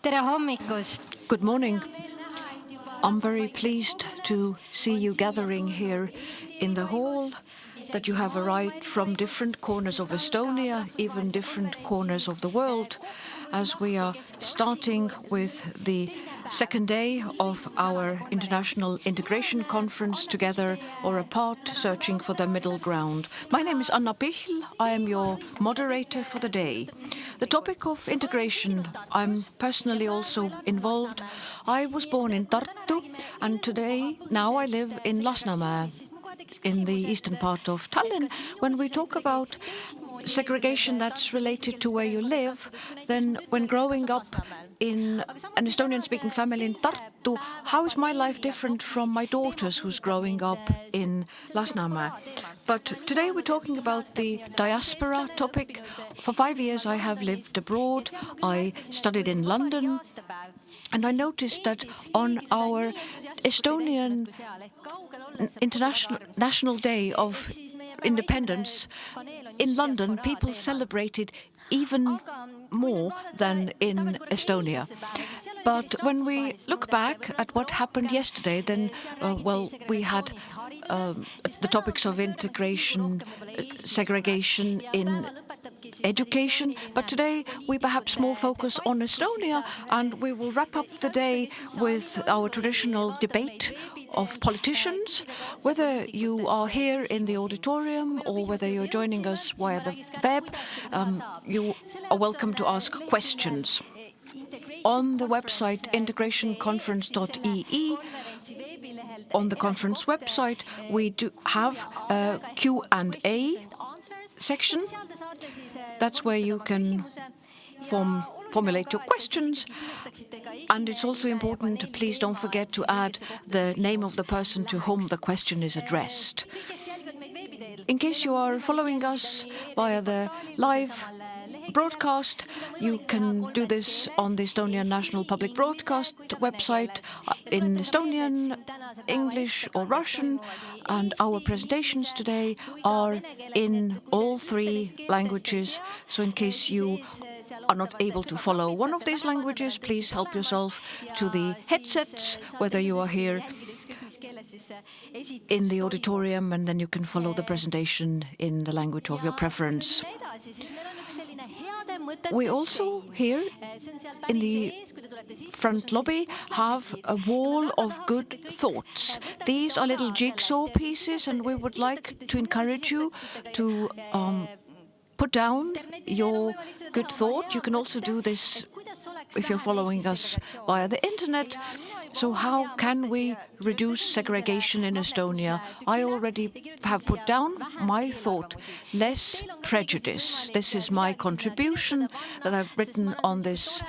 Tere hommikust! Good morning. I'm very pleased to see you gathering here in the hall, that you have arrived from different corners of Estonia, even different corners of the world, as we are starting with the second day of our International Integration Conference, Together or Apart, Searching for the Middle Ground. My name is Anna Pichl. I am your moderator for the day. The topic of integration, I'm personally also involved. I was born in Tartu, and now I live in Lasnamäe, in the eastern part of Tallinn. When we talk about segregation that's related to where you live, then when growing up in an Estonian-speaking family in Tartu, how is my life different from my daughter's who's growing up in Lasnamäe? But today we're talking about the diaspora topic. For 5 years I have lived abroad. I studied in London, and I noticed that on our Estonian National Day of Independence in London, people celebrated even more than in Estonia. But when we look back at what happened yesterday, then, we had the topics of integration, segregation in education, but today we perhaps more focus on Estonia, and we will wrap up the day with our traditional debate of politicians. Whether you are here in the auditorium or whether you're joining us via the web, you are welcome to ask questions. On the website integrationconference.ee, on the conference website, we do have a Q&A section. That's where you can formulate your questions. And it's also important, please don't forget to add the name of the person to whom the question is addressed. In case you are following us via the live broadcast, you can do this on the Estonian National Public Broadcast website in Estonian, English or Russian, and our presentations today are in all three languages. So in case you are not able to follow one of these languages, please help yourself to the headsets, whether you are here in the auditorium, and then you can follow the presentation in the language of your preference. We also here in the front lobby have a wall of good thoughts. These are little jigsaw pieces, and we would like to encourage you to put down your good thought. You can also do this if you're following us via the internet. So how can we reduce segregation in Estonia? I already have put down my thought: less prejudice. This is my contribution that I've written on this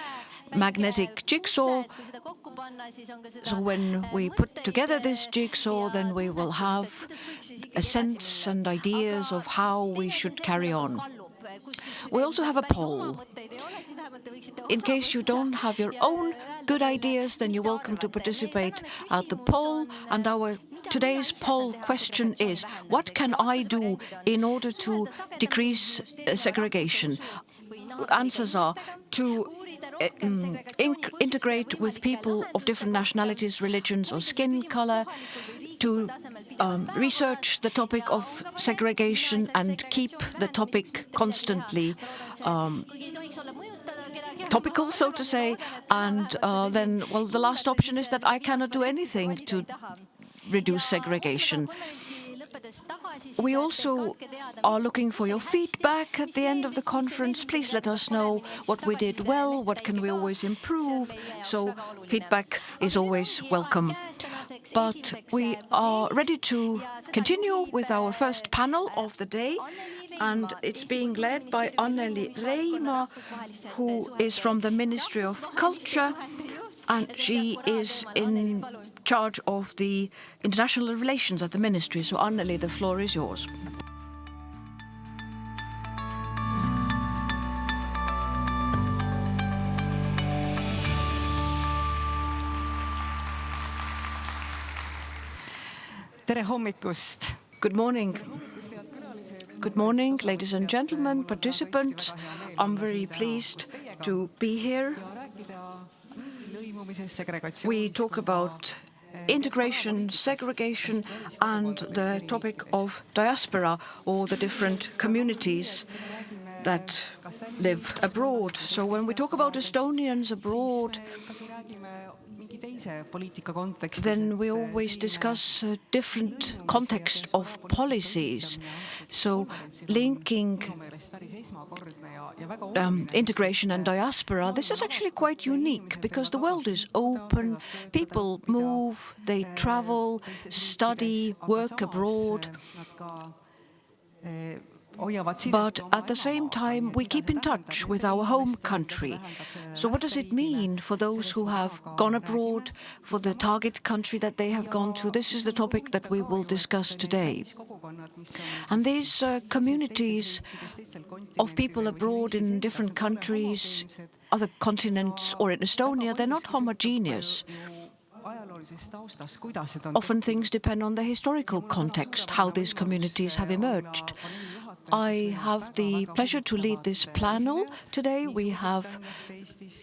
magnetic jigsaw. So when we put together this jigsaw, then we will have a sense and ideas of how we should carry on. We also have a poll. In case you don't have your own good ideas, then you're welcome to participate at the poll. And our today's poll question is: what can I do in order to decrease segregation? Answers are to integrate with people of different nationalities, religions, or skin color, to research the topic of segregation and keep the topic constantly topical, so to say. And then, the last option is that I cannot do anything to reduce segregation. We also are looking for your feedback at the end of the conference. Please let us know what we did well, what can we always improve. So feedback is always welcome. But we are ready to continue with our first panel of the day, and it's being led by Anneli Reima, who is from the Ministry of Culture, and she is in charge of the international relations at the ministry. So Anneli, the floor is yours. Tere hommikust! Good morning. Good morning, ladies and gentlemen, participants. I'm very pleased to be here we talk about integration, segregation, and the topic of diaspora, or the different communities that live abroad. So when we talk about Estonians abroad, then we always discuss a different context of policies. So linking integration and diaspora, this is actually quite unique because the world is open, people move, they travel, study, work abroad. But at the same time, we keep in touch with our home country. So what does it mean for those who have gone abroad, for the target country that they have gone to? This is the topic that we will discuss today. And these communities of people abroad in different countries, other continents, or in Estonia, they're not homogeneous. Often things depend on the historical context, how these communities have emerged. I have the pleasure to lead this panel today. We have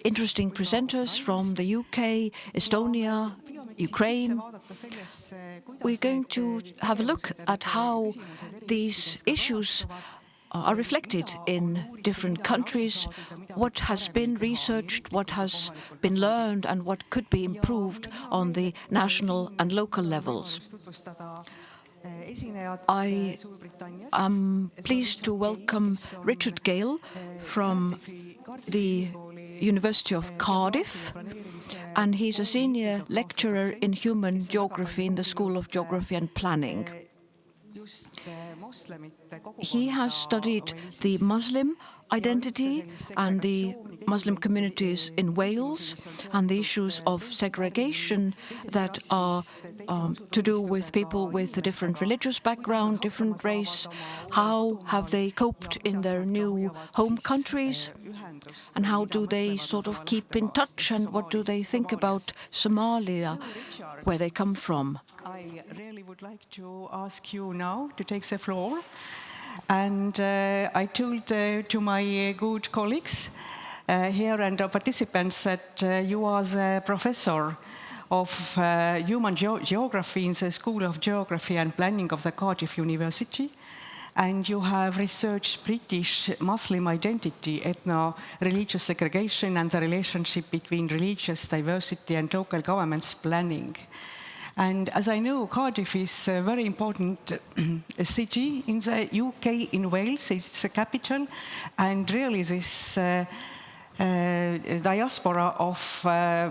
interesting presenters from the UK, Estonia, Ukraine. We're going to have a look at how these issues are reflected in different countries, what has been researched, what has been learned, and what could be improved on the national and local levels. I am pleased to welcome Richard Gale from the University of Cardiff, and he's a senior lecturer in human geography in the School of Geography and Planning. He has studied the Muslim identity and the Muslim communities in Wales and the issues of segregation that are to do with people with a different religious background, different race. How have they coped in their new home countries? And how do they sort of keep in touch? And what do they think about Somalia, where they come from? I really would like to ask you now to take the floor. And I told to my good colleagues here and participants that you are the professor of human geography in the School of Geography and Planning of the Cardiff University. And you have researched British Muslim identity, ethno-religious segregation, and the relationship between religious diversity and local government's planning. And as I know, Cardiff is a very important city in the UK, in Wales. It's the capital. And really this diaspora of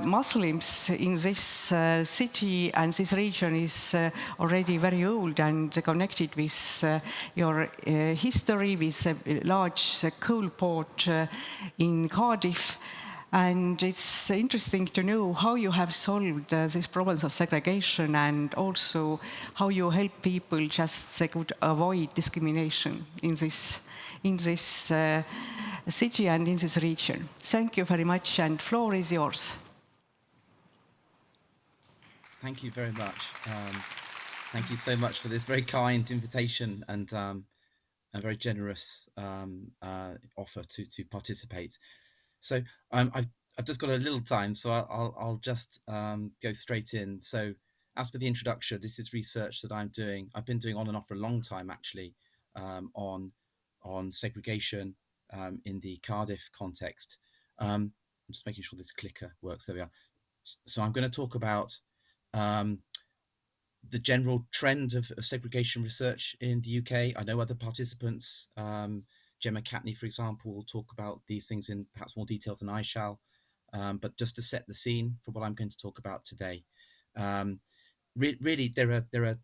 Muslims in this city and this region is already very old and connected with your history, with a large coal port in Cardiff. And it's interesting to know how you have solved these problems of segregation and also how you help people just they could avoid discrimination in this city and in this region. Thank you very much, and floor is yours. Thank you very much. Thank you so much for this very kind invitation and a very generous offer to participate. So I've just got a little time, so I'll just go straight in. So as per the introduction, this is research that I'm doing. I've been doing on and off for a long time, actually, on segregation in the Cardiff context. I'm just making sure this clicker works. There we are. So I'm going to talk about the general trend of segregation research in the UK. I know other participants, Gemma Catney, for example, will talk about these things in perhaps more detail than I shall. But just to set the scene for what I'm going to talk about today, really there are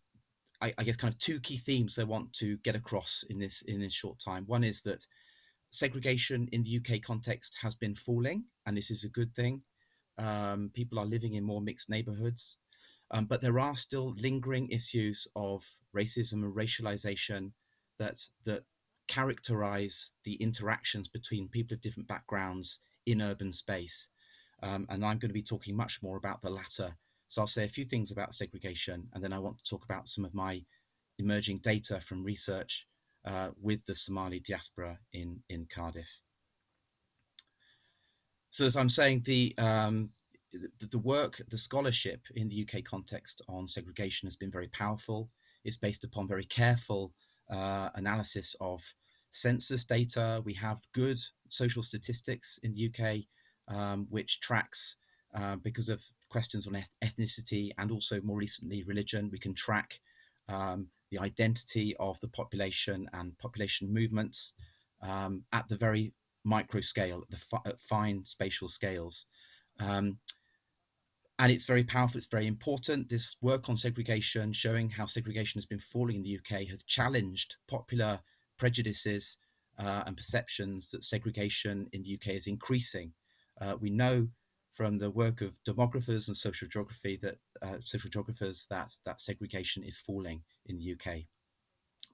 I guess kind of two key themes I want to get across in this short time. One is that segregation in the UK context has been falling, and this is a good thing. People are living in more mixed neighbourhoods, but there are still lingering issues of racism and racialization that characterize the interactions between people of different backgrounds in urban space. And I'm going to be talking much more about the latter. So I'll say a few things about segregation, and then I want to talk about some of my emerging data from research with the Somali diaspora in Cardiff. So as I'm saying, the scholarship in the UK context on segregation has been very powerful. It's based upon very careful analysis of census data. We have good social statistics in the UK, which tracks, because of questions on ethnicity and also more recently religion, we can track the identity of the population and population movements at the very micro scale, at fine spatial scales. Um, and it's very powerful, it's very important. This work on segregation, showing how segregation has been falling in the UK, has challenged popular prejudices and perceptions that segregation in the UK is increasing. We know from the work of demographers and social geography that that segregation is falling in the UK.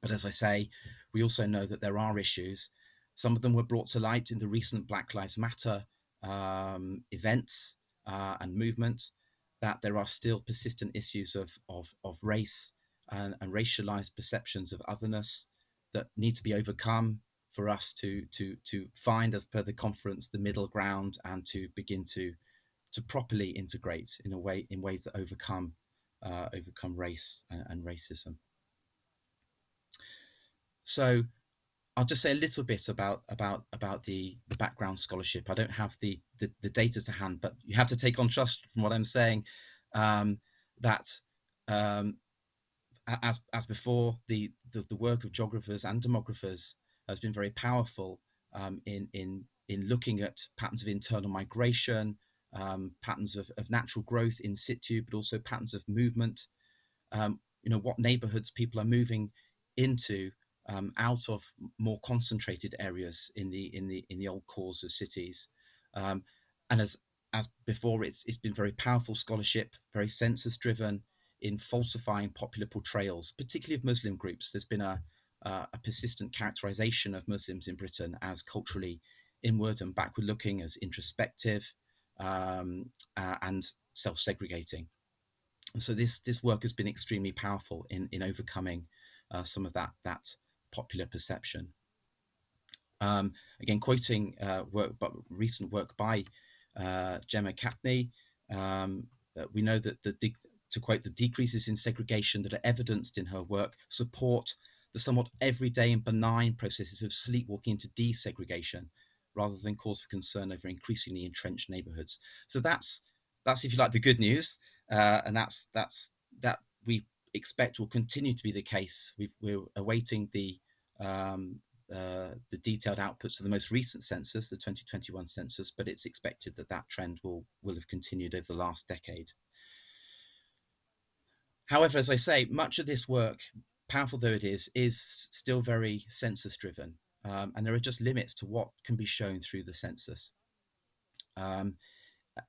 But as I say, we also know that there are issues. Some of them were brought to light in the recent Black Lives Matter events and movement, that there are still persistent issues of race and racialized perceptions of otherness that need to be overcome for us to find, as per the conference, the middle ground, and to begin to properly integrate in ways that overcome race and racism. So I'll just say a little bit about the background scholarship. I don't have the data to hand, but you have to take on trust from what I'm saying, that as before, the work of geographers and demographers has been very powerful in looking at patterns of internal migration, patterns of natural growth in situ, but also patterns of movement. What neighborhoods people are moving into, out of more concentrated areas in the old cores of cities. And as before, it's been very powerful scholarship, very census driven, in falsifying popular portrayals, particularly of Muslim groups. There's been a persistent characterization of Muslims in Britain as culturally inward and backward looking, as introspective, and self-segregating. And so this work has been extremely powerful in overcoming some of that popular perception. Again, quoting recent work by Gemma Catney, we know that to quote, the decreases in segregation that are evidenced in her work support the somewhat everyday and benign processes of sleepwalking into desegregation, rather than cause for concern over increasingly entrenched neighborhoods. So that's if you like the good news, and that we expect will continue to be the case. We're awaiting the detailed outputs of the most recent census, the 2021 census, but it's expected that trend will have continued over the last decade. However, as I say, much of this work, powerful though it is still very census driven, and there are just limits to what can be shown through the census.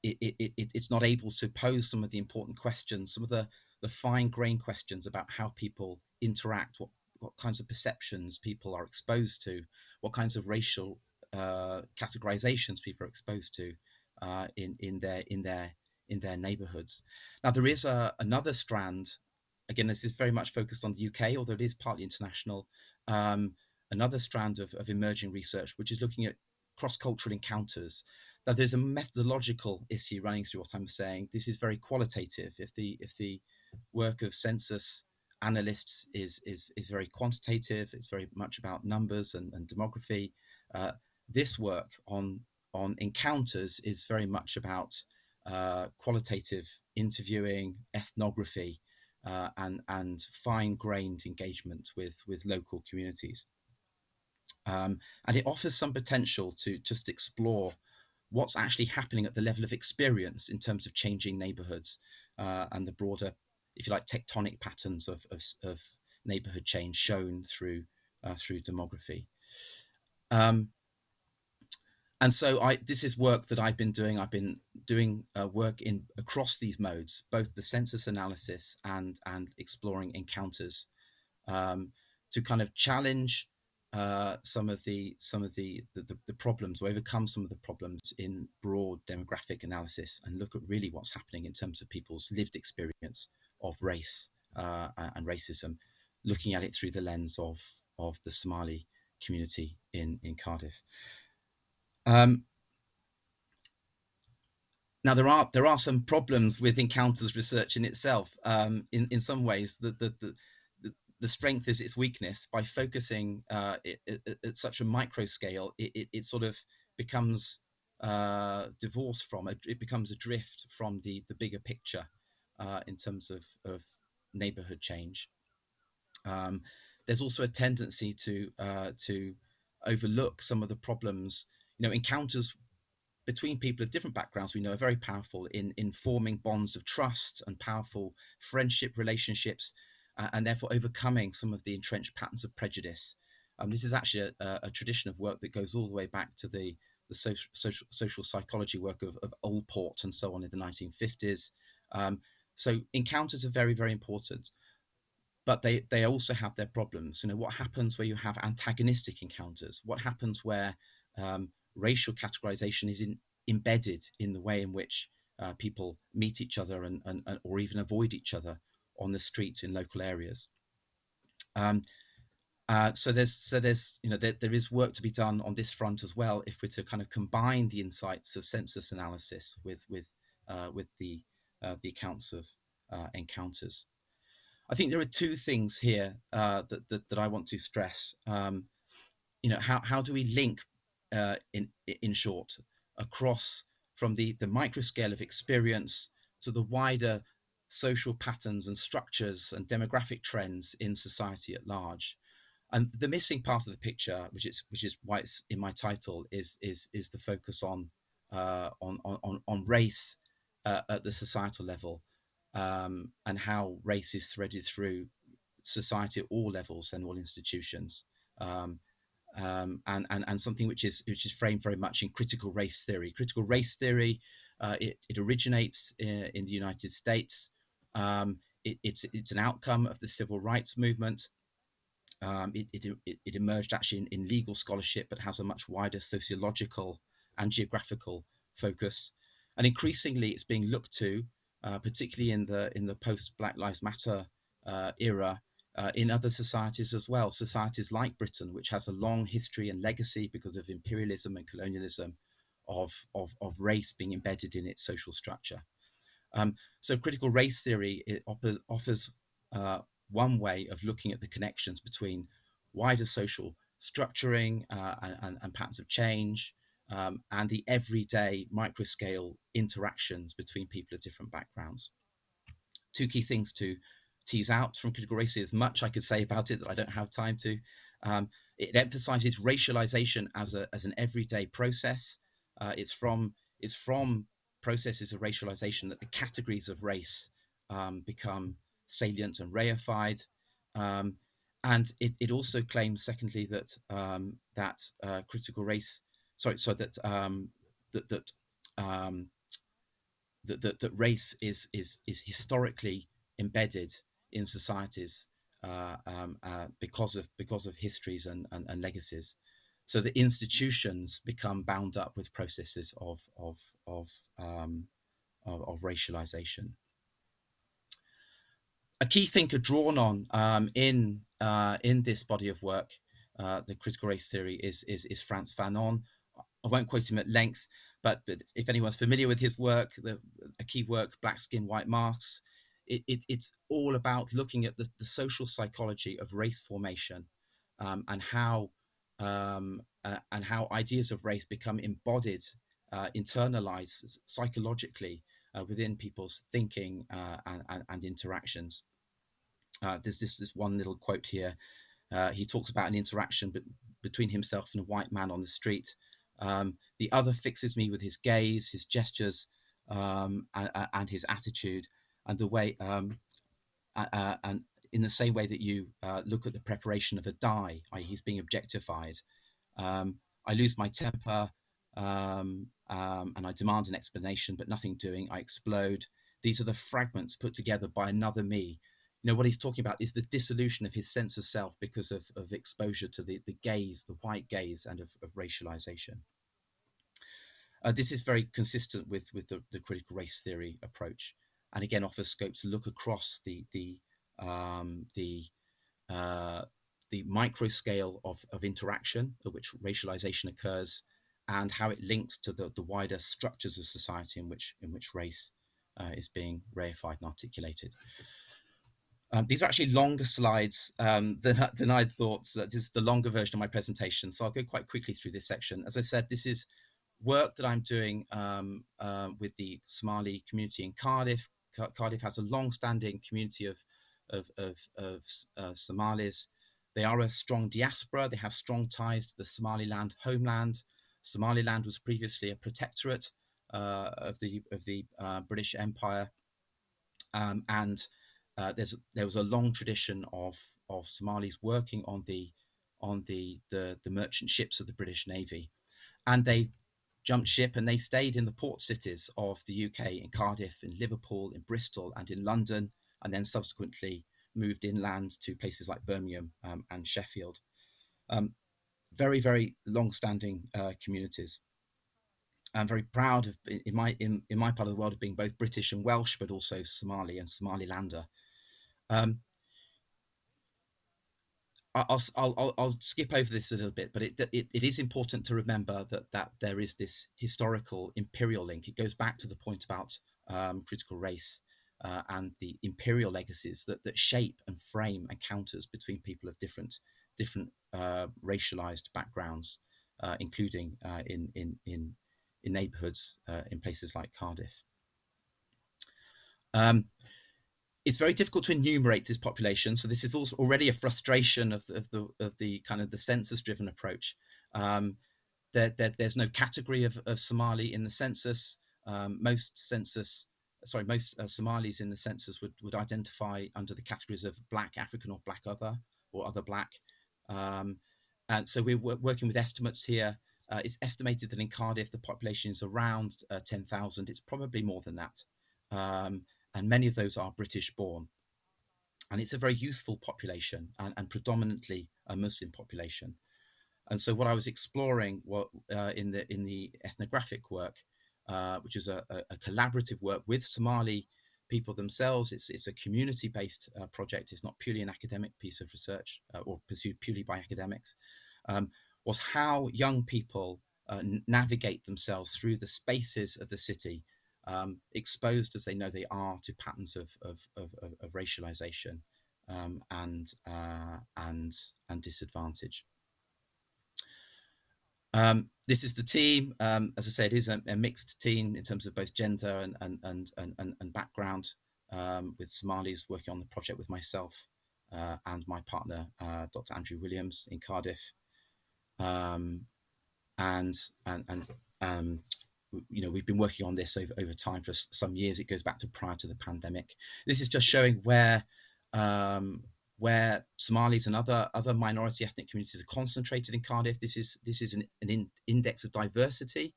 It's not able to pose some of the important questions, some of the fine-grained questions about how people interact, what kinds of perceptions people are exposed to, what kinds of racial categorizations people are exposed to in their neighborhoods. Now, there is another strand. Again, this is very much focused on the UK, although it is partly international. Another strand of emerging research, which is looking at cross-cultural encounters. Now, there's a methodological issue running through what I'm saying. This is very qualitative. If the work of census analysts is very quantitative, it's very much about numbers and demography. This work on encounters is very much about qualitative interviewing, ethnography, and fine-grained engagement with local communities. And it offers some potential to just explore what's actually happening at the level of experience in terms of changing neighborhoods, and the broader, if you like, tectonic patterns of neighborhood change shown through demography. And so this is work that I've been doing. I've been doing work across these modes, both the census analysis and exploring encounters, to kind of challenge some of the problems, or overcome some of the problems in broad demographic analysis, and look at really what's happening in terms of people's lived experience of race and racism, looking at it through the lens of the Somali community in Cardiff. Now there are some problems with encounters research in itself. In some ways, the strength is its weakness. By focusing at such a micro scale, it sort of becomes divorced from it becomes adrift from the bigger picture in terms of neighborhood change. There's also a tendency to overlook some of the problems. Encounters between people of different backgrounds, we know, are very powerful in forming bonds of trust and powerful friendship relationships, and therefore overcoming some of the entrenched patterns of prejudice. This is actually a tradition of work that goes all the way back to the social psychology work of Allport and so on in the 1950s. So encounters are very, very important, but they also have their problems. What happens where you have antagonistic encounters? What happens where racial categorization is embedded in the way in which people meet each other and or even avoid each other on the streets in local areas? So there's there is work to be done on this front as well, if we're to kind of combine the insights of census analysis with the accounts of encounters. I think there are two things here that I want to stress. How do we link, in short, across from the micro scale of experience to the wider social patterns and structures and demographic trends in society at large? And the missing part of the picture, which is why it's in my title, is the focus on race at the societal level, and how race is threaded through society at all levels and all institutions, and something which is framed very much in critical race theory. Critical race theory, it originates in the United States. It's an outcome of the civil rights movement. It emerged actually in legal scholarship, but has a much wider sociological and geographical focus. And increasingly, it's being looked to, particularly in the post Black Lives Matter era, in other societies as well. Societies like Britain, which has a long history and legacy because of imperialism and colonialism, of race being embedded in its social structure. So critical race theory, it offers one way of looking at the connections between wider social structuring and patterns of change, and the everyday microscale interactions between people of different backgrounds. Two key things to tease out from critical race theory. There's much I could say about it that I don't have time to. It emphasizes racialization as an everyday process. It's from processes of racialization that the categories of race become salient and reified. And it also claims, secondly, that critical race, sorry, so that um, that race is historically embedded in societies, because of histories and legacies. So the institutions become bound up with processes of racialization. A key thinker drawn on in this body of work, the critical race theory, is Frantz Fanon. I won't quote him at length, but if anyone's familiar with his work, a key work, Black Skin, White Masks, it's all about looking at the social psychology of race formation, and how ideas of race become embodied, internalized psychologically within people's thinking and interactions. There's this one little quote here. He talks about an interaction between himself and a white man on the street. The other fixes me with his gaze, his gestures, and his attitude, and the way, and in the same way that you look at the preparation of a dye, i.e., he's being objectified. I lose my temper, and I demand an explanation, but nothing doing. I explode. These are the fragments put together by another me. What he's talking about is the dissolution of his sense of self because of exposure to the gaze, the white gaze, and of racialization. This is very consistent with the critical race theory approach, and again offers scope to look across the micro scale of interaction at which racialization occurs, and how it links to the wider structures of society in which race is being reified and articulated. These are actually longer slides than I'd thought. So this is the longer version of my presentation, so I'll go quite quickly through this section. As I said, this is work that I'm doing with the Somali community in Cardiff. Cardiff has a long-standing community of Somalis. They are a strong diaspora. They have strong ties to the Somaliland homeland. Somaliland was previously a protectorate of the British Empire, and there was a long tradition of Somalis working on the merchant ships of the British Navy, and they jumped ship and they stayed in the port cities of the UK, in Cardiff, in Liverpool, in Bristol, and in London, and then subsequently moved inland to places like Birmingham and Sheffield. Very, very long-standing communities. I'm very proud of in my part of the world of being both British and Welsh, but also Somali and Somalilander. I'll skip over this a little bit, but it is important to remember that there is this historical imperial link. It goes back to the point about critical race and the imperial legacies that shape and frame encounters between people of different racialized backgrounds, including in neighbourhoods in places like Cardiff. It's very difficult to enumerate this population, so this is also already a frustration of the kind of the census-driven approach. There's no category of Somali in the census. Most Somalis in the census would identify under the categories of Black African or Black Other or Other Black. And so we're working with estimates here. It's estimated that in Cardiff the population is around 10,000. It's probably more than that. And many of those are British born. And it's a very youthful population and predominantly a Muslim population. And so what I was exploring in the ethnographic work, which is a collaborative work with Somali people themselves, it's a community-based project. It's not purely an academic piece of research or pursued purely by academics, was how young people navigate themselves through the spaces of the city, exposed as they know they are to patterns of racialization and disadvantage. This is the team. As I said, it is a mixed team in terms of both gender and background, with Somalis working on the project with myself and my partner, Dr. Andrew Williams in Cardiff. We've been working on this over time for some years. It goes back to prior to the pandemic. This is just showing where Somalis and other minority ethnic communities are concentrated in Cardiff. This is an index of diversity.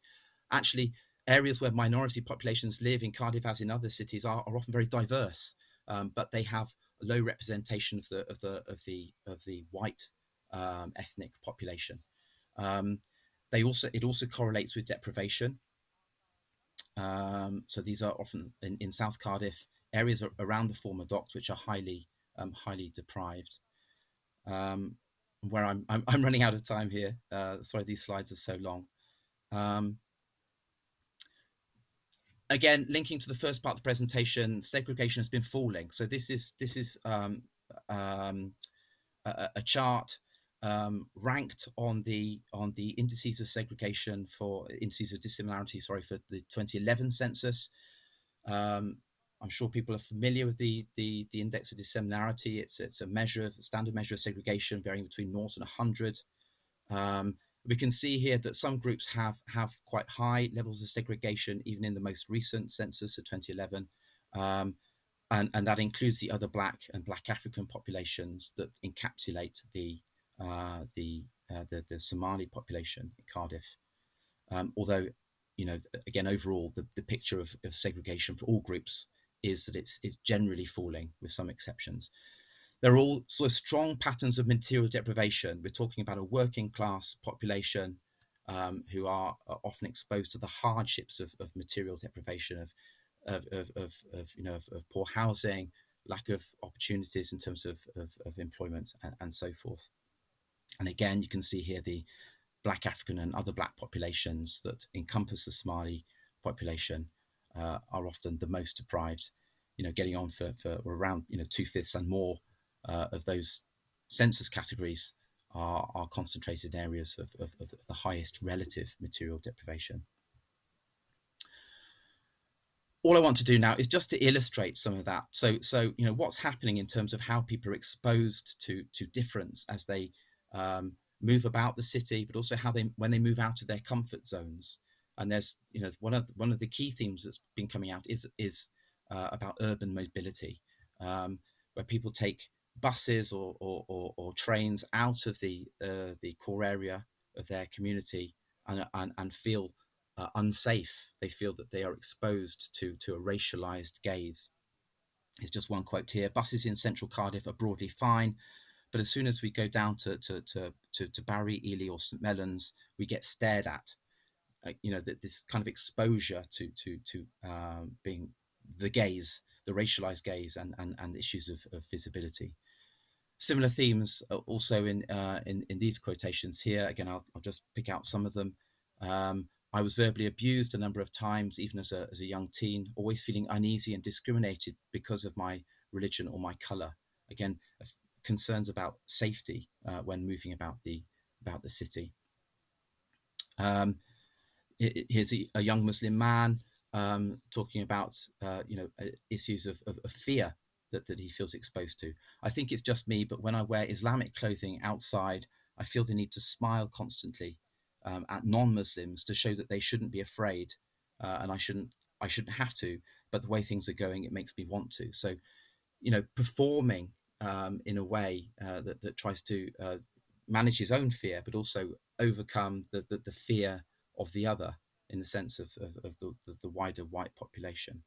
Actually, areas where minority populations live in Cardiff, as in other cities, are often very diverse, but they have a low representation of the white ethnic population. It also correlates with deprivation. So these are often in South Cardiff, areas around the former docks, which are highly deprived. Where I'm running out of time here. Sorry, these slides are so long. Again, linking to the first part of the presentation, segregation has been falling. So this is a chart ranked on the indices of segregation for indices of dissimilarity. Sorry, for the 2011 census. I'm sure people are familiar with the index of dissimilarity. It's a standard measure of segregation varying between 0 and 100. We can see here that some groups have quite high levels of segregation, even in the most recent census of 2011. And that includes the other Black and Black African populations that encapsulate the Somali population in Cardiff. Although, again, overall, the picture of segregation for all groups is that it's generally falling, with some exceptions. There are all sort of strong patterns of material deprivation. We're talking about a working class population who are often exposed to the hardships of material deprivation, of poor housing, lack of opportunities in terms of employment and so forth. And again, you can see here the Black African and other Black populations that encompass the Somali population are often the most deprived. Getting on for around 2/5 and more of those census categories are concentrated in areas of the highest relative material deprivation. All I want to do now is just to illustrate some of that. So what's happening in terms of how people are exposed to difference as they move about the city, but also how when they move out of their comfort zones. And there's one of the key themes that's been coming out is about urban mobility, where people take buses or trains out of the core area of their community and feel unsafe. They feel that they are exposed to a racialized gaze. It's just one quote here: "Buses in central Cardiff are broadly fine, but as soon as we go down to Barry, Ely, or St Mellons, we get stared at." This kind of exposure to being the gaze, the racialized gaze, and issues of visibility. Similar themes also in these quotations here. Again, I'll just pick out some of them. I was verbally abused a number of times, even as a young teen, always feeling uneasy and discriminated because of my religion or my colour. Again, concerns about safety when moving about the city. Here's a young Muslim man talking about issues of fear that he feels exposed to. "I think it's just me, but when I wear Islamic clothing outside, I feel the need to smile constantly at non-Muslims to show that they shouldn't be afraid, and I shouldn't have to. But the way things are going, it makes me want to." So, performing in a way that tries to manage his own fear, but also overcome the fear of the other in the sense of the wider white population.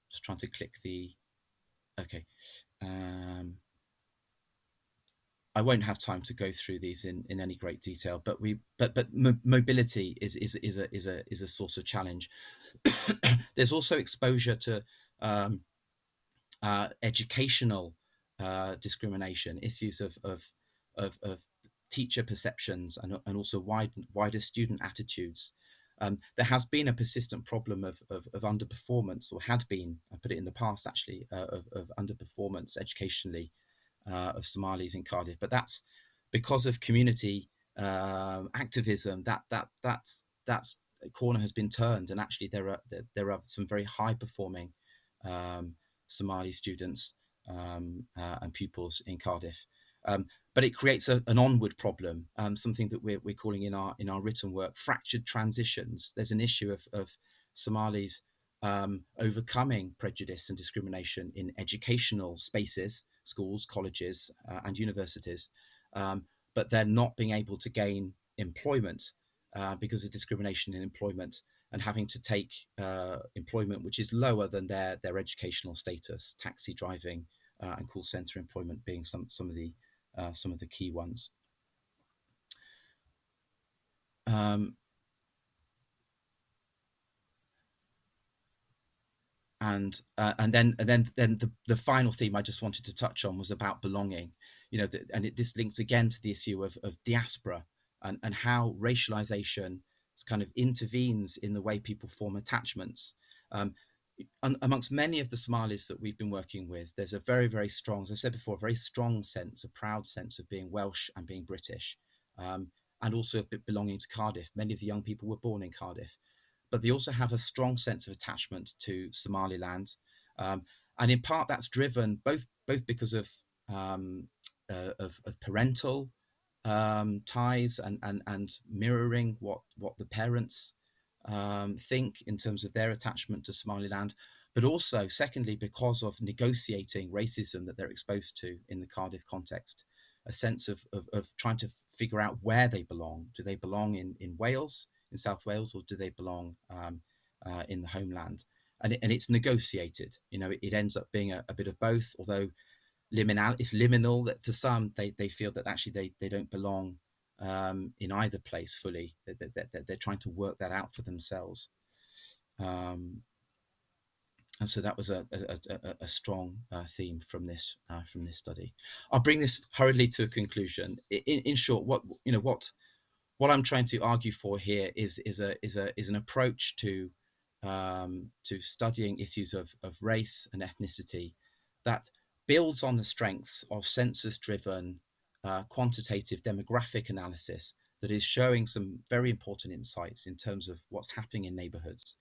Just trying to click the okay. I won't have time to go through these in any great detail, but mobility is a source of challenge. There's also exposure to educational discrimination, issues of teacher perceptions, and also wider student attitudes. There has been a persistent problem of underperformance, or had been, I put it in the past actually, of underperformance educationally of Somalis in Cardiff, but that's because of community activism. That's corner has been turned, and actually there are some very high performing Somali students and pupils in Cardiff. But it creates an onward problem, something that we're calling in our written work fractured transitions. There's an issue of Somalis overcoming prejudice and discrimination in educational spaces, schools, colleges, and universities, but they're not being able to gain employment because of discrimination in employment, and having to take employment which is lower than their educational status, taxi driving and call center employment being some of the key ones. And then the final theme I just wanted to touch on was about belonging. This links again to the issue of diaspora and how racialization kind of intervenes in the way people form attachments. Amongst many of the Somalis that we've been working with, there's a very, very strong, as I said before, a very strong sense, a proud sense of being Welsh and being British, and also of belonging to Cardiff. Many of the young people were born in Cardiff, but they also have a strong sense of attachment to Somaliland, and in part that's driven both because of parental ties and mirroring what the parents think in terms of their attachment to Somaliland, but also secondly because of negotiating racism that they're exposed to in the Cardiff context, a sense of trying to figure out where they belong. Do they belong in Wales, in South Wales, or do they belong in the homeland? And it's negotiated. It ends up being a bit of both, although it's liminal, that for some they feel that actually they don't belong in either place fully. They're trying to work that out for themselves. And so that was a strong theme from this study. I'll bring this hurriedly to a conclusion. In short, what I'm trying to argue for here is an approach to studying issues of race and ethnicity that builds on the strengths of census-driven quantitative demographic analysis that is showing some very important insights in terms of what's happening in neighborhoods,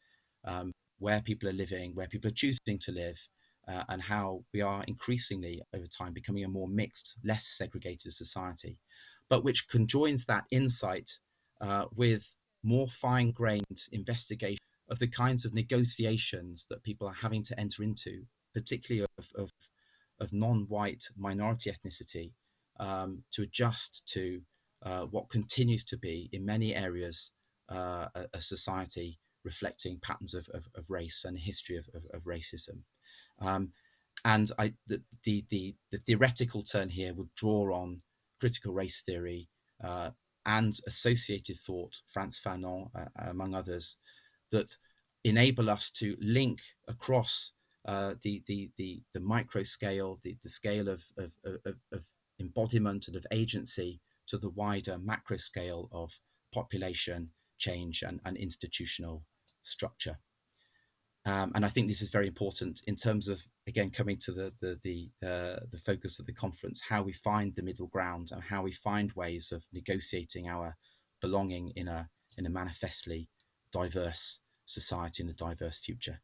where people are living, where people are choosing to live, and how we are increasingly over time becoming a more mixed, less segregated society, but which conjoins that insight with more fine-grained investigation of the kinds of negotiations that people are having to enter into, particularly of non-white minority ethnicity, to adjust to what continues to be, in many areas, a society reflecting patterns of race and a history of racism. Um, and the theoretical turn here would draw on critical race theory and associated thought, Frantz Fanon, among others, that enable us to link across the micro scale, the scale of embodiment and of agency, to the wider macro scale of population change and institutional structure. And I think this is very important in terms of, again, coming to the focus of the conference, how we find the middle ground and how we find ways of negotiating our belonging in a manifestly diverse society and a diverse future.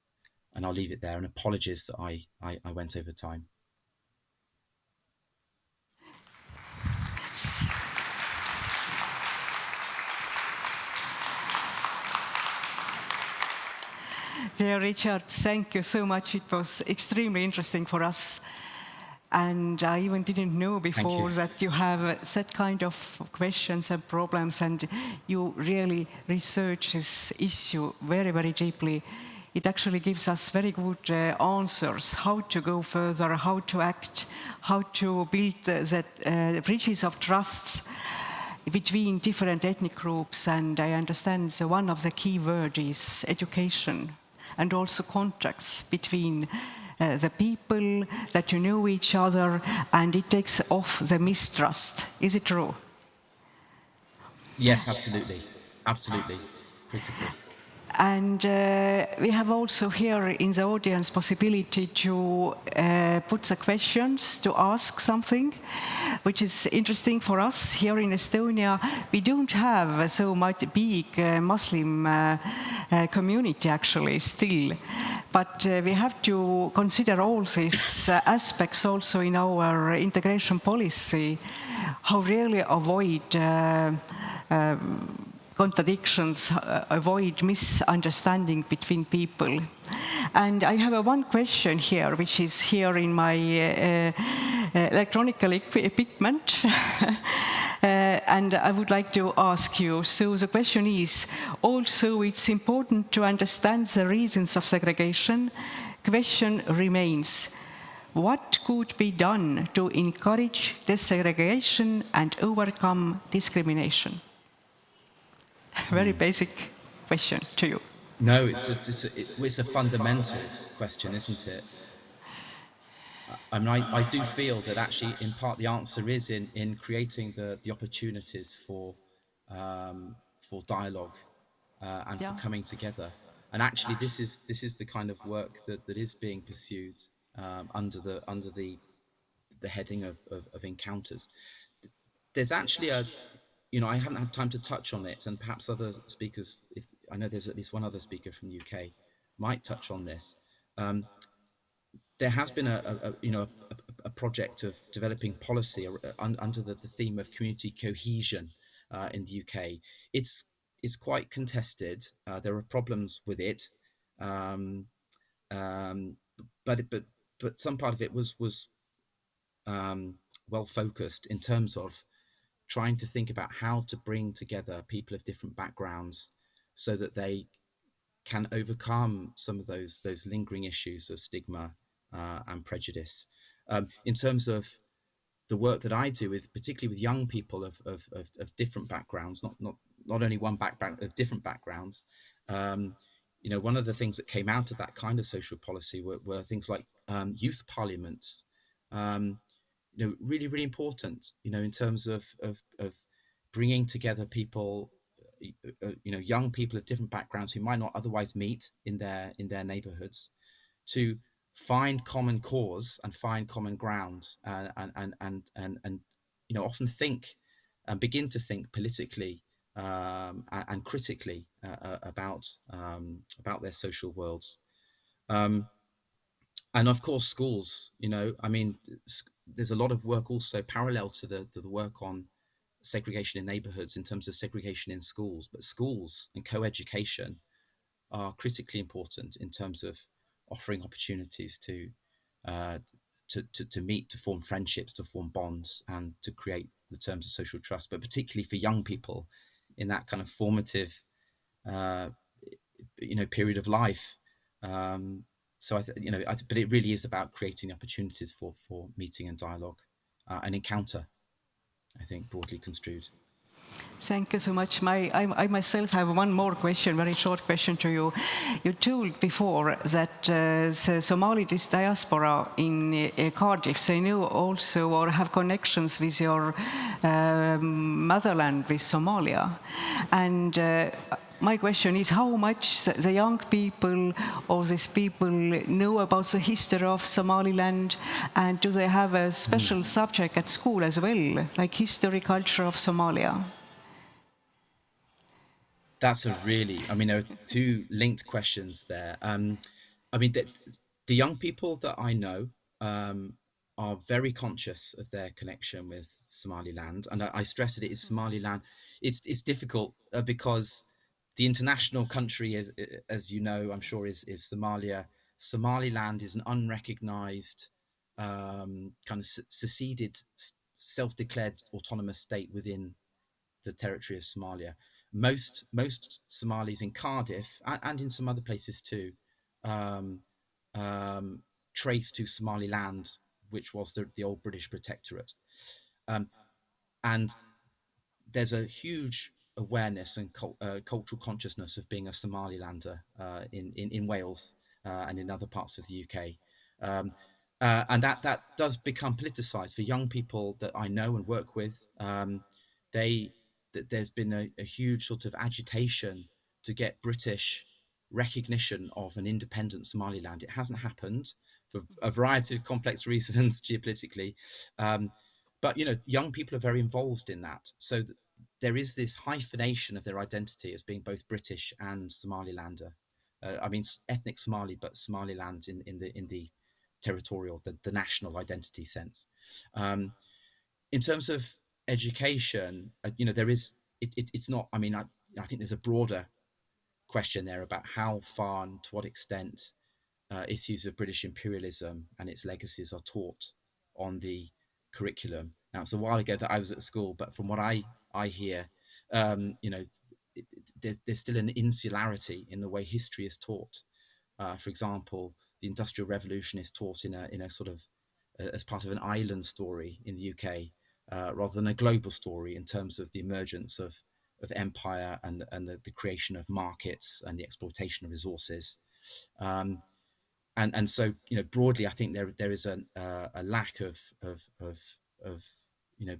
And I'll leave it there. And apologies that I went over time. Dear Richard, thank you so much. It was extremely interesting for us. And I even didn't know before that you have that kind of questions and problems, and you really research this issue very, very deeply. It actually gives us very good answers, how to go further, how to act, how to build the bridges of trust between different ethnic groups. And I understand one of the key words is education, and also contracts between the people, that you know each other, and it takes off the mistrust. Is it true? Yes, absolutely. Absolutely. Critical. And we have also here in the audience possibility to put the questions, to ask something, which is interesting for us. Here in Estonia, we don't have so much big Muslim community actually still. But we have to consider all these aspects also in our integration policy, how really avoid contradictions, avoid misunderstanding between people. And I have one question here, which is here in my electronic equipment. And I would like to ask you, so the question is, also it's important to understand the reasons of segregation. Question remains, what could be done to encourage desegregation and overcome discrimination? Very basic question to you. No, it's a fundamental question, isn't it? I mean, I do feel that actually, in part, the answer is in creating the opportunities for dialogue and for coming together. And actually, this is the kind of work that is being pursued under the heading of encounters. There's actually I haven't had time to touch on it, and perhaps other speakers, if I know there's at least one other speaker from the UK, might touch on this. There has been a project of developing policy under the theme of community cohesion in the UK. It's quite contested. There are problems with it, um, but some part of it was well focused in terms of trying to think about how to bring together people of different backgrounds so that they can overcome some of those lingering issues of stigma and prejudice. In terms of the work that I do with, particularly with young people of different backgrounds, not only one background, of different backgrounds, one of the things that came out of that kind of social policy were things like youth parliaments. Um, really, really important. In terms of bringing together people, young people of different backgrounds who might not otherwise meet in their neighborhoods, to find common cause and find common ground, and often think and begin to think politically, and critically, about their social worlds. Um, and of course, schools. I mean, there's a lot of work also parallel to the work on segregation in neighborhoods in terms of segregation in schools. But schools and co-education are critically important in terms of offering opportunities uh, to meet, to form friendships, to form bonds, and to create the terms of social trust. But particularly for young people in that kind of formative, uh, period of life. Um, so but it really is about creating opportunities for meeting and dialogue, and encounter. I think broadly construed. Thank you so much. I myself have one more question, very short question to you. You told before that the Somali diaspora in Cardiff, they know also or have connections with your motherland, with Somalia. And my question is how much the young people or these people know about the history of Somaliland, and do they have a special subject at school as well, like history, culture of Somalia? That's there are two linked questions there. I mean, the young people that I know, are very conscious of their connection with Somaliland, and I stress that it is Somaliland. It's difficult, because the international country is, as you know, I'm sure, is Somalia. Somaliland is an unrecognized, kind of seceded, self-declared autonomous state within the territory of Somalia. Most Somalis in Cardiff, and in some other places too, um, um, trace to Somaliland, which was the old British protectorate. Um, and there's a huge awareness and cultural consciousness of being a Somalilander, in Wales, and in other parts of the UK. Um, and that does become politicized for young people that I know and work with. They There's been a huge sort of agitation to get British recognition of an independent Somaliland. It hasn't happened for a variety of complex reasons geopolitically, um, but young people are very involved in that. So there is this hyphenation of their identity as being both British and Somalilander. I mean, ethnic Somali, but Somaliland in the territorial, the national identity sense. Um, in terms of education, there is it's not. I mean, I think there's a broader question there about how far and to what extent issues of British imperialism and its legacies are taught on the curriculum. Now, it's a while ago that I was at school, but from what I hear, there's still an insularity in the way history is taught. For example, the Industrial Revolution is taught in a sort of as part of an island story in the UK, rather than a global story in terms of the emergence of empire and the creation of markets and the exploitation of resources. Um, and so broadly, I think there is a lack of you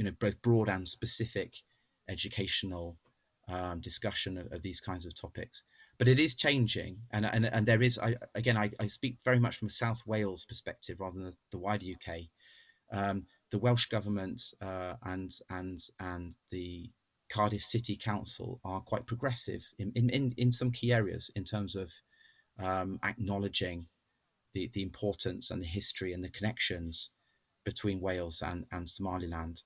know both broad and specific educational discussion of these kinds of topics. But it is changing, and there is, I speak very much from a South Wales perspective rather than the wider UK. The Welsh government, and the Cardiff City Council are quite progressive in some key areas in terms of acknowledging the importance and the history and the connections between Wales and Somaliland.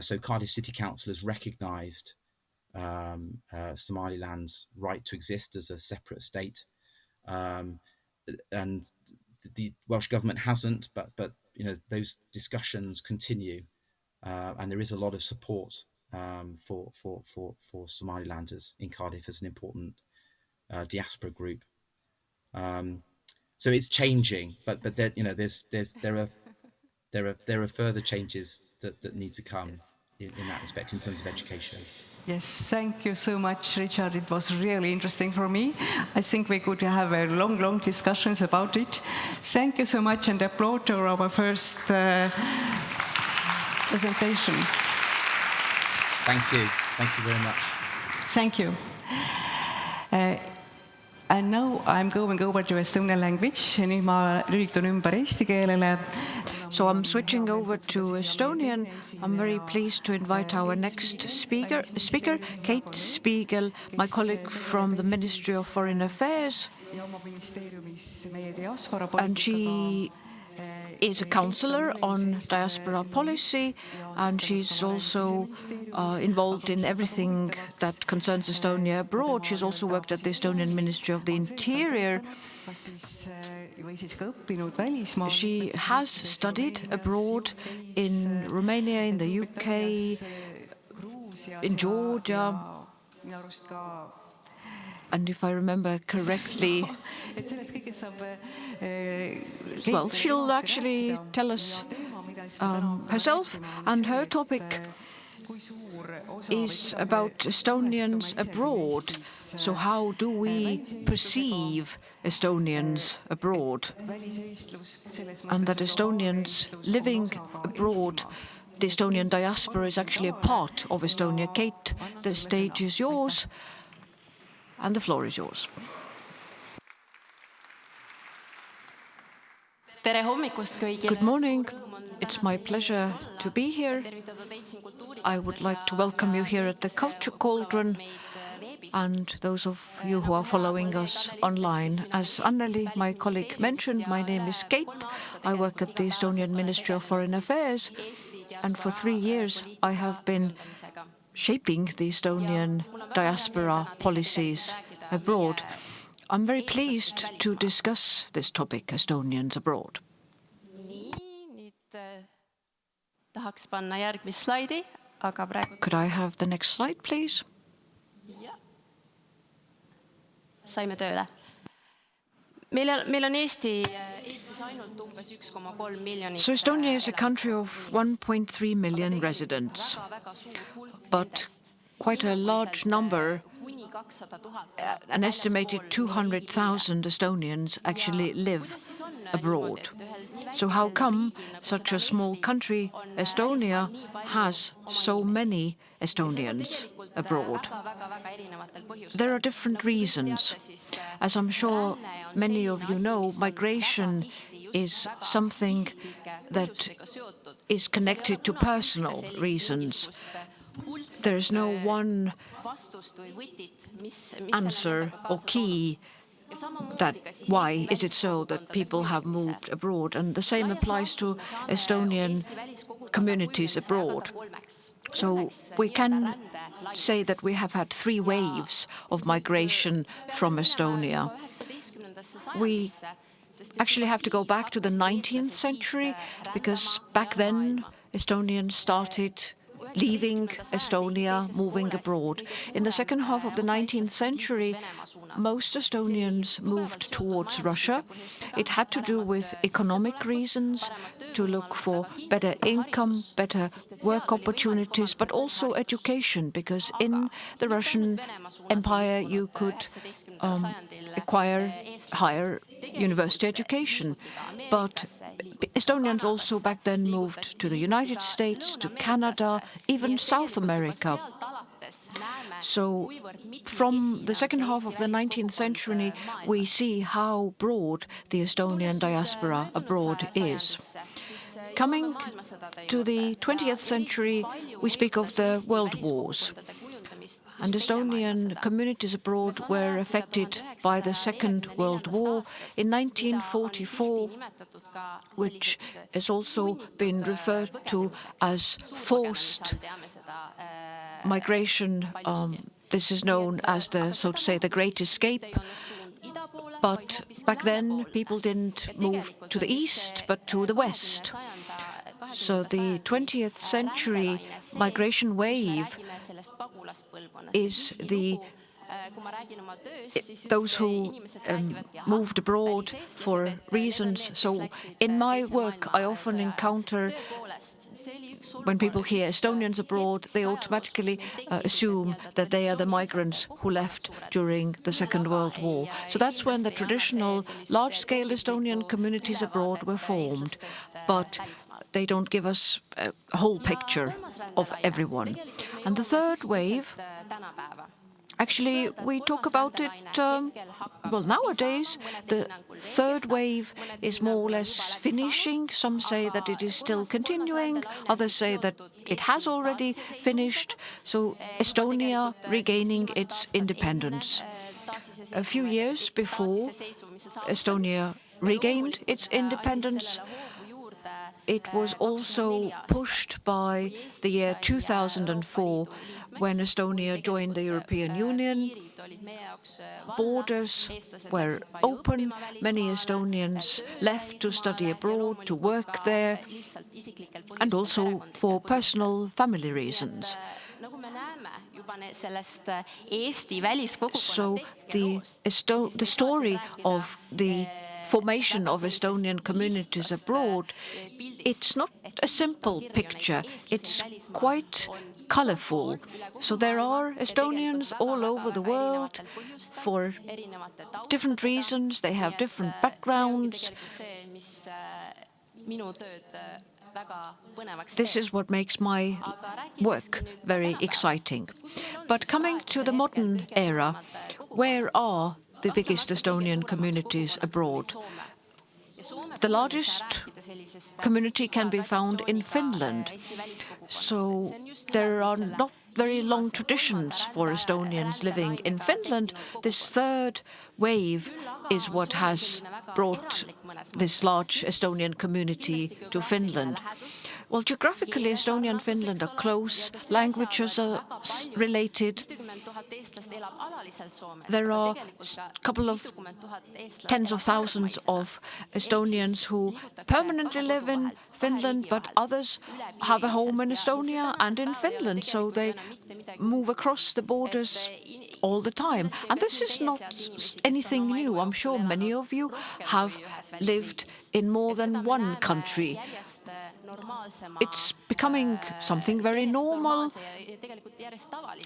So Cardiff City Council has recognised Somaliland's right to exist as a separate state, um, and the Welsh government hasn't. But those discussions continue, and there is a lot of support for Somalilanders in Cardiff as an important diaspora group. Um, so it's changing, but there are further changes that need to come in that respect in terms of education. Yes, thank you so much, Richard. It was really interesting for me. I think we could have a long discussions about it. Thank you so much, and applaud to our first presentation. Thank you. Thank you very much. Thank you. And now I'm going over to Estonian language. Nüüd ma lülitun ümber eesti keelele. So I'm switching over to Estonian. I'm very pleased to invite our next speaker, Kate Spiegel, my colleague from the Ministry of Foreign Affairs. And she is a counselor on diaspora policy, and she's also involved in everything that concerns Estonia abroad. She's also worked at the Estonian Ministry of the Interior. She has studied abroad in Romania, in the UK, in Georgia, and if I remember correctly, well, she'll actually tell us herself, and her topic is about Estonians abroad. So how do we perceive Estonians abroad? And that Estonians living abroad, the Estonian diaspora is actually a part of Estonia. Kate, the stage is yours, and the floor is yours. Good morning. It's my pleasure to be here. I would like to welcome you here at the Culture Cauldron and those of you who are following us online. As Anneli, my colleague, mentioned, my name is Kate. I work at the Estonian Ministry of Foreign Affairs, and for 3 years I have been shaping the Estonian diaspora policies abroad. I'm very pleased to discuss this topic, Estonians abroad. Could I have the next slide, please? Saime tööle. Meil on Eestis ainult umbes 1,3 miljonit. So Estonia is a country of 1.3 million residents, but quite a large number, an estimated 200,000 Estonians actually live abroad. So how come such a small country, Estonia, has so many Estonians abroad? There are different reasons. As I'm sure many of you know, migration is something that is connected to personal reasons. There is no one answer or key that why is it so that people have moved abroad, and the same applies to Estonian communities abroad. So we can say that we have had 3 waves of migration from Estonia. We actually have to go back to the 19th century, because back then Estonians started leaving Estonia, moving abroad. In the second half of the 19th century, most Estonians moved towards Russia. It had to do with economic reasons, to look for better income, better work opportunities, but also education, because in the Russian Empire you could acquire higher university education. But Estonians also back then moved to the United States, to Canada, even South America. So from the second half of the 19th century, we see how broad the Estonian diaspora abroad is. Coming to the 20th century, we speak of the world wars. And Estonian communities abroad were affected by the Second World War in 1944, which has also been referred to as forced migration. This is known as the, so to say, the Great Escape. But back then, people didn't move to the east, but to the west. So the 20th century migration wave is those who moved abroad for reasons. So in my work, I often encounter when people hear Estonians abroad, they automatically assume that they are the migrants who left during the Second World War. So that's when the traditional large-scale Estonian communities abroad were formed. But they don't give us a whole picture of everyone. And the third wave, actually, we talk about it, well, nowadays, the third wave is more or less finishing. Some say that it is still continuing, others say that it has already finished. So Estonia regaining its independence. A few years before Estonia regained its independence, it was also pushed by the year 2004 when Estonia joined the European Union. Borders were open. Many Estonians left to study abroad, to work there, and also for personal family reasons. So the story of the formation of Estonian communities abroad, it's not a simple picture, it's quite colorful. So there are Estonians all over the world for different reasons, they have different backgrounds. This is what makes my work very exciting. But coming to the modern era, where are the biggest Estonian communities abroad? The largest community can be found in Finland. So there are not very long traditions for Estonians living in Finland. This third wave is what has brought this large Estonian community to Finland. Well, geographically, Estonia and Finland are close. Languages are related. There are a couple of tens of thousands of Estonians who permanently live in Finland, but others have a home in Estonia and in Finland, so they move across the borders all the time. And this is not anything new. I'm sure many of you have lived in more than one country. It's becoming something very normal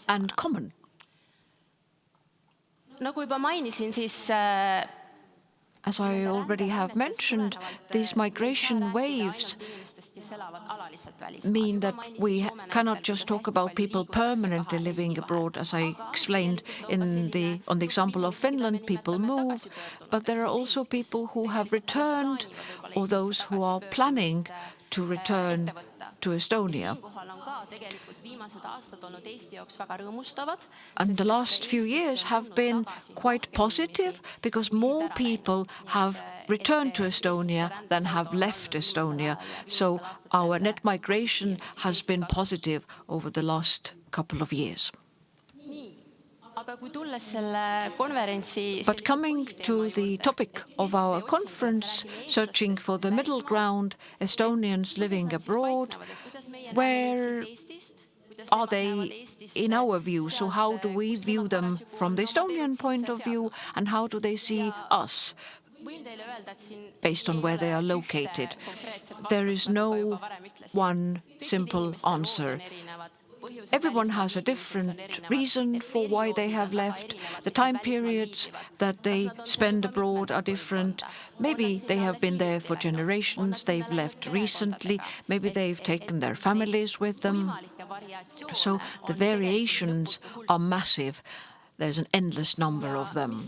and common. As I already have mentioned, these migration waves mean that we cannot just talk about people permanently living abroad. As I explained on the example of Finland, people move, but there are also people who have returned or those who are planning to return to Estonia. And the last few years have been quite positive because more people have returned to Estonia than have left Estonia. So our net migration has been positive over the last couple of years. But coming to the topic of our conference, searching for the middle ground, Estonians living abroad, where are they in our view? So how do we view them from the Estonian point of view, and how do they see us based on where they are located? There is no one simple answer. Everyone has a different reason for why they have left. The time periods that they spend abroad are different. Maybe they have been there for generations, they've left recently, maybe they've taken their families with them. So the variations are massive. There's an endless number of them.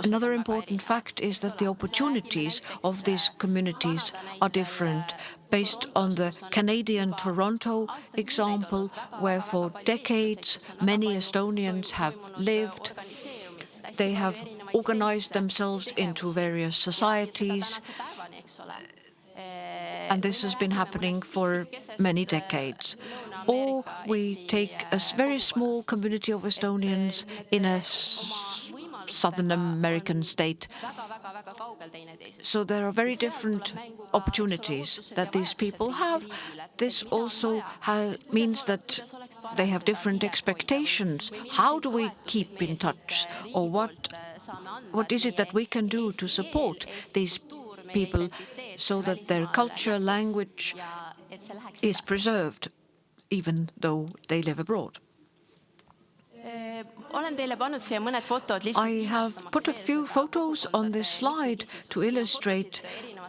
Another important fact is that the opportunities of these communities are different. Based on the Canadian Toronto example, where for decades many Estonians have lived, they have organized themselves into various societies, and this has been happening for many decades. Or we take a very small community of Estonians in a Southern American state. So there are very different opportunities that these people have. This also means that they have different expectations. How do we keep in touch? Or what is it that we can do to support these people so that their culture, language is preserved, even though they live abroad? I have put a few photos on this slide to illustrate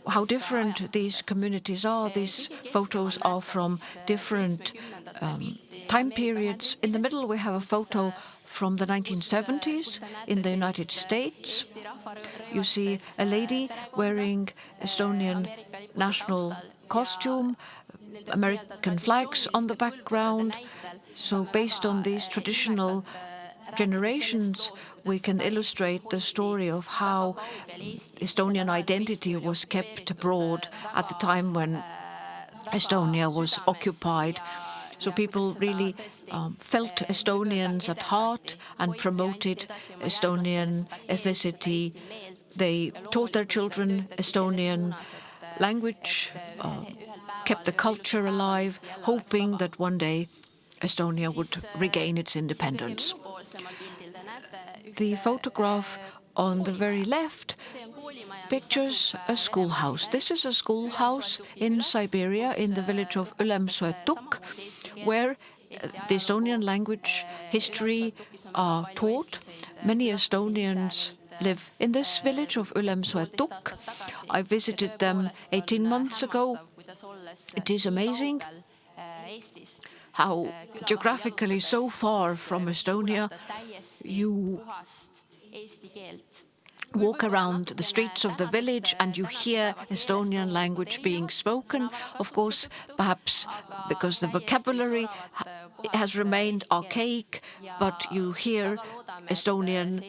how different these communities are. These photos are from different time periods. In the middle, we have a photo from the 1970s in the United States. You see a lady wearing Estonian national costume, American flags on the background. So based on these traditional generations, we can illustrate the story of how Estonian identity was kept abroad at the time when Estonia was occupied. So people really felt Estonians at heart and promoted Estonian ethnicity. They taught their children Estonian language, kept the culture alive, hoping that one day Estonia would regain its independence. The photograph on the very left pictures a schoolhouse. This is a schoolhouse in Siberia, in the village of 11.nov.2022, where the Estonian language history are taught. Many Estonians live in this village of 11.nov.2022. I visited them 18 months ago. It is amazing how geographically so far from Estonia you walk around the streets of the village and you hear Estonian language being spoken. Of course, perhaps because the vocabulary has remained archaic, but you hear Estonian.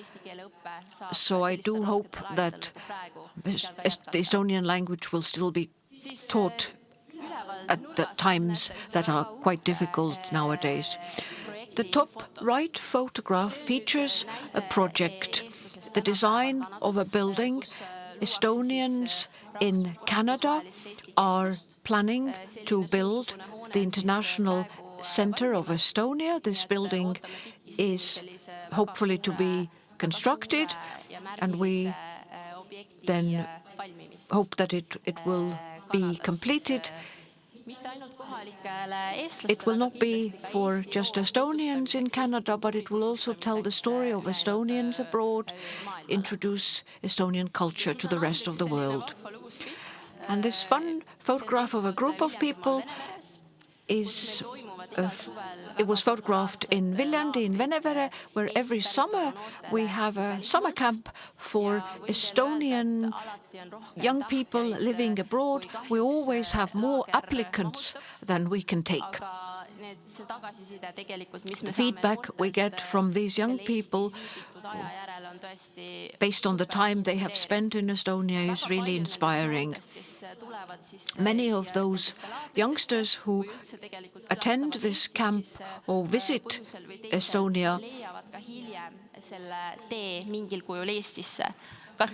So I do hope that the Estonian language will still be taught at the times that are quite difficult nowadays. The top right photograph features a project, the design of a building. Estonians in Canada are planning to build the International Center of Estonia. This building is hopefully to be constructed, and we then hope that it will be completed. It will not be for just Estonians in Canada, but it will also tell the story of Estonians abroad, introduce Estonian culture to the rest of the world. And this fun photograph of a group of people it was photographed in Viljandi, in Venevere, where every summer we have a summer camp for Estonian young people living abroad. We always have more applicants than we can take. The feedback we get from these young people, based on the time they have spent in Estonia, is really inspiring. Many of those youngsters who attend this camp or visit Estonia,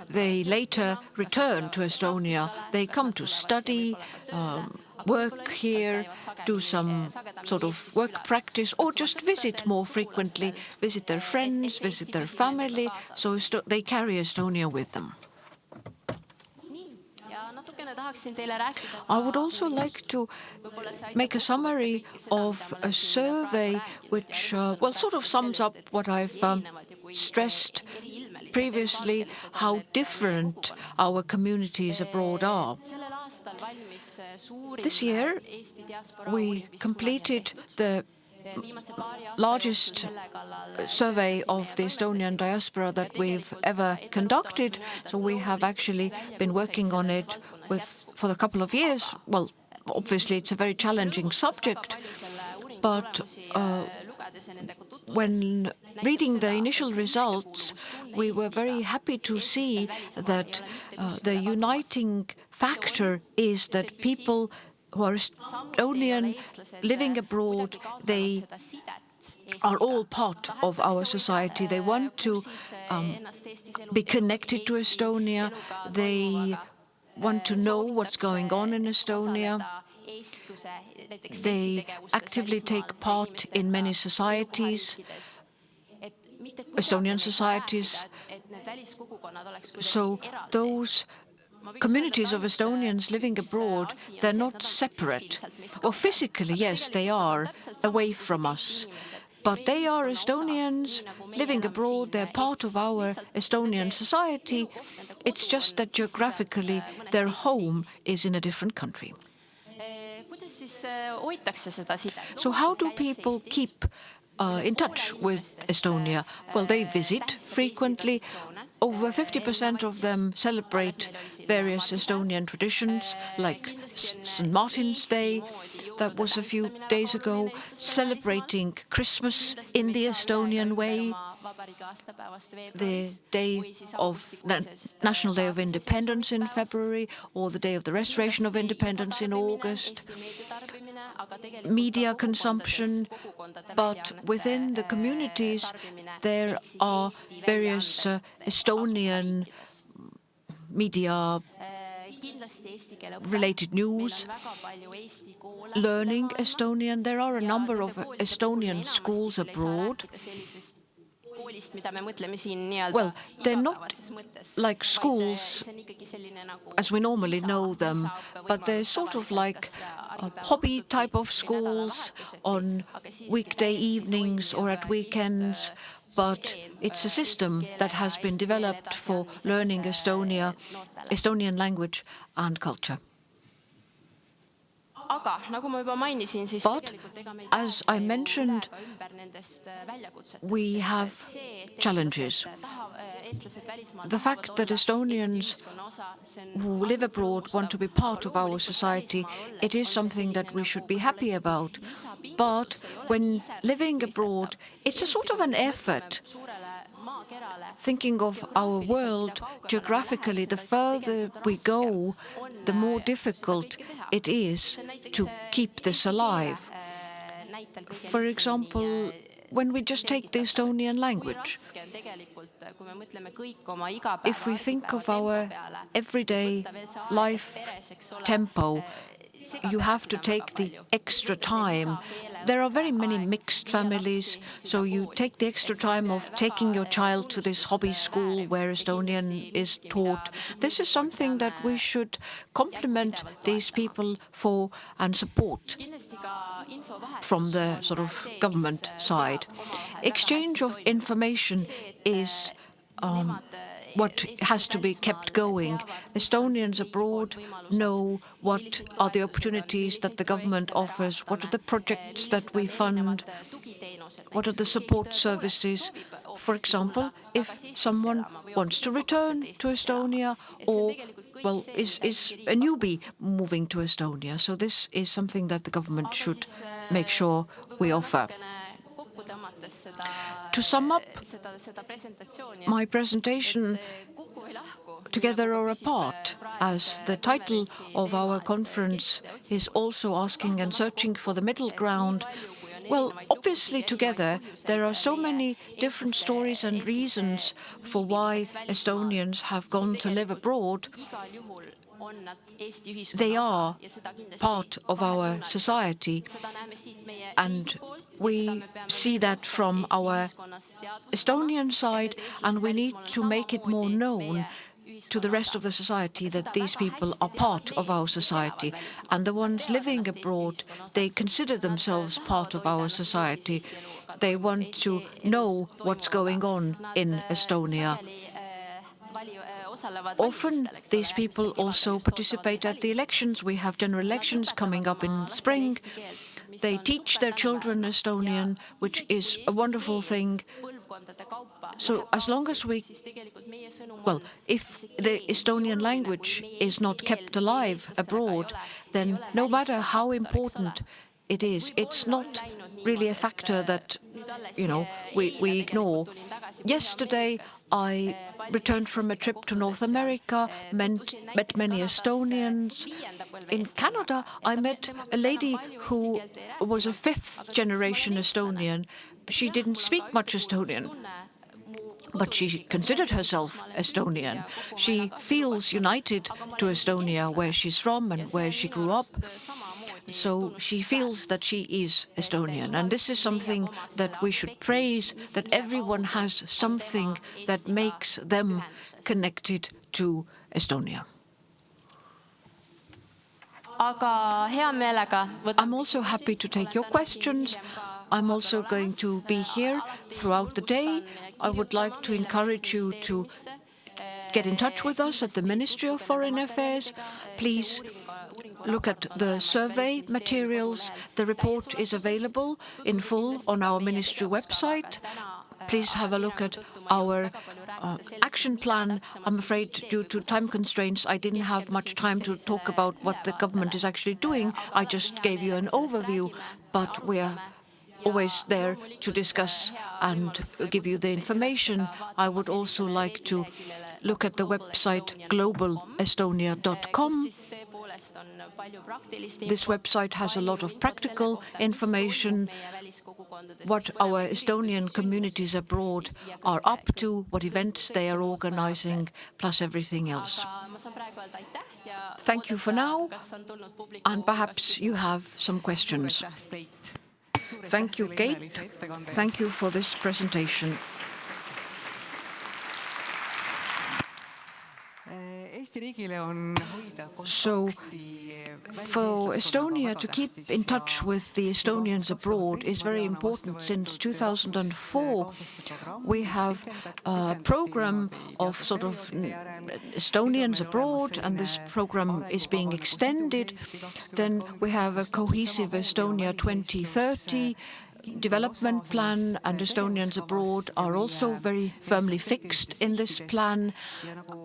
they later return to Estonia. They come to study, work here, do some sort of work practice, or just visit more frequently, visit their friends, visit their family, so they carry Estonia with them. I would also like to make a summary of a survey which, sort of sums up what I've stressed previously, how different our communities abroad are. This year, we completed the largest survey of the Estonian diaspora that we've ever conducted. So we have actually been working on it for a couple of years. Well, obviously, it's a very challenging subject, but when reading the initial results, we were very happy to see that the uniting factor is that people who are Estonian living abroad, they are all part of our society. They want to be connected to Estonia. They want to know what's going on in Estonia. They actively take part in many societies, Estonian societies. So those communities of Estonians living abroad, they're not separate. Well, physically, yes, they are away from us. But they are Estonians living abroad, they're part of our Estonian society. It's just that geographically their home is in a different country. So how do people keep in touch with Estonia? Well, they visit frequently. Over 50% of them celebrate various Estonian traditions, like St. Martin's Day, that was a few days ago, celebrating Christmas in the Estonian way, the day of National Day of Independence in February, or the Day of the Restoration of Independence in August, media consumption, but within the communities there are various Estonian media related news, learning Estonian. There are a number of Estonian schools abroad. Well, they're not like schools as we normally know them, but they're sort of like hobby type of schools on weekday evenings or at weekends. But it's a system that has been developed for learning Estonian language and culture. But as I mentioned, we have challenges. The fact that Estonians who live abroad want to be part of our society, it is something that we should be happy about. But when living abroad, it's a sort of an effort. Thinking of our world geographically, the further we go, the more difficult it is to keep this alive. For example, when we just take the Estonian language, if we think of our everyday life tempo, you have to take the extra time. There are very many mixed families, so you take the extra time of taking your child to this hobby school where Estonian is taught. This is something that we should compliment these people for and support from the sort of government side. Exchange of information is what has to be kept going. Estonians abroad know what are the opportunities that the government offers, what are the projects that we fund, what are the support services. For example, if someone wants to return to Estonia or, well, is a newbie moving to Estonia. So this is something that the government should make sure we offer. To sum up my presentation, Together or Apart, as the title of our conference is also asking and searching for the middle ground. Well, obviously together there are so many different stories and reasons for why Estonians have gone to live abroad. They are part of our society, and we see that from our Estonian side, and we need to make it more known to the rest of the society that these people are part of our society. And the ones living abroad, they consider themselves part of our society. They want to know what's going on in Estonia. Often these people also participate at the elections. We have general elections coming up in spring. They teach their children Estonian, which is a wonderful thing. So as long as if the Estonian language is not kept alive abroad, then no matter how important it is, it's not really a factor that, we ignore. Yesterday, I returned from a trip to North America, met many Estonians. In Canada, I met a lady who was a fifth-generation Estonian she didn't speak much Estonian, but she considered herself Estonian. She feels united to Estonia, where she's from and where she grew up. So she feels that she is Estonian. And this is something that we should praise, that everyone has something that makes them connected to Estonia. I'm also happy to take your questions. I'm also going to be here throughout the day. I would like to encourage you to get in touch with us at the Ministry of Foreign Affairs. Please look at the survey materials. The report is available in full on our ministry website. Please have a look at our action plan. I'm afraid due to time constraints, I didn't have much time to talk about what the government is actually doing. I just gave you an overview, but we are always there to discuss and give you the information. I would also like to look at the website globalestonia.com. This website has a lot of practical information, what our Estonian communities abroad are up to, what events they are organizing, plus everything else. Thank you for now, and perhaps you have some questions. Thank you, Kate. Thank you for this presentation. So, for Estonia to keep in touch with the Estonians abroad is very important. Since 2004, we have a program of sort of Estonians abroad, and this program is being extended. Then we have a cohesive Estonia 2030 development plan, and Estonians abroad are also very firmly fixed in this plan.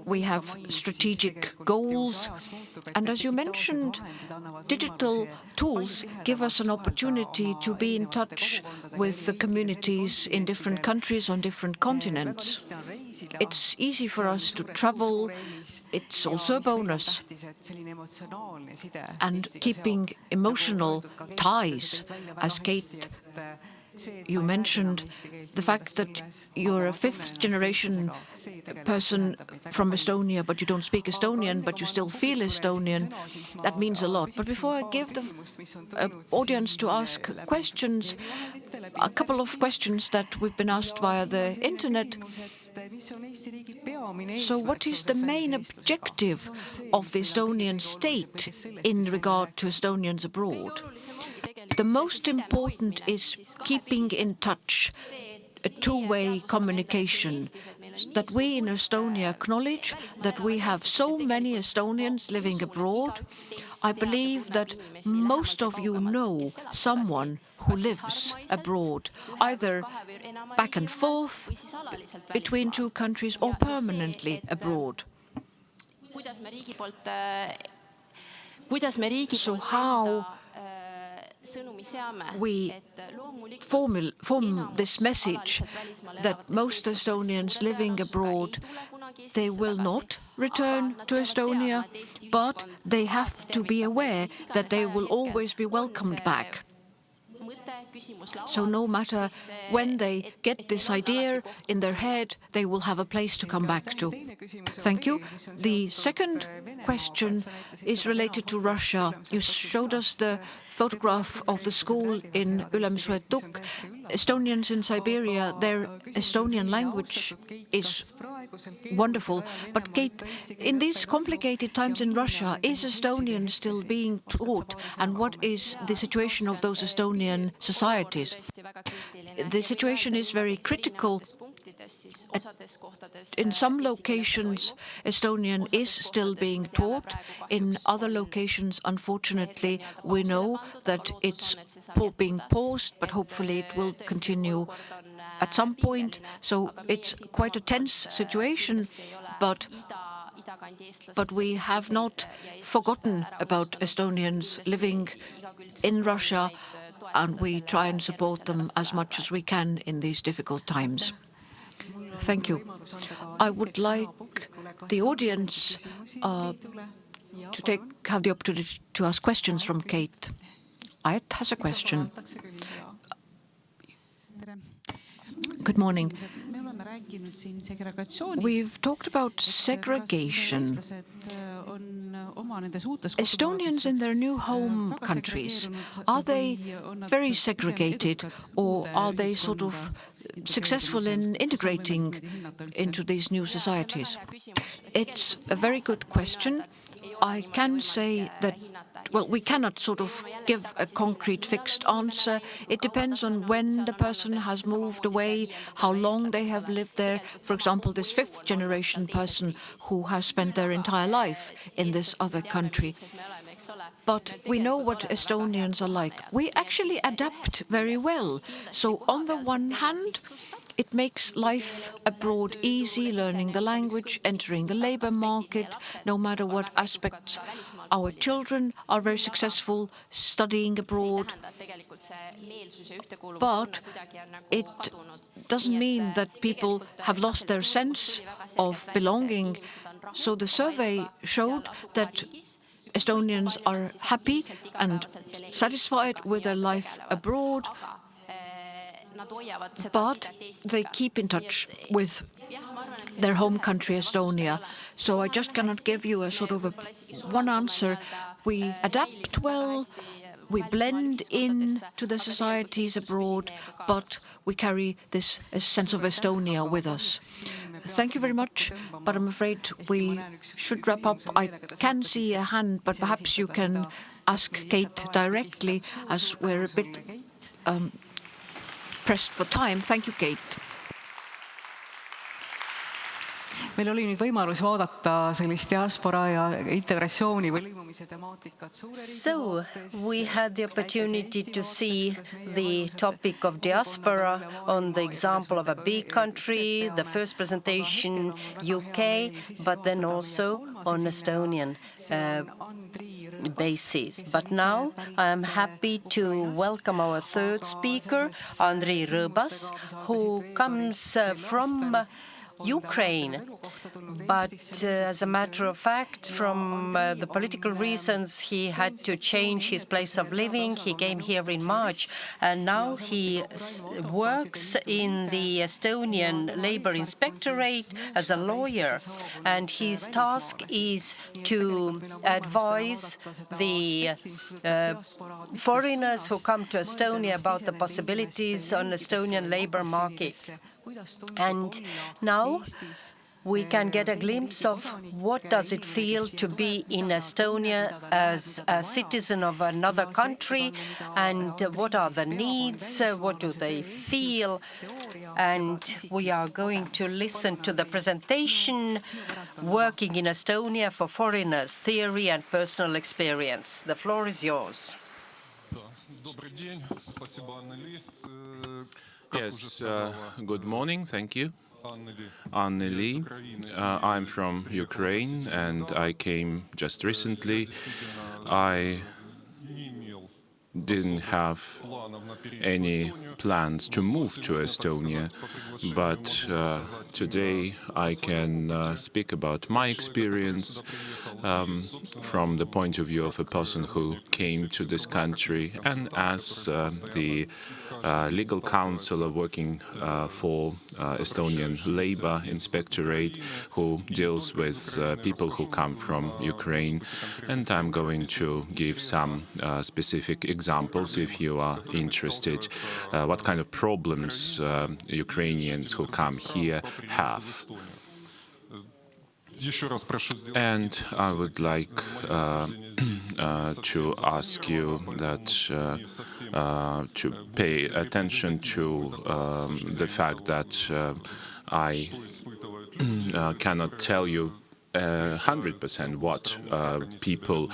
We have strategic goals, and as you mentioned, digital tools give us an opportunity to be in touch with the communities in different countries on different continents. It's easy for us to travel. It's also a bonus. And keeping emotional ties, as Kate, you mentioned the fact that you're a fifth-generation person from Estonia, but you don't speak Estonian, but you still feel Estonian. That means a lot. But before I give the audience to ask questions, a couple of questions that we've been asked via the internet. So what is the main objective of the Estonian state in regard to Estonians abroad? The most important is keeping in touch, a two-way communication, that we in Estonia acknowledge that we have so many Estonians living abroad. I believe that most of you know someone who lives abroad, either back and forth between two countries or permanently abroad. So how we form this message that most Estonians living abroad, they will not return to Estonia, but they have to be aware that they will always be welcomed back. So no matter when they get this idea in their head, they will have a place to come back to. Thank you. The second question is related to Russia. You showed us the photograph of the school in Ülemsoetuk. Estonians in Siberia, their Estonian language is wonderful. But Kate, in these complicated times in Russia, is Estonian still being taught? And what is the situation of those Estonian societies? The situation is very critical. In some locations, Estonian is still being taught. In other locations, unfortunately, we know that it's being paused, but hopefully it will continue at some point. So it's quite a tense situation, but we have not forgotten about Estonians living in Russia, and we try and support them as much as we can in these difficult times. Thank you. I would like the audience to have the opportunity to ask questions from Kate. Ait has a question. Good morning. We've talked about segregation. Estonians in their new home countries, are they very segregated, or are they sort of successful in integrating into these new societies? It's a very good question. I can say that, well, we cannot sort of give a concrete fixed answer. It depends on when the person has moved away, how long they have lived there. For example, this fifth generation person who has spent their entire life in this other country. But we know what Estonians are like. We actually adapt very well. So on the one hand, it makes life abroad easy, learning the language, entering the labor market, no matter what aspects. Our children are very successful studying abroad. But it doesn't mean that people have lost their sense of belonging. So the survey showed that Estonians are happy and satisfied with their life abroad, but they keep in touch with their home country, Estonia. So I just cannot give you a sort of one answer. We adapt well, we blend in to the societies abroad, but we carry this sense of Estonia with us. Thank you very much, but I'm afraid we should wrap up. I can see a hand, but perhaps you can ask Kate directly, as we're a bit pressed for time. Thank you, Kate. Meil oli nüüd võimalus vaadata sellist diaspora ja integratsiooni või lõimumise temaatikat. So we had the opportunity to see the topic of diaspora on the example of a big country, the first presentation UK, but then also on Estonian basis. But now I'm happy to welcome our third speaker, Andrei Rõbas, who comes from Ukraine, but as a matter of fact, from the political reasons, he had to change his place of living. He came here in March, and now he works in the Estonian Labor Inspectorate as a lawyer, and his task is to advise the foreigners who come to Estonia about the possibilities on the Estonian labor market. And now we can get a glimpse of what does it feel to be in Estonia as a citizen of another country, and what are the needs, what do they feel. And we are going to listen to the presentation, Working in Estonia for Foreigners, Theory and Personal Experience. The floor is yours. Yes, good morning, thank you. Anneli, I'm from Ukraine and I came just recently. I didn't have any plans to move to Estonia, but today I can speak about my experience from the point of view of a person who came to this country, and as the legal counselor working for Estonian Labor Inspectorate, who deals with people who come from Ukraine. And I'm going to give some specific examples, if you are interested, what kind of problems Ukrainians who come here have. And I would like to ask you that to pay attention to the fact that I cannot tell you 100% what people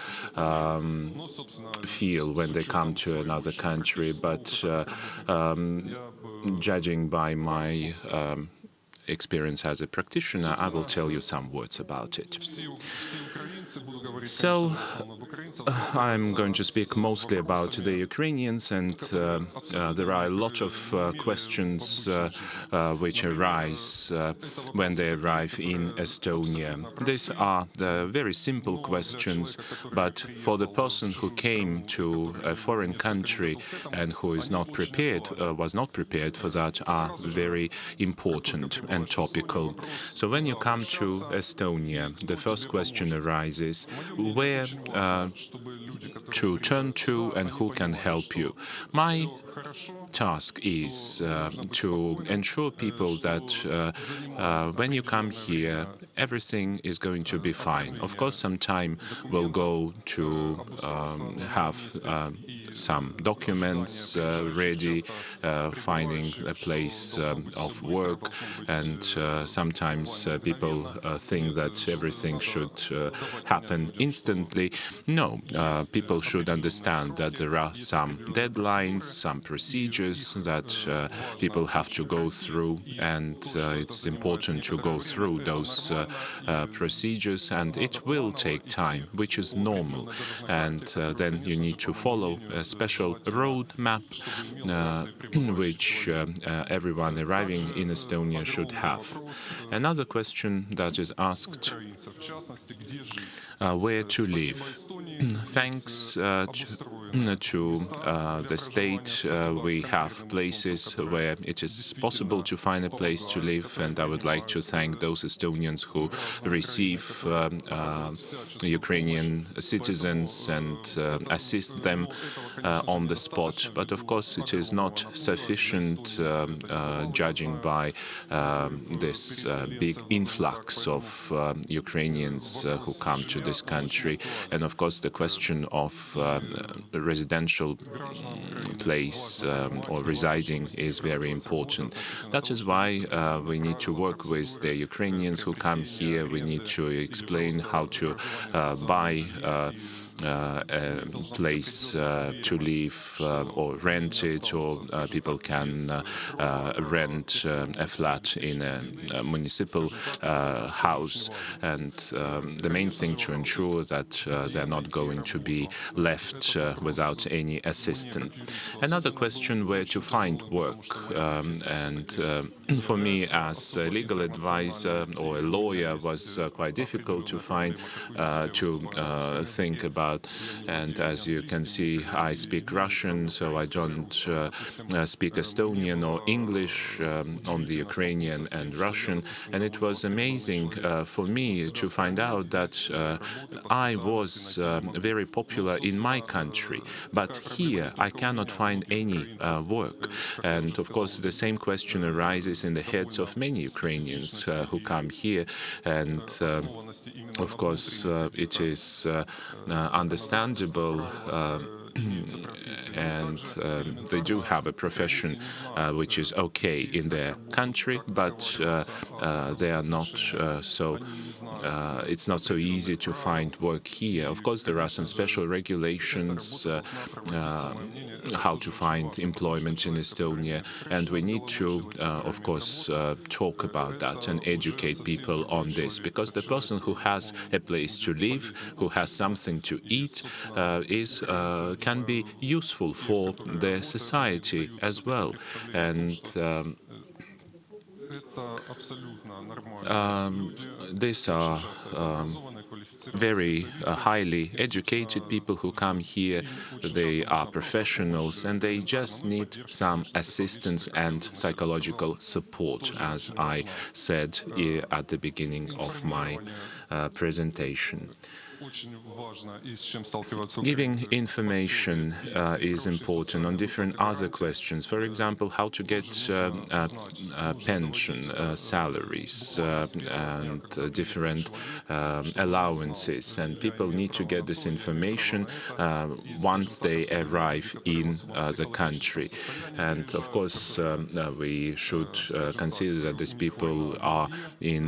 feel when they come to another country, but judging by my experience as a practitioner, I will tell you some words about it. So, I'm going to speak mostly about the Ukrainians, and there are a lot of questions which arise when they arrive in Estonia. These are the very simple questions, but for the person who came to a foreign country and who is not prepared, was not prepared for that, are very important and topical. So when you come to Estonia, the first question arises: where to turn to and who can help you? My task is to ensure people that when you come here, everything is going to be fine. Of course, some time will go to have some documents ready, finding a place of work, and sometimes people think that everything should happen instantly. No, people should understand that there are some deadlines, some procedures that people have to go through, and it's important to go through those procedures, and it will take time, which is normal. And then you need to follow a special road map, which everyone arriving in Estonia should have. Another question that is asked: where to live? Thanks to the state, we have places where it is possible to find a place to live, and I would like to thank those Estonians who receive Ukrainian citizens and assist them on the spot. But of course, it is not sufficient, judging by this big influx of Ukrainians who come to this country. And of course, the question of residential place or residing is very important. That is why we need to work with the Ukrainians who come here. We need to explain how to buy a place to live or rent it, or people can rent a flat in a municipal house. And the main thing to ensure that they're not going to be left without any assistance. Another question: where to find work? And for me, as a legal advisor or a lawyer, was quite difficult to find, to think about. And as you can see, I speak Russian, so I don't speak Estonian or English, only Ukrainian and Russian. And it was amazing for me to find out that I was very popular in my country, but here I cannot find any work. And of course, the same question arises in the heads of many Ukrainians who come here. And of course, it is understandable, and they do have a profession which is okay in their country, but they are not so. It's not so easy to find work here. Of course, there are some special regulations how to find employment in Estonia, and we need to, of course, talk about that and educate people on this, because the person who has a place to live, who has something to eat, can be useful for the society as well. And these are very highly educated people who come here. They are professionals, and they just need some assistance and psychological support, as I said at the beginning of my presentation. Giving information is important on different other questions. For example, how to get pension, salaries, and different allowances. And people need to get this information once they arrive in the country. And of course, we should consider that these people are in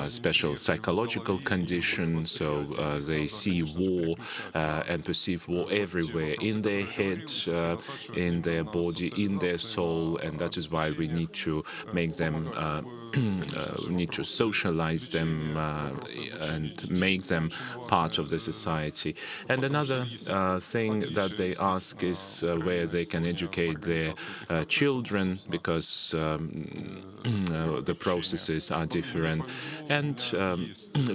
special psychological conditions, so they see war and perceive war everywhere, in their head, in their body, in their soul, and that is why we need to make them need to socialize them and make them part of the society. And another thing that they ask is where they can educate their children, because the processes are different, and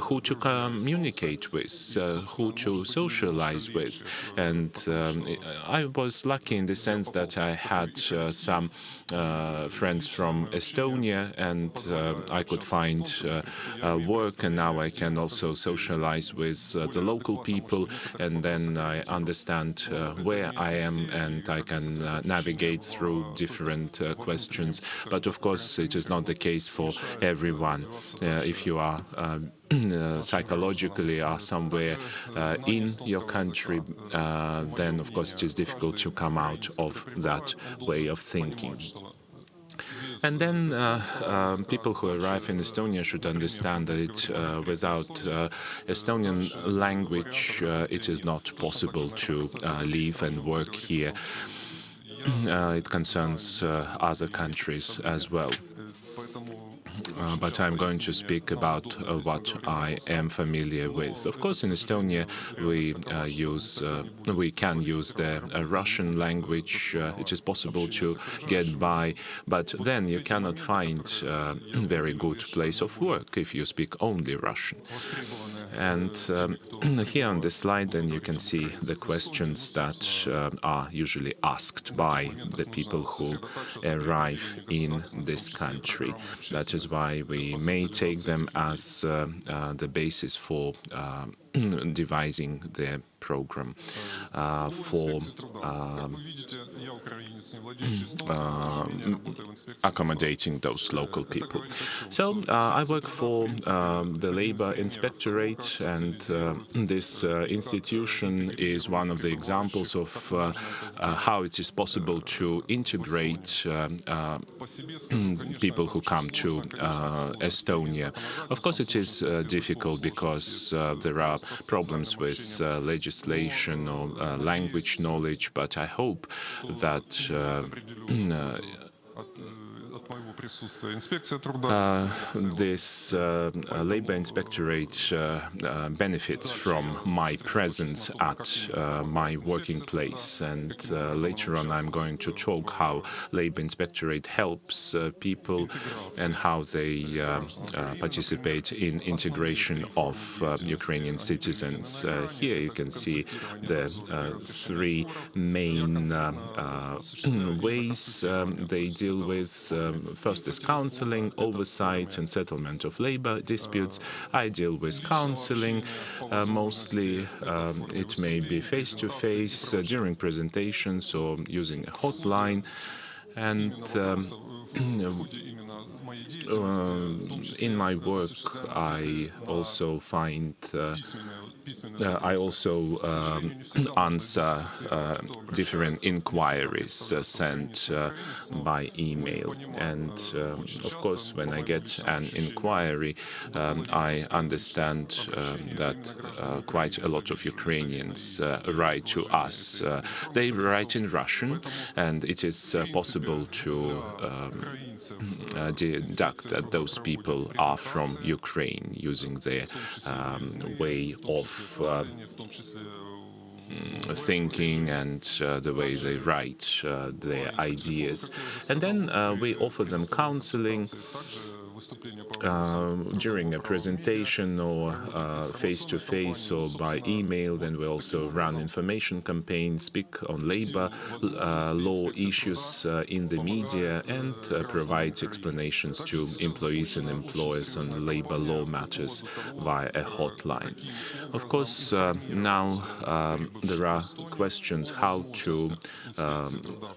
who to communicate with, who to socialize with. And I was lucky in the sense that I had some friends from Estonia, and I could find work, and now I can also socialize with the local people, and then I understand where I am, and I can navigate through different questions. But of course, it is not the case for everyone. If you are psychologically are somewhere in your country, then of course it is difficult to come out of that way of thinking. And then people who arrive in Estonia should understand that without Estonian language, it is not possible to live and work here. It concerns other countries as well. But I'm going to speak about what I am familiar with. Of course, in Estonia, we can use the Russian language. It is possible to get by, but then you cannot find a very good place of work if you speak only Russian. And here on the slide, then you can see the questions that are usually asked by the people who arrive in this country. That is why we may take them as the basis for devising the program for accommodating those local people. So I work for the Labor Inspectorate, and this institution is one of the examples of how it is possible to integrate people who come to Estonia. Of course, it is difficult because there are problems with legislation or language knowledge, but I hope that this Labor Inspectorate benefits from my presence at my working place, and later on I'm going to talk how Labor Inspectorate helps people and how they participate in integration of Ukrainian citizens. Here you can see the three main ways they deal with. First is counseling, oversight, and settlement of labor disputes. I deal with counseling. Mostly it may be face-to-face during presentations or using a hotline. And in my work, I also find I also answer different inquiries sent by email. And of course, when I get an inquiry, I understand that quite a lot of Ukrainians write to us. They write in Russian, and it is possible to deduct that those people are from Ukraine using their way of thinking and the way they write their ideas. And then we offer them counseling during a presentation or face-to-face or by email. Then we also run information campaigns, speak on labor law issues in the media, and provide explanations to employees and employers on labor law matters via a hotline. Of course, now there are questions how to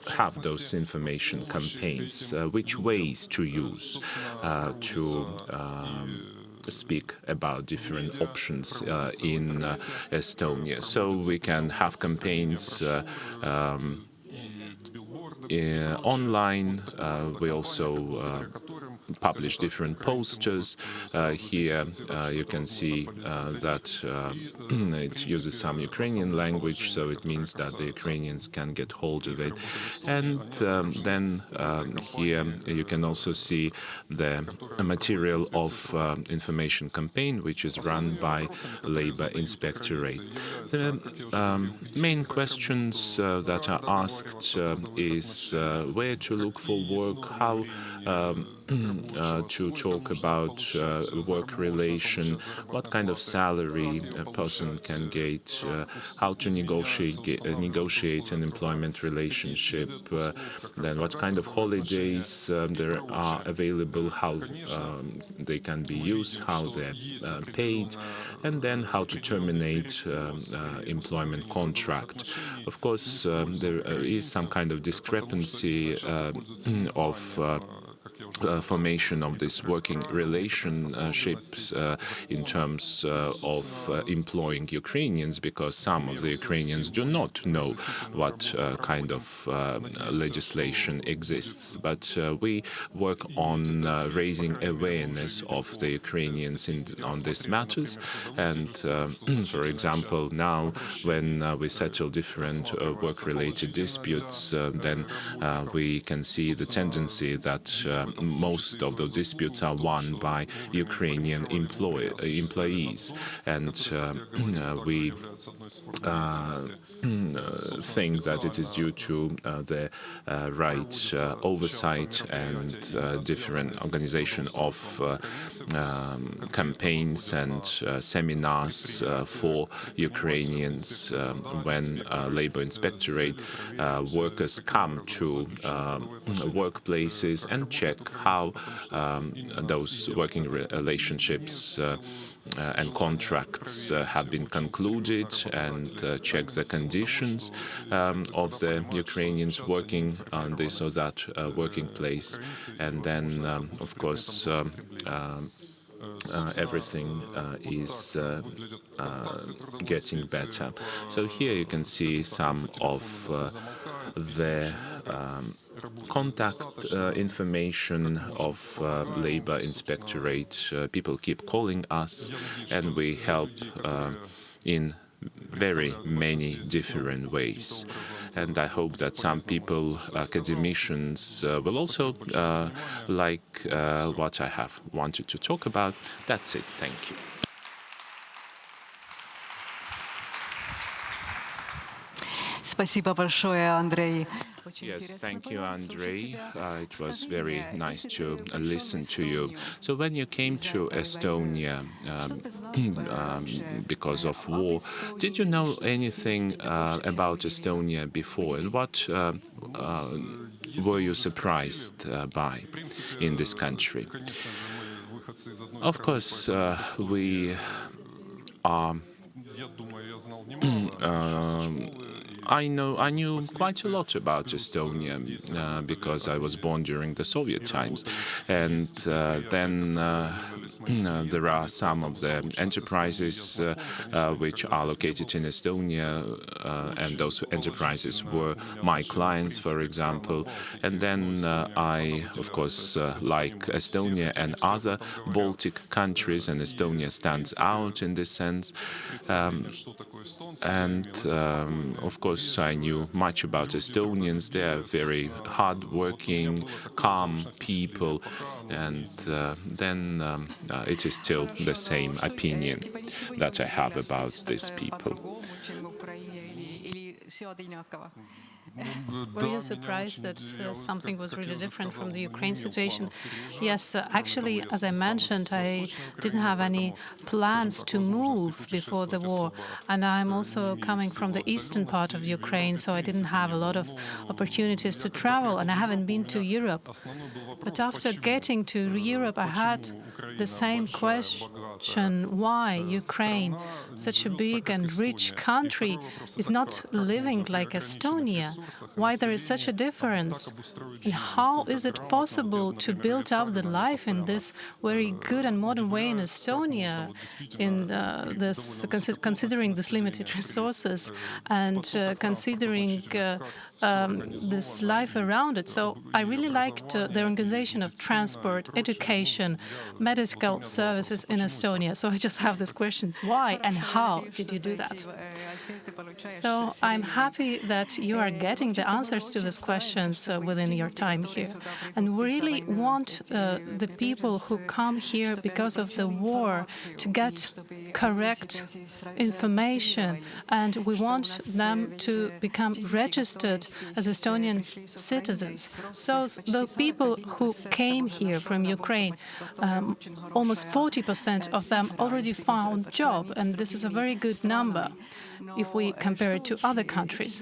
have those information campaigns, which ways to use to speak about different options in Estonia. So we can have campaigns online. We also publish different posters. Here you can see that it uses some Ukrainian language, so it means that the Ukrainians can get hold of it. And then here you can also see the material of information campaign, which is run by Labor Inspectorate. The main questions that are asked is where to look for work, how to talk about work relation, what kind of salary a person can get, how to negotiate an employment relationship, then what kind of holidays there are available, how they can be used, how they're paid, and then how to terminate employment contract. Of course, there is some kind of discrepancy of formation of these working relationships in terms of employing Ukrainians, because some of the Ukrainians do not know what kind of legislation exists. But we work on raising awareness of the Ukrainians on these matters. And for example, now when we settle different work-related disputes, then we can see the tendency that most of the disputes are won by Ukrainian employees, and we think that it is due to the right oversight and different organization of campaigns and seminars for Ukrainians when Labor Inspectorate workers come to workplaces and check how those working relationships and contracts have been concluded, and check the conditions of the Ukrainians working on this or that working place. And then, of course, everything is getting better. So here you can see some of the contact information of Labor Inspectorate. People keep calling us, and we help in very many different ways. And I hope that some people, academicians, will also like what I have wanted to talk about. That's it. Thank you. Спасибо большое, Андрей. Yes, thank you, Andrei. It was very nice to listen to you. So when you came to Estonia because of war, did you know anything about Estonia before? And what were you surprised by in this country? Of course, we are I knew quite a lot about Estonia because I was born during the Soviet times, and then there are some of the enterprises which are located in Estonia, and those enterprises were my clients, for example. And then I, of course, like Estonia and other Baltic countries, and Estonia stands out in this sense. And of course, I knew much about Estonians. They are very hardworking, calm people, and then it is still the same opinion that I have about these people. Were you surprised that something was really different from the Ukraine situation? Yes, actually, as I mentioned, I didn't have any plans to move before the war. And I'm also coming from the eastern part of Ukraine, so I didn't have a lot of opportunities to travel, and I haven't been to Europe. But after getting to Europe, I had the same question: why Ukraine, such a big and rich country, is not living like Estonia? Why there is such a difference? And how is it possible to build up the life in this very good and modern way in Estonia, in considering these limited resources and considering this life around it. So I really liked the organization of transport, education, medical services in Estonia. So I just have these questions. Why and how did you do that? So I'm happy that you are getting the answers to these questions within your time here. And we really want the people who come here because of the war to get correct information, and we want them to become registered as Estonian citizens. So the people who came here from Ukraine, almost 40% of them already found job, and this is a very good number if we compare it to other countries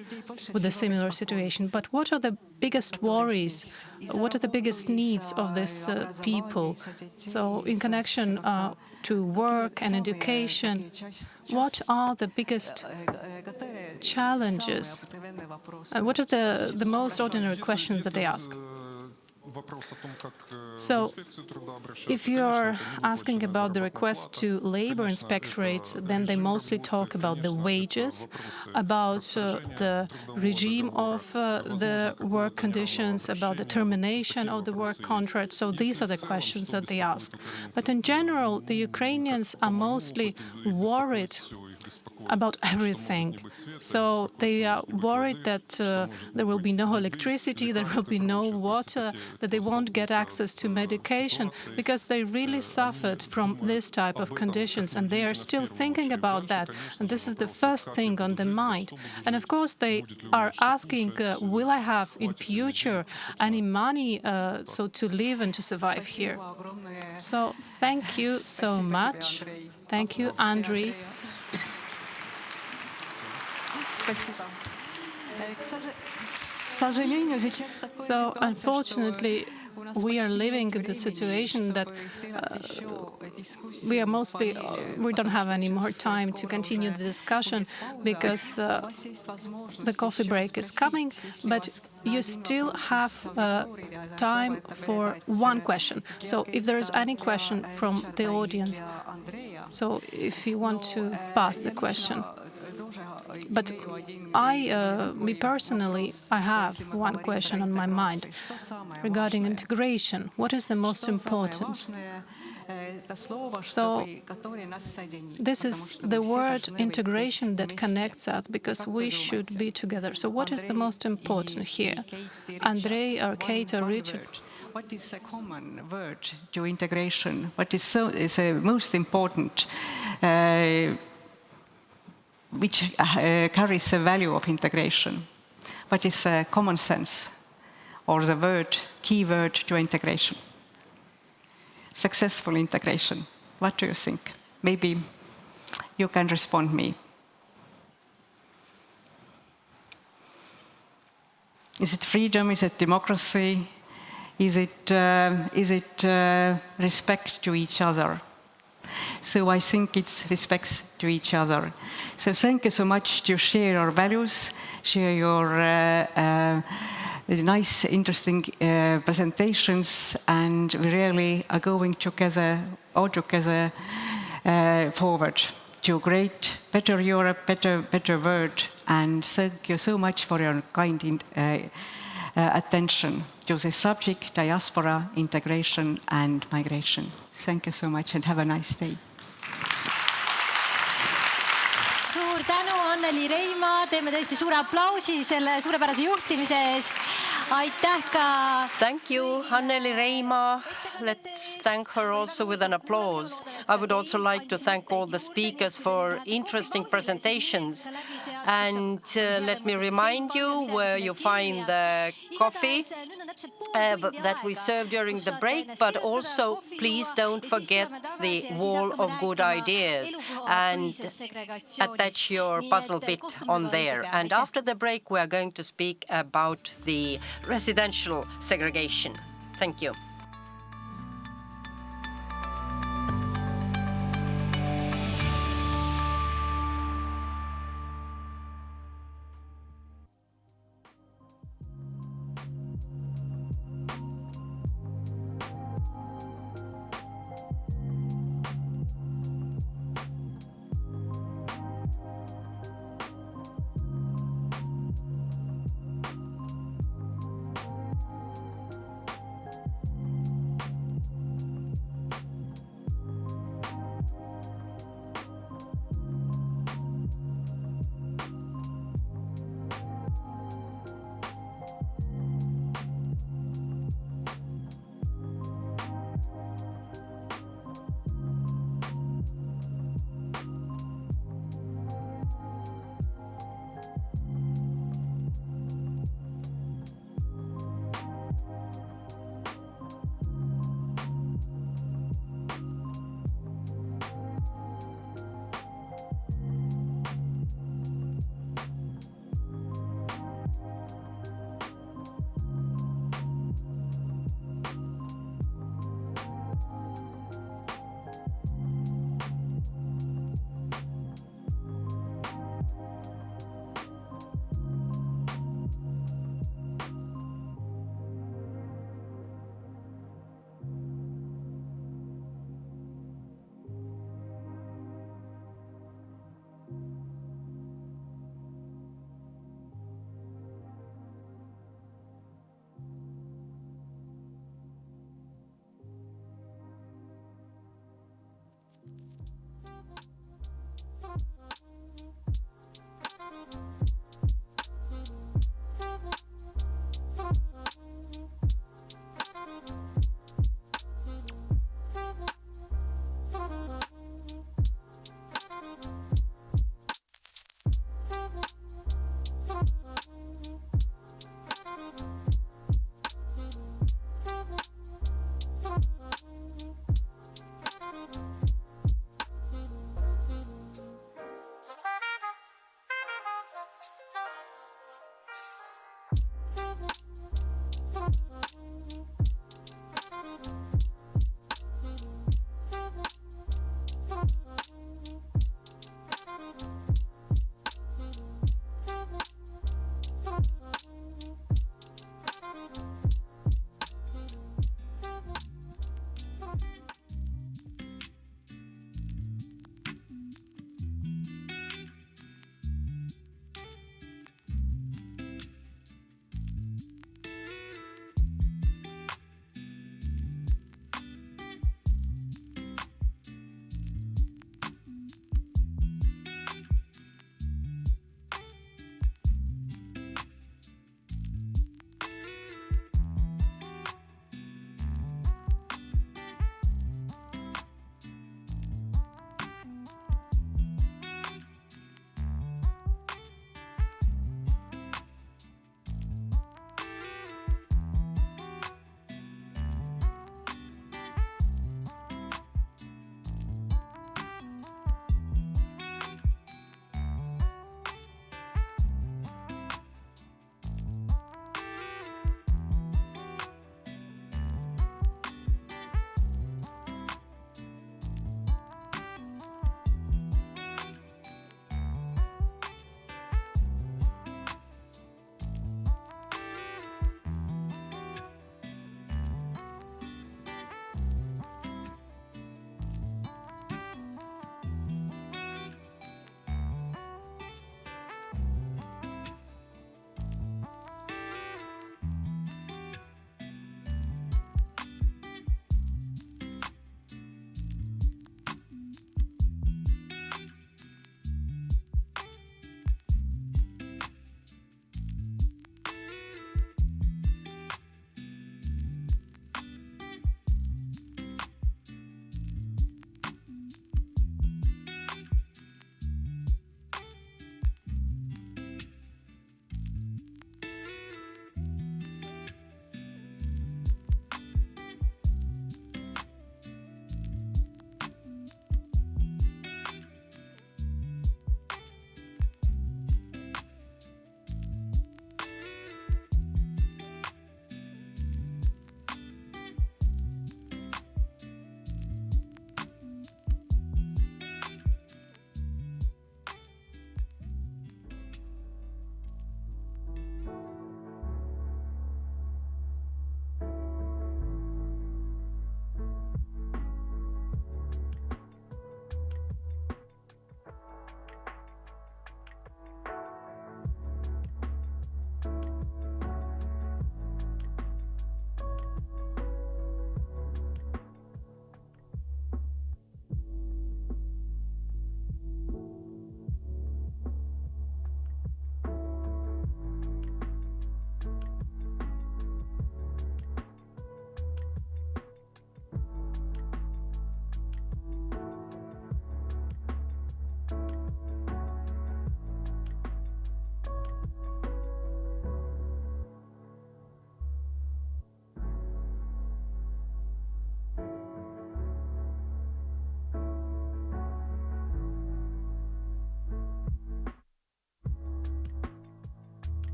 with a similar situation. But what are the biggest worries? What are the biggest needs of these people? So in connection to work and education, what are the biggest challenges? What is the most ordinary questions that they ask? So, if you're asking about the request to labor inspectorates, then they mostly talk about the wages, about the regime of the work conditions, about the termination of the work contract. So these are the questions that they ask. But in general, the Ukrainians are mostly worried about everything. So they are worried that there will be no electricity, there will be no water, that they won't get access to medication, because they really suffered from this type of conditions, and they are still thinking about that. And this is the first thing on their mind. And of course, they are asking, will I have in future any money so to live and to survive here? So thank you so much. Thank you, Andrei. So, unfortunately, we are living in the situation that we don't have any more time to continue the discussion because the coffee break is coming, but you still have time for one question. So if there is any question from the audience, so if you want to pass the question. But me personally, I have one question on my mind regarding integration. What is the most important? So this is the word integration that connects us, because we should be together. So what is the most important here? Andrei or Kate or Richard? What is a common word to integration? What is most important? Which carries the value of integration. What is common sense, or the key word to integration? Successful integration. What do you think? Maybe you can respond me. Is it freedom? Is it democracy? Is it respect to each other? So I think it's respect to each other. So thank you so much to share your values, share your nice, interesting presentations, and we really are going all together forward to a great, better Europe, better world. And thank you so much for your kind attention to the subject, diaspora, integration and migration. Thank you so much and have a nice day. Suur tänu, Anneli Reima. Teeme tõesti suure aplausi selle suurepärase juhtimise eest. Aitäh ka. Thank you, Anneli Reima. Let's thank her also with an applause. I would also like to thank all the speakers for interesting presentations. And let me remind you where you find the coffee that we serve during the break, but also please don't forget the wall of good ideas and attach your puzzle bit on there. And after the break, we are going to speak about the residential segregation. Thank you.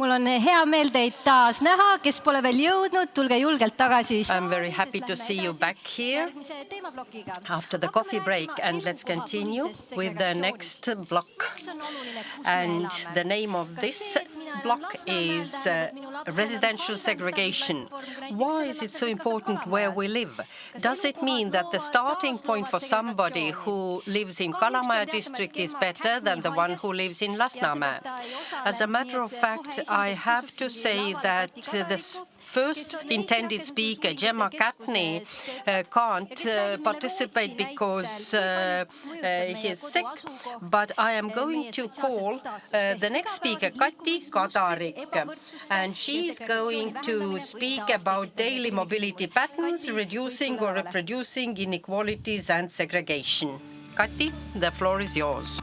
Mul on hea meel teid taas näha, kes pole veel jõudnud, tulge julgelt tagasi. I'm very happy to see you back here after the coffee break, and let's continue with the next block. And the name of this block is residential segregation. Why is it so important where we live? Does it mean that the starting point for somebody who lives in Kalamaja district is better than the one who lives in Lasnamäe? As a matter of fact, I have to say that the first intended speaker, Gemma Catney, can't participate because he is sick, but I am going to call the next speaker, Kati Kadarik, and she is going to speak about daily mobility patterns, reducing or reproducing inequalities and segregation. Kati, the floor is yours.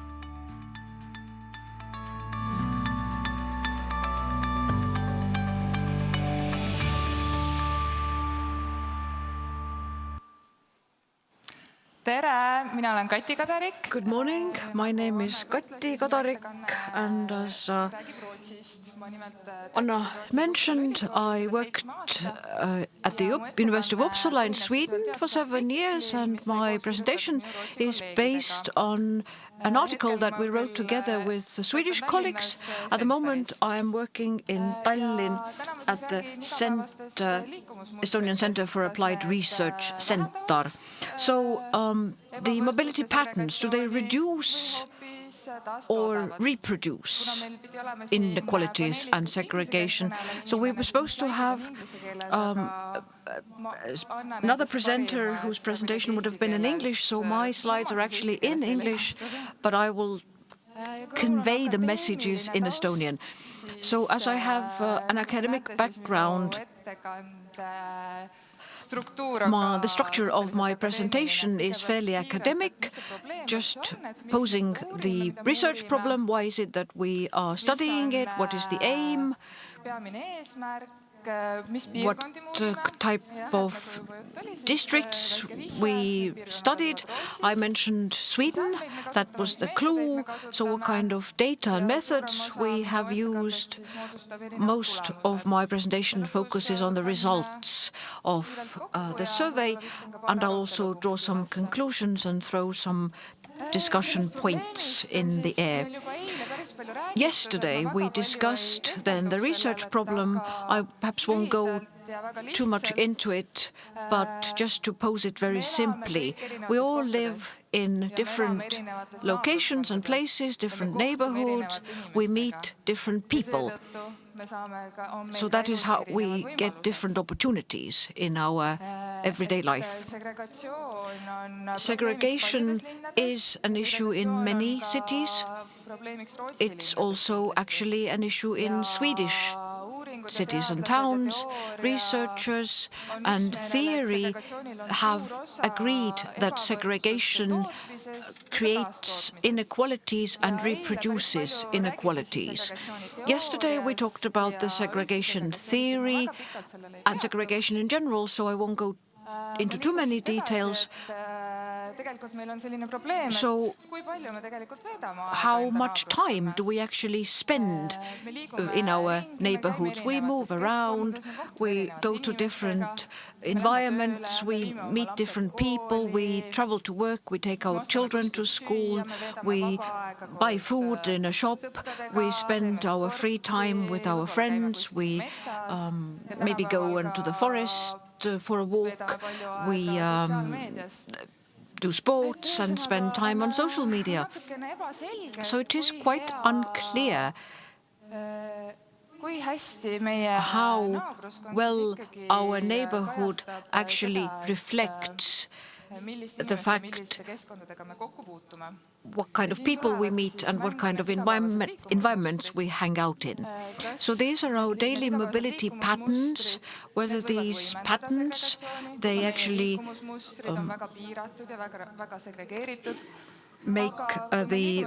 Good morning, my name is Kati Kadarik, and as Anna mentioned, I worked at the University of Uppsala in Sweden for 7 years, and my presentation is based on an article that we wrote together with Swedish colleagues. At the moment, I am working in Tallinn at the Estonian Center for Applied Research Center. So the mobility patterns, do they reduce or reproduce inequalities and segregation? So we were supposed to have another presenter whose presentation would have been in English, so my slides are actually in English, but I will convey the messages in Estonian. So as I have an academic background, the structure of my presentation is fairly academic, just posing the research problem. Why is it that we are studying it? What is the aim? What type of districts we studied? I mentioned Sweden, that was the clue. So what kind of data and methods we have used? Most of my presentation focuses on the results of the survey, and I'll also draw some conclusions and throw some discussion points in the air. Yesterday we discussed then the research problem. I perhaps won't go too much into it, but just to pose it very simply, we all live in different locations and places, different neighborhoods. We meet different people. So that is how we get different opportunities in our everyday life. Segregation is an issue in many cities. It's also actually an issue in Swedish cities and towns. Researchers and theory have agreed that segregation creates inequalities and reproduces inequalities. Yesterday we talked about the segregation theory and segregation in general, so I won't go into too many details. So how much time do we actually spend in our neighborhoods? We move around, we go to different environments, we meet different people, we travel to work, we take our children to school, we buy food in a shop, we spend our free time with our friends, we maybe go into the forest for a walk, we do sports and spend time on social media. So it is quite unclear how well our neighborhood actually reflects the fact what kind of people we meet and what kind of environments we hang out in. So these are our daily mobility patterns. Whether these patterns, they actually make they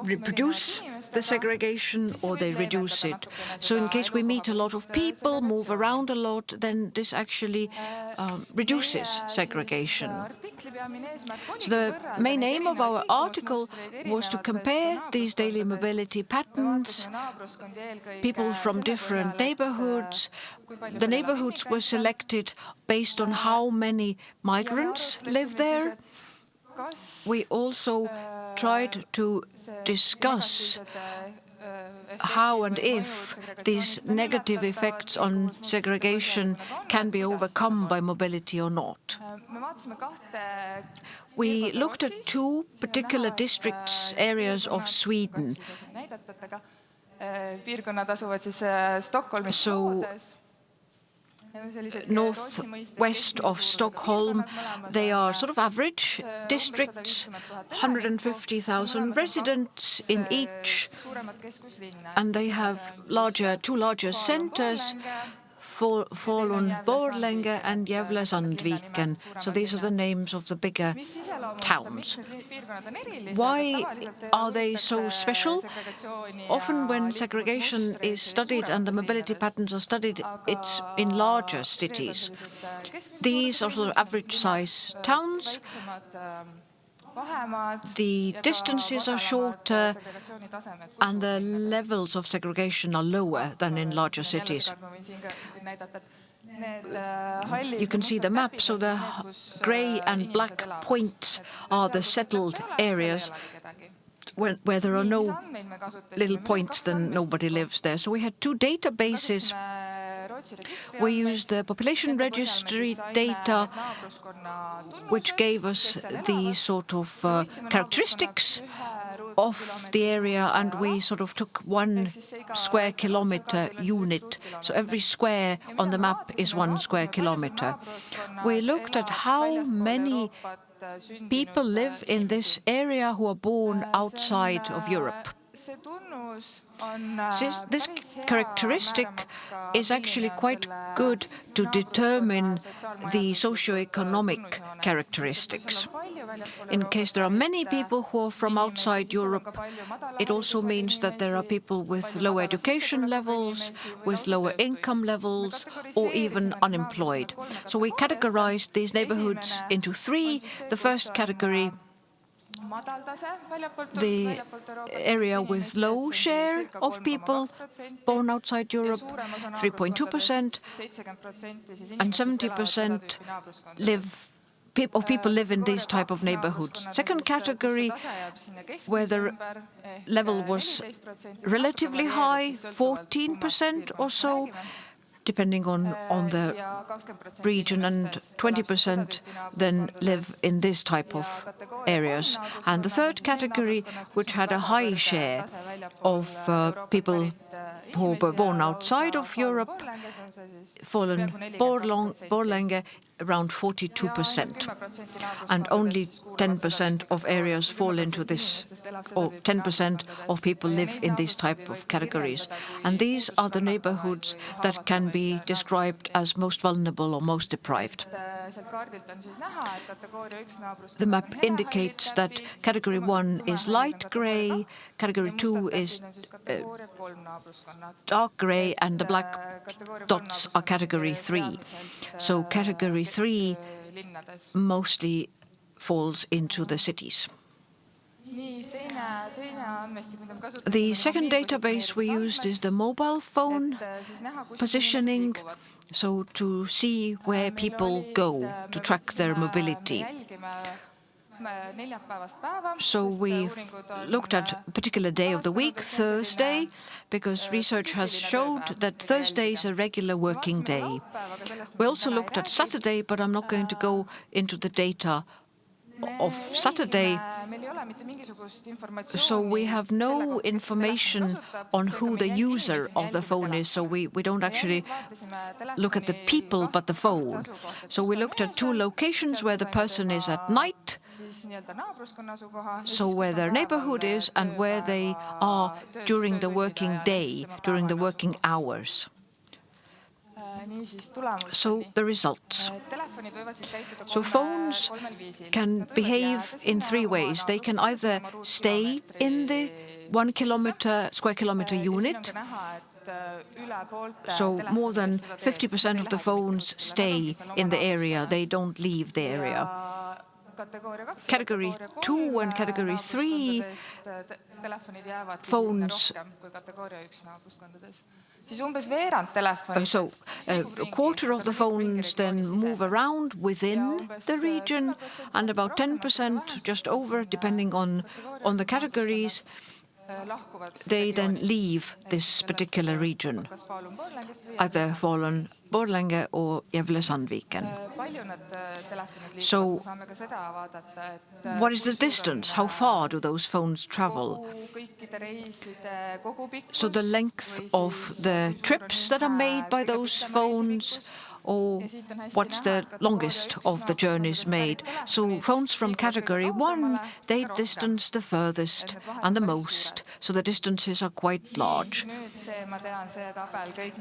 reproduce the segregation or they reduce it. So in case we meet a lot of people, move around a lot, then this actually reduces segregation. So the main aim of our article was to compare these daily mobility patterns, people from different neighborhoods. The neighborhoods were selected based on how many migrants live there. We also tried to discuss how and if these negative effects on segregation can be overcome by mobility or not. We looked at two particular districts, areas of Sweden. So, northwest of Stockholm, they are sort of average districts, 150,000 residents in each, and they have two larger centers, Falun, Borlänge and Gävle-Sandviken. So these are the names of the bigger towns. Why are they so special? Often when segregation is studied and the mobility patterns are studied, it's in larger cities. These are sort of average-size towns. The distances are shorter and the levels of segregation are lower than in larger cities. You can see the map, so the grey and black points are the settled areas. Where there are no little points, then nobody lives there. So we had two databases. We used the population registry data, which gave us the sort of characteristics of the area, and we sort of took 1 square kilometer unit. So every square on the map is 1 square kilometer. We looked at how many people live in this area who are born outside of Europe. This characteristic is actually quite good to determine the socio-economic characteristics. In case there are many people who are from outside Europe, it also means that there are people with low education levels, with lower income levels, or even unemployed. So we categorized these neighborhoods into 3. The first category, the area with low share of people born outside Europe, 3.2%, and 70% of people live in these type of neighborhoods. Second category, where the level was relatively high, 14% or so, depending on the region, and 20% then live in this type of areas. And the third category, which had a high share of people who were born outside of Europe, Falun, Borlänge, around 42%. And only 10% of areas fall into this, or 10% of people live in these type of categories. And these are the neighborhoods that can be described as most vulnerable or most deprived. The map indicates that category 1 is light grey, category 2 is dark grey, and the black dots are category 3. So category 3 mostly falls into the cities. The second database we used is the mobile phone positioning, so to see where people go to track their mobility. So we looked at a particular day of the week, Thursday, because research has showed that Thursday is a regular working day. We also looked at Saturday, but I'm not going to go into the data of Saturday. So we have no information on who the user of the phone is. So we don't actually look at the people, but the phone. So we looked at 2 locations where the person is at night, so where their neighborhood is, and where they are during the working day, during the working hours. So the results. So phones can behave in three ways. They can either stay in the 1 square kilometer unit, so more than 50% of the phones stay in the area, they don't leave the area. Category 2 and Category 3 phones, so a quarter of the phones then move around within the region, and about 10%, just over, depending on the categories, they then leave this particular region, either Falun Borlänge or Gävle-Sandviken. So what is the distance? How far do those phones travel? So the length of the trips that are made by those phones, or what's the longest of the journeys made. So phones from Category 1, they distance the furthest and the most, so the distances are quite large.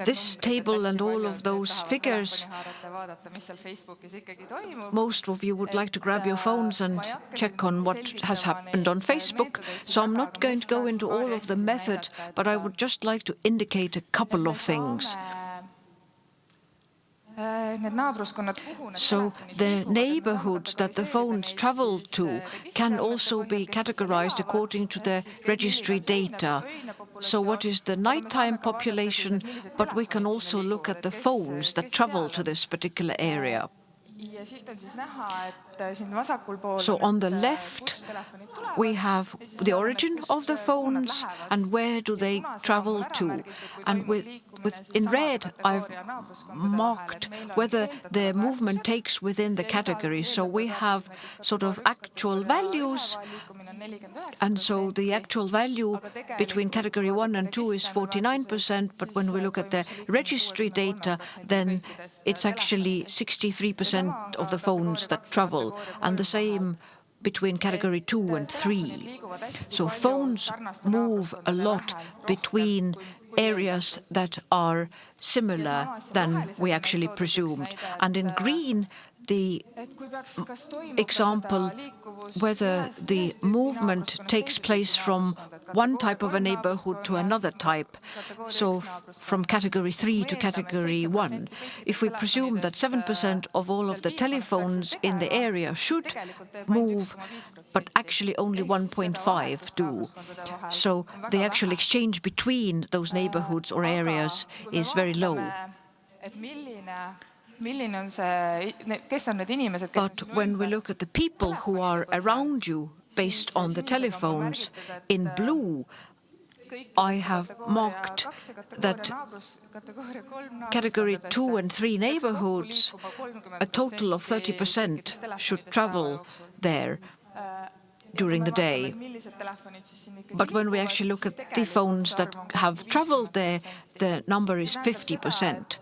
This table and all of those figures, most of you would like to grab your phones and check on what has happened on Facebook, so I'm not going to go into all of the methods, but I would just like to indicate a couple of things. So the neighborhoods that the phones travel to can also be categorized according to the registry data. So what is the nighttime population, but we can also look at the phones that travel to this particular area. So on the left, we have the origin of the phones and where do they travel to. And in red, I've marked whether the movement takes within the category. So we have sort of actual values. And so the actual value between Category 1 and 2 is 49%, but when we look at the registry data, then it's actually 63% of the phones that travel, and the same between Category 2 and 3. So phones move a lot between areas that are similar than we actually presumed. And in green, the example whether the movement takes place from one type of a neighborhood to another type, so from Category 3 to Category 1. If we presume that 7% of all of the telephones in the area should move, but actually only 1.5 do. So the actual exchange between those neighborhoods or areas is very low. But when we look at the people who are around you based on the telephones, in blue, I have marked that Category 2 and 3 neighborhoods, a total of 30% should travel there during the day. But when we actually look at the phones that have traveled there, the number is 50%.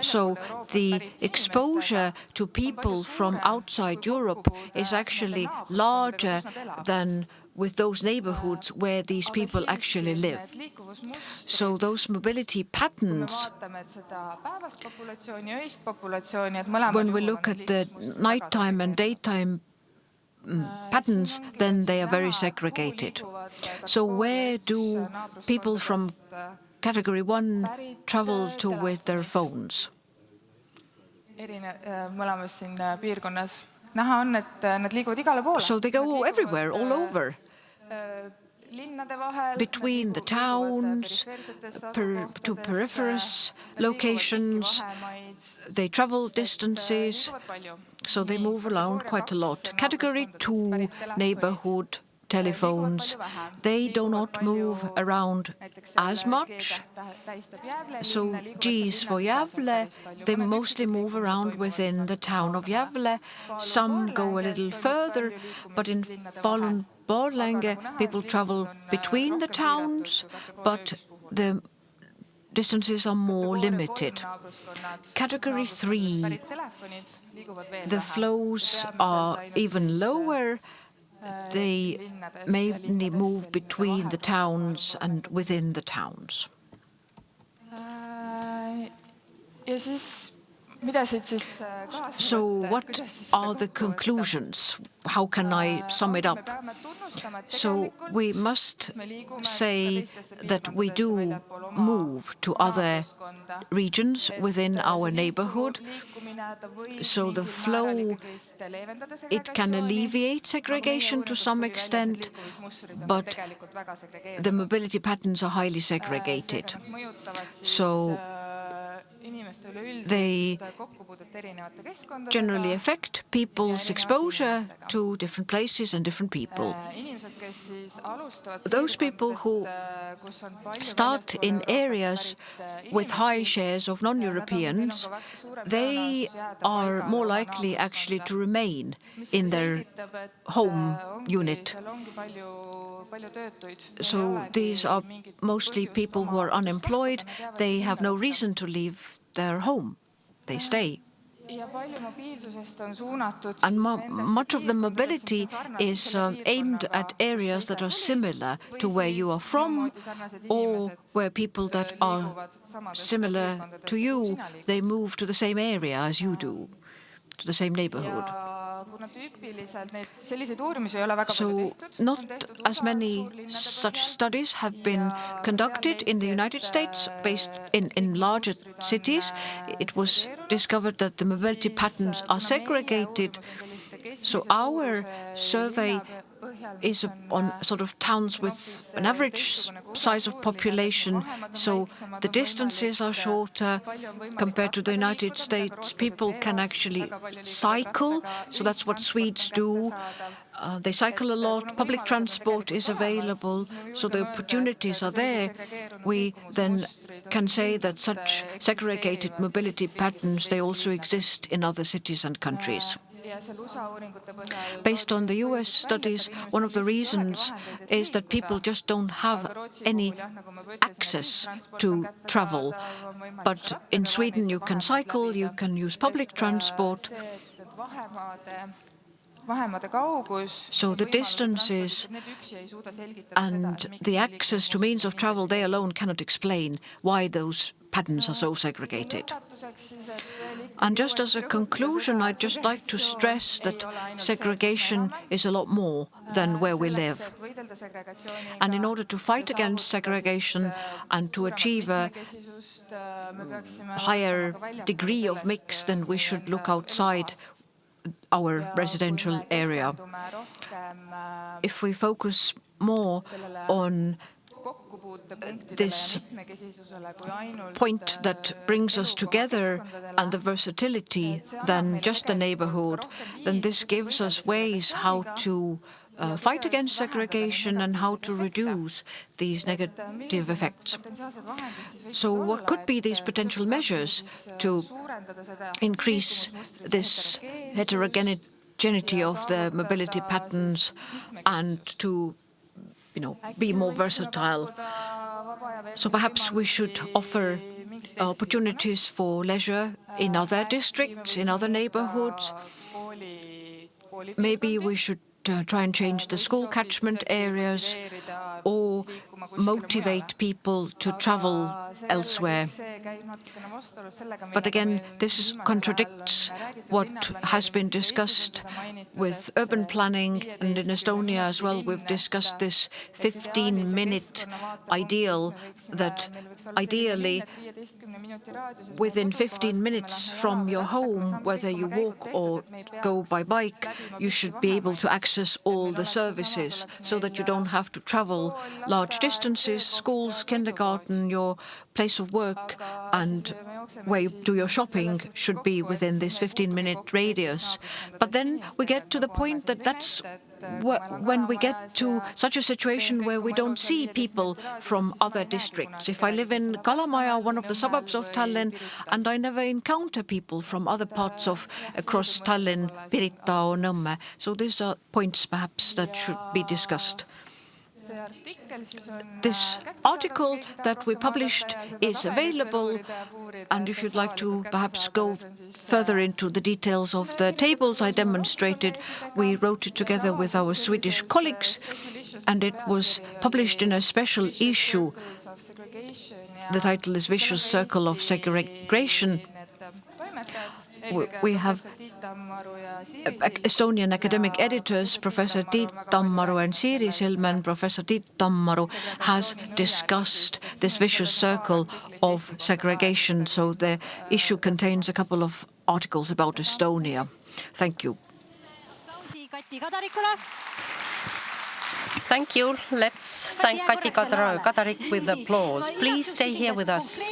So the exposure to people from outside Europe is actually larger than with those neighborhoods where these people actually live. So those mobility patterns, when we look at the nighttime and daytime patterns, then they are very segregated. So where do people from Category 1 travel to with their phones? So they go everywhere, all over. Between the towns, to peripherous locations, they travel distances, so they move around quite a lot. Category 2 neighborhood telephones, they do not move around as much. So G is for Gävle, they mostly move around within the town of Gävle. Some go a little further, but in Falun Borlänge, people travel between the towns, but the distances are more limited. Category 3, the flows are even lower. They mainly move between the towns and within the towns. So what are the conclusions? How can I sum it up? So we must say that we do move to other regions within our neighborhood. So the flow, it can alleviate segregation to some extent, but the mobility patterns are highly segregated. So they generally affect people's exposure to different places and different people. Those people who start in areas with high shares of non-Europeans, they are more likely actually to remain in their home unit. So these are mostly people who are unemployed. They have no reason to leave their home. They stay. And much of the mobility is aimed at areas that are similar to where you are from, or where people that are similar to you, they move to the same area as you do, to the same neighborhood. So not as many such studies have been conducted in the United States based in larger cities. It was discovered that the mobility patterns are segregated. So our survey is on sort of towns with an average size of population, so the distances are shorter compared to the United States. People can actually cycle, so that's what Swedes do. They cycle a lot, public transport is available, so the opportunities are there. We then can say that such segregated mobility patterns, they also exist in other cities and countries. Based on the US studies, one of the reasons is that people just don't have any access to travel. But in Sweden, you can cycle, you can use public transport. So the distances and the access to means of travel, they alone cannot explain why those patterns are so segregated. And just as a conclusion, I'd just like to stress that segregation is a lot more than where we live. And in order to fight against segregation and to achieve a higher degree of mix, then we should look outside our residential area. If we focus more on this point that brings us together and the versatility than just the neighborhood, then this gives us ways how to fight against segregation and how to reduce these negative effects. So what could be these potential measures to increase this heterogeneity of the mobility patterns and to be more versatile? So perhaps we should offer opportunities for leisure in other districts, in other neighborhoods. Maybe we should try and change the school catchment areas or motivate people to travel elsewhere. But again, this contradicts what has been discussed with urban planning, and in Estonia as well, we've discussed this 15-minute ideal that ideally within 15 minutes from your home, whether you walk or go by bike, you should be able to access all the services so that you don't have to travel large distances. Schools, kindergarten, your place of work and where you do your shopping should be within this 15-minute radius. But then we get to the point that that's when we get to such a situation where we don't see people from other districts. If I live in Kalamaja, one of the suburbs of Tallinn, and I never encounter people from other parts of across Tallinn, Pirita or Nõmme. So these are points perhaps that should be discussed. This article that we published is available, and if you'd like to perhaps go further into the details of the tables I demonstrated, we wrote it together with our Swedish colleagues, and it was published in a special issue. The title is Vicious Circle of Segregation. We have Estonian academic editors, Professor Tiit Tammaru and Siiri Silmen. Professor Tiit Tammaru has discussed this vicious circle of segregation, so the issue contains a couple of articles about Estonia. Thank you. Thank you. Let's thank Kati Kadarik with applause. Please stay here with us.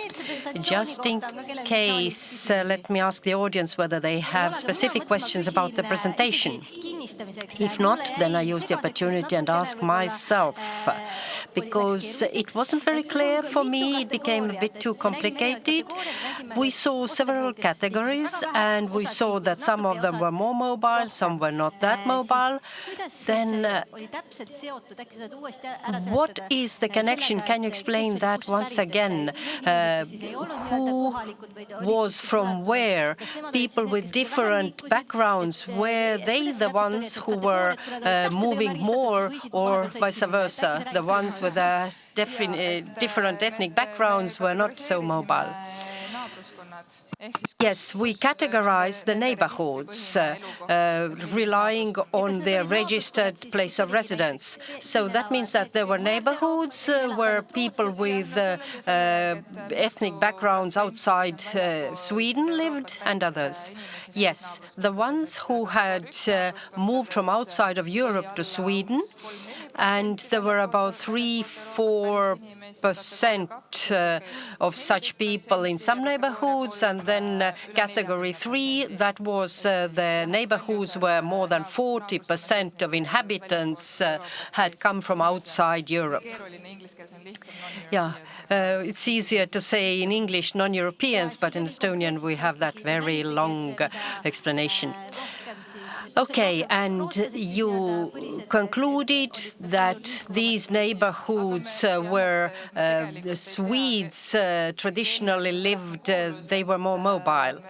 Just in case, let me ask the audience whether they have specific questions about the presentation. If not, then I use the opportunity and ask myself, because it wasn't very clear for me, it became a bit too complicated. We saw several categories, and we saw that some of them were more mobile, some were not that mobile. Then what is the connection? Can you explain that once again? Who was from where? People with different backgrounds, were they the ones who were moving more, or vice versa? The ones with different ethnic backgrounds were not so mobile. Yes, we categorize the neighborhoods relying on their registered place of residence. So that means that there were neighborhoods where people with ethnic backgrounds outside Sweden lived and others. Yes, the ones who had moved from outside of Europe to Sweden, and there were about 3-4% of such people in some neighborhoods, and then category 3, that was the neighborhoods where more than 40% of inhabitants had come from outside Europe. Yeah, it's easier to say in English non-Europeans, but in Estonian we have that very long explanation. Okay, and you concluded that these neighborhoods where the Swedes traditionally lived, they were more mobile.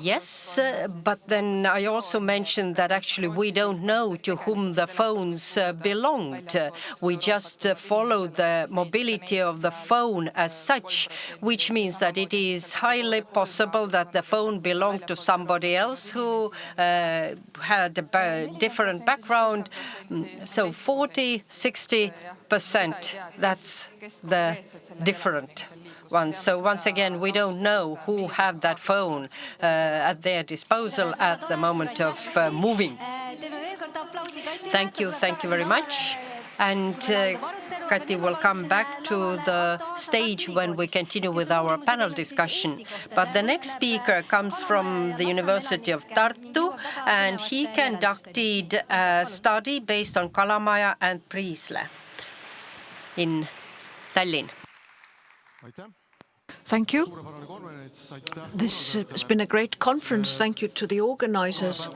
Yes, but then I also mentioned that actually we don't know to whom the phones belonged. We just follow the mobility of the phone as such, which means that it is highly possible that the phone belonged to somebody else who had a different background. So 40-60%, that's the different ones. So once again, we don't know who had that phone at their disposal at the moment of moving. Thank you very much. And Kati will come back to the stage when we continue with our panel discussion. But the next speaker comes from the University of Tartu, and he conducted a study based on Kalamaja and Priisla in Tallinn. Thank you. This has been a great conference. Thank you to the organizers.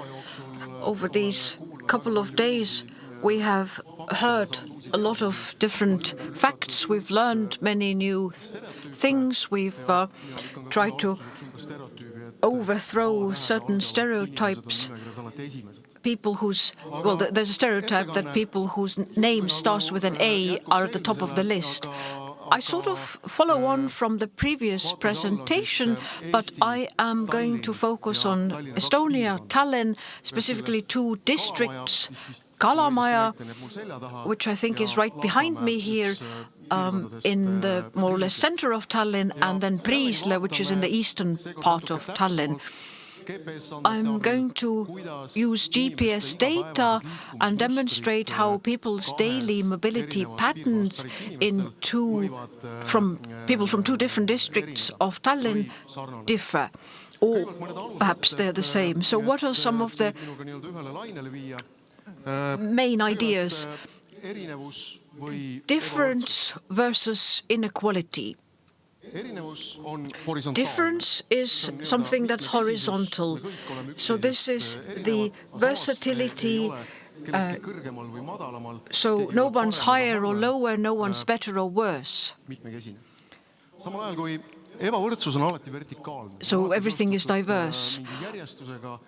Over these couple of days, we have heard a lot of different facts. We've learned many new things. We've tried to overthrow certain stereotypes. There's a stereotype that people whose name starts with an A are at the top of the list. I sort of follow on from the previous presentation, but I am going to focus on Estonia, Tallinn, specifically 2 districts, Kalamaja, which I think is right behind me here, in the more or less center of Tallinn, and then Priisla, which is in the eastern part of Tallinn. I'm going to use GPS data and demonstrate how people's daily mobility patterns from people from 2 different districts of Tallinn differ, or perhaps they're the same. So what are some of the main ideas? Difference versus inequality. Difference is something that's horizontal. So this is the versatility. So no one's higher or lower, no one's better or worse. So everything is diverse.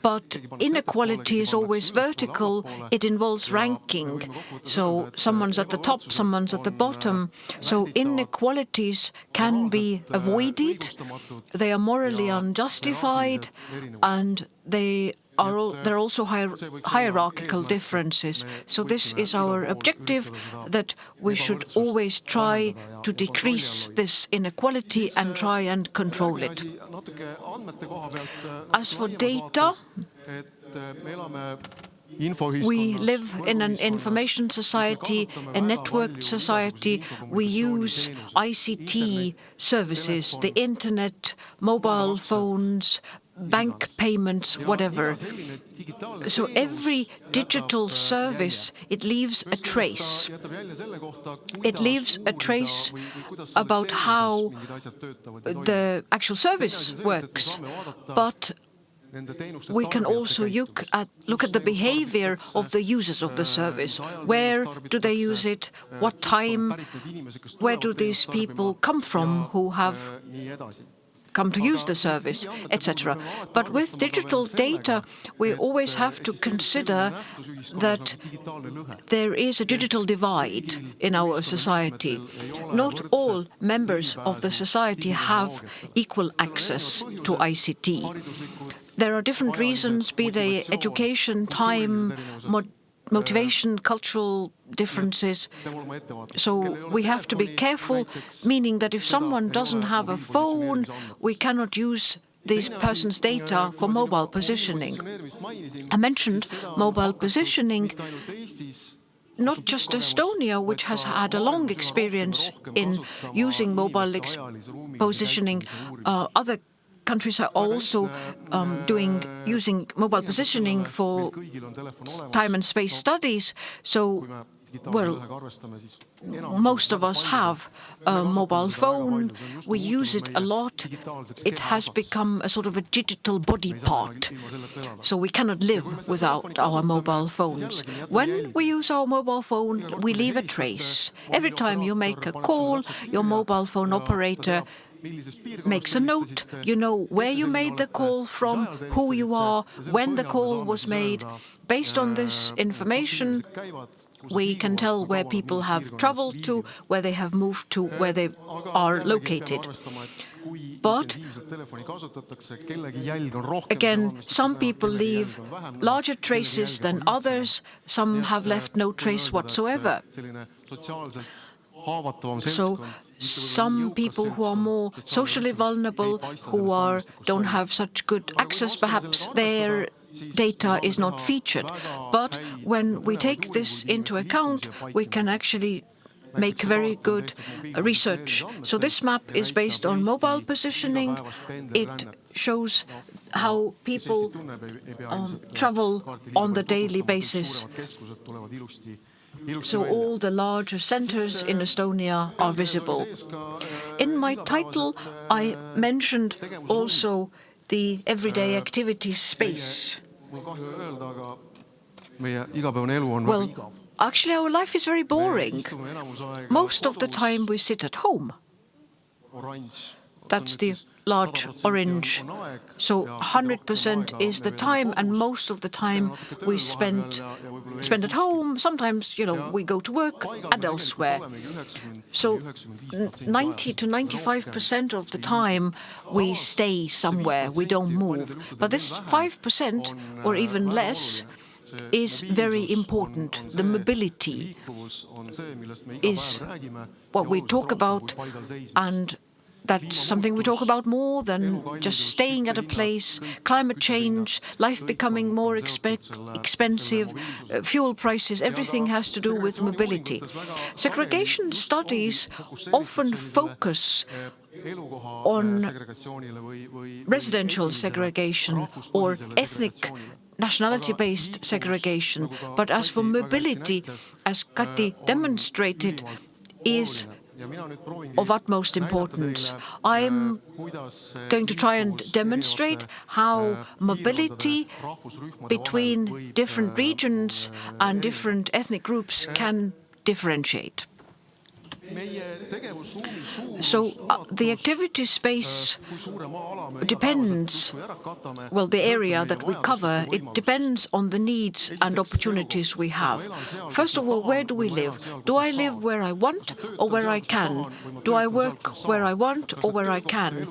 But inequality is always vertical. It involves ranking. So someone's at the top, someone's at the bottom. So inequalities can be avoided. They are morally unjustified, and there are also hierarchical differences. So this is our objective, that we should always try to decrease this inequality and try and control it. As for data, we live in an information society, a networked society. We use ICT services, the internet, mobile phones, bank payments, whatever. So every digital service, it leaves a trace. It leaves a trace about how the actual service works. But we can also look at the behavior of the users of the service. Where do they use it? What time? Where do these people come from who have come to use the service, etc. But with digital data, we always have to consider that there is a digital divide in our society. Not all members of the society have equal access to ICT. There are different reasons, be they education, time, motivation, cultural differences. So we have to be careful, meaning that if someone doesn't have a phone, we cannot use this person's data for mobile positioning. I mentioned mobile positioning. Not just Estonia, which has had a long experience in using mobile positioning, other countries are also using mobile positioning for time and space studies. So, well, most of us have a mobile phone. We use it a lot. It has become a sort of a digital body part. So we cannot live without our mobile phones. When we use our mobile phone, we leave a trace. Every time you make a call, your mobile phone operator makes a note. You know where you made the call from, who you are, when the call was made. Based on this information, we can tell where people have traveled to, where they have moved to, where they are located. But again, some people leave larger traces than others. Some have left no trace whatsoever. So some people who are more socially vulnerable, who don't have such good access, perhaps their data is not featured. But when we take this into account, we can actually make very good research. So this map is based on mobile positioning. It shows how people travel on the daily basis. So all the larger centers in Estonia are visible. In my title, I mentioned also the everyday activities space. Well, actually, our life is very boring. Most of the time we sit at home. That's the large orange. So 100% is the time, and most of the time we spend at home. Sometimes, we go to work and elsewhere. So 90 to 95% of the time we stay somewhere, we don't move. But this 5% or even less is very important. The mobility is what we talk about, and that's something we talk about more than just staying at a place. Climate change, life becoming more expensive, fuel prices, everything has to do with mobility. Segregation studies often focus on residential segregation or ethnic nationality-based segregation. But as for mobility, as Kati demonstrated, is of utmost importance. I'm going to try and demonstrate how mobility between different regions and different ethnic groups can differentiate. So the activity space depends, well, the area that we cover, it depends on the needs and opportunities we have. First of all, where do we live? Do I live where I want or where I can? Do I work where I want or where I can?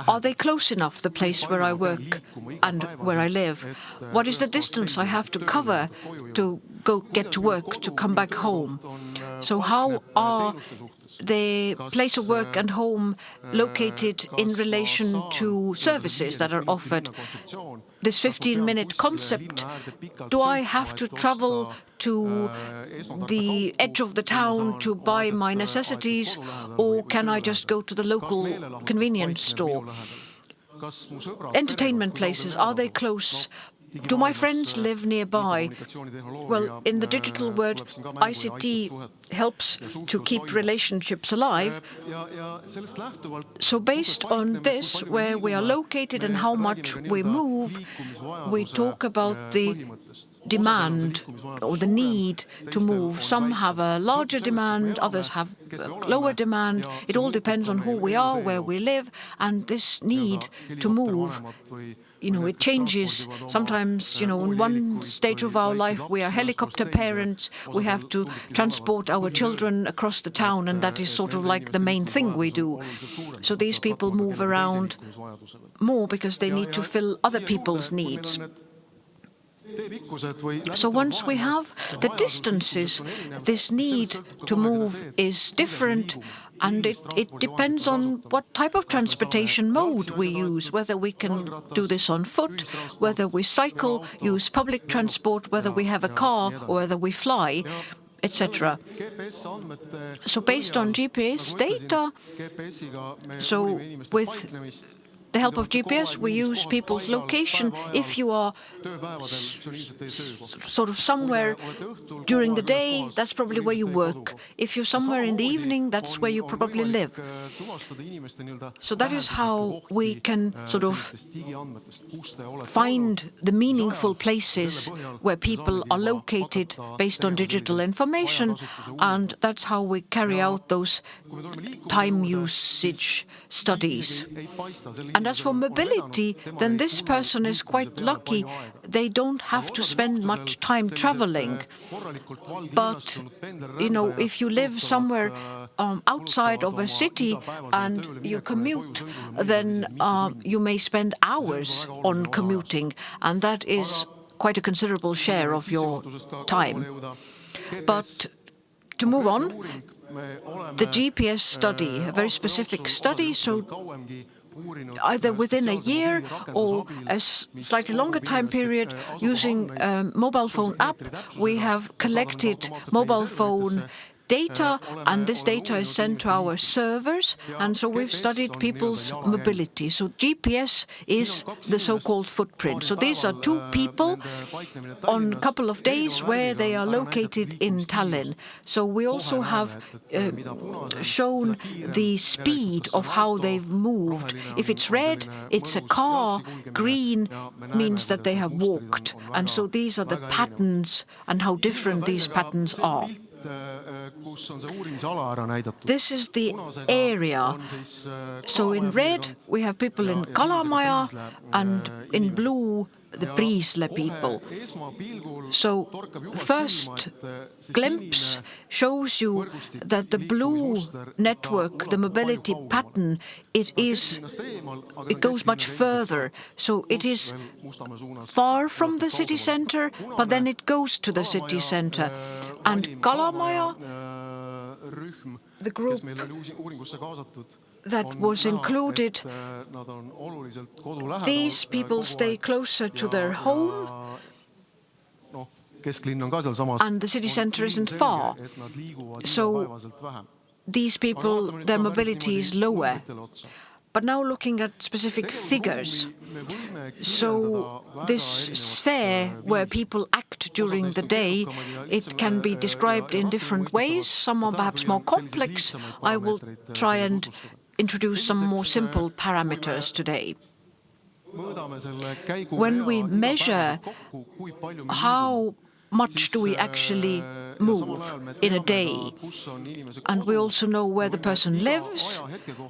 Are they close enough, the place where I work and where I live? What is the distance I have to cover to go get to work, to come back home? So how are the place of work and home located in relation to services that are offered? This 15-minute concept, do I have to travel to the edge of the town to buy my necessities, or can I just go to the local convenience store? Entertainment places, are they close? Do my friends live nearby? Well, in the digital world, ICT helps to keep relationships alive. So based on this, where we are located and how much we move, we talk about the demand or the need to move. Some have a larger demand, others have a lower demand. It all depends on who we are, where we live, and this need to move, it changes. Sometimes, in one stage of our life, we are helicopter parents. We have to transport our children across the town, and that is sort of like the main thing we do. So these people move around more because they need to fill other people's needs. So once we have the distances, this need to move is different, and it depends on what type of transportation mode we use, whether we can do this on foot, whether we cycle, use public transport, whether we have a car, or whether we fly, etc. So based on GPS data, so with the help of GPS, we use people's location. If you are sort of somewhere during the day, that's probably where you work. If you're somewhere in the evening, that's where you probably live. So that is how we can sort of find the meaningful places where people are located based on digital information, and that's how we carry out those time usage studies. And as for mobility, then this person is quite lucky. They don't have to spend much time traveling. But, if you live somewhere outside of a city and you commute, then you may spend hours on commuting, and that is quite a considerable share of your time. But to move on, the GPS study, a very specific study, so either within a year or a slightly longer time period, using a mobile phone app, we have collected mobile phone data, and this data is sent to our servers, and so we've studied people's mobility. So GPS is the so-called footprint. So these are two people on a couple of days where they are located in Tallinn. So we also have shown the speed of how they've moved. If it's red, it's a car. Green means that they have walked. And so these are the patterns and how different these patterns are. This is the area. So in red, we have people in Kalamaja, and in blue, the Priisle people. So first glimpse shows you that the blue network, the mobility pattern, it goes much further. So it is far from the city center, but then it goes to the city center. And Kalamaja, the group that was included, these people stay closer to their home, and the city center isn't far. So these people, their mobility is lower. But now looking at specific figures. So this sphere where people act during the day, it can be described in different ways. Some are perhaps more complex. I will try and introduce some more simple parameters today. When we measure how much do we actually move in a day. And we also know where the person lives.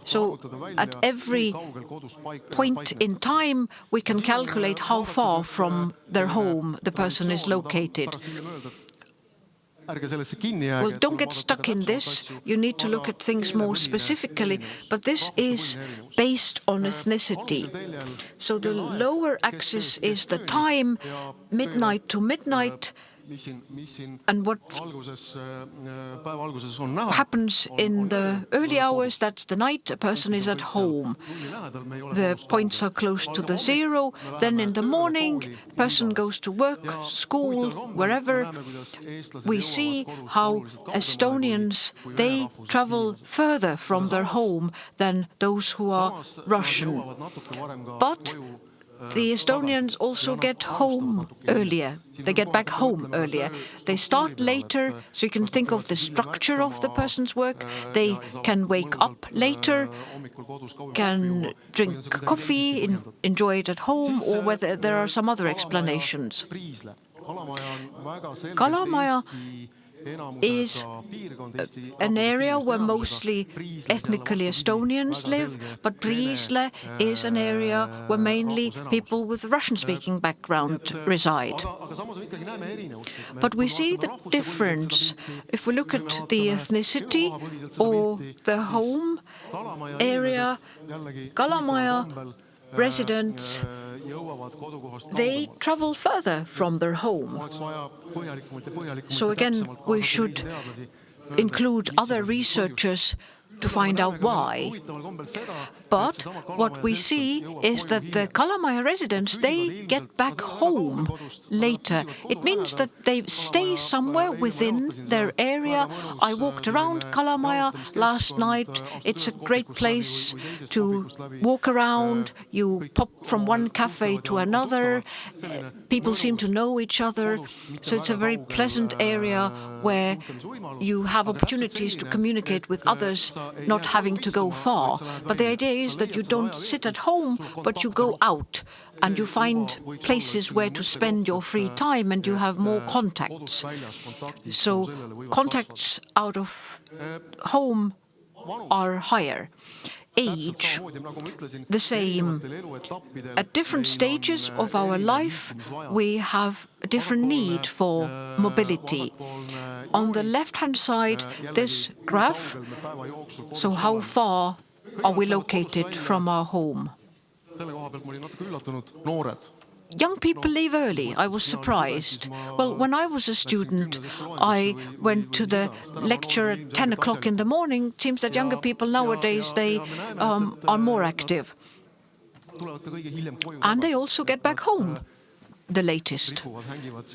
So at every point in time, we can calculate how far from their home the person is located. Well, don't get stuck in this. You need to look at things more specifically, but this is based on ethnicity. So the lower axis is the time, midnight to midnight, and what happens in the early hours, that's the night, a person is at home. The points are close to the zero. Then in the morning, person goes to work, school, wherever. We see how Estonians, they travel further from their home than those who are Russian. But the Estonians also get home earlier. They get back home earlier. They start later, so you can think of the structure of the person's work. They can wake up later, can drink coffee, enjoy it at home, or whether there are some other explanations. Kalamaja is an area where mostly ethnically Estonians live, but Priisle is an area where mainly people with Russian-speaking background reside. But we see the difference if we look at the ethnicity or the home area. Kalamaja residents, they travel further from their home. So again, we should include other researchers to find out why. But what we see is that the Kalamaja residents, they get back home later. It means that they stay somewhere within their area. I walked around Kalamaja last night. It's a great place to walk around. You pop from one cafe to another. People seem to know each other. So it's a very pleasant area where you have opportunities to communicate with others, not having to go far. But the idea is that you don't sit at home, but you go out and you find places where to spend your free time, and you have more contacts. So contacts out of home are higher. Age, the same. At different stages of our life, we have a different need for mobility. On the left-hand side, this graph, so how far are we located from our home? Young people leave early. I was surprised. Well, when I was a student, I went to the lecture at 10 o'clock in the morning. It seems that younger people nowadays, they are more active. And they also get back home the latest.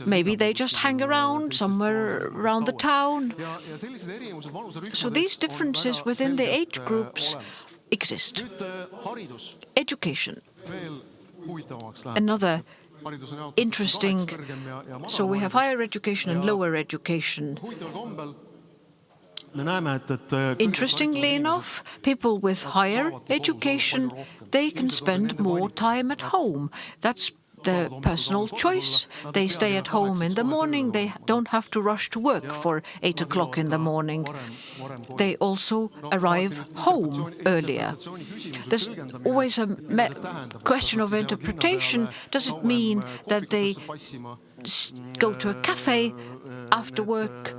Maybe they just hang around somewhere around the town. So these differences within the age groups exist. Education. Another interesting, so we have higher education and lower education. Interestingly enough, people with higher education, they can spend more time at home. That's the personal choice. They stay at home in the morning. They don't have to rush to work for 8 o'clock in the morning. They also arrive home earlier. There's always a question of interpretation. Does it mean that they go to a cafe after work,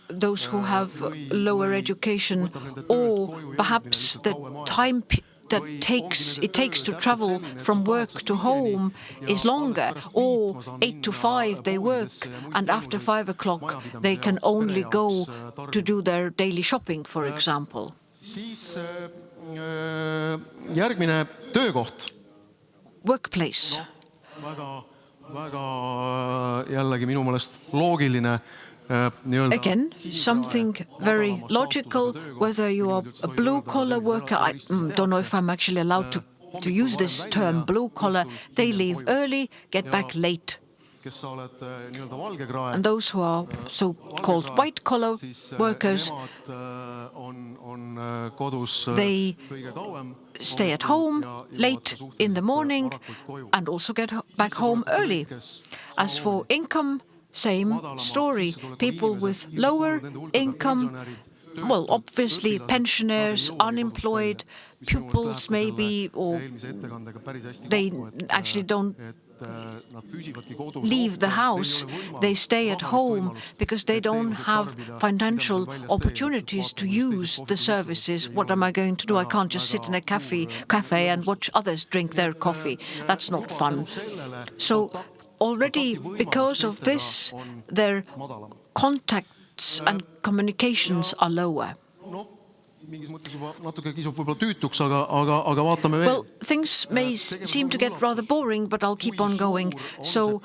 those who have lower education, or perhaps the time that it takes to travel from work to home is longer, or 8 to 5 they work, and after 5 o'clock they can only go to do their daily shopping, for example. Workplace. Again, something very logical, whether you are a blue-collar worker. I don't know if I'm actually allowed to use this term, blue-collar. They leave early, get back late. And those who are so-called white-collar workers, they stay at home late in the morning and also get back home early. As for income same story. People with lower income, well, obviously pensioners, unemployed, pupils maybe, or they actually don't leave the house, they stay at home because they don't have financial opportunities to use the services. What am I going to do? I can't just sit in a cafe and watch others drink their coffee. That's not fun. So already because of this, their contacts and communications are lower. Well, things may seem to get rather boring, but I'll keep on going. So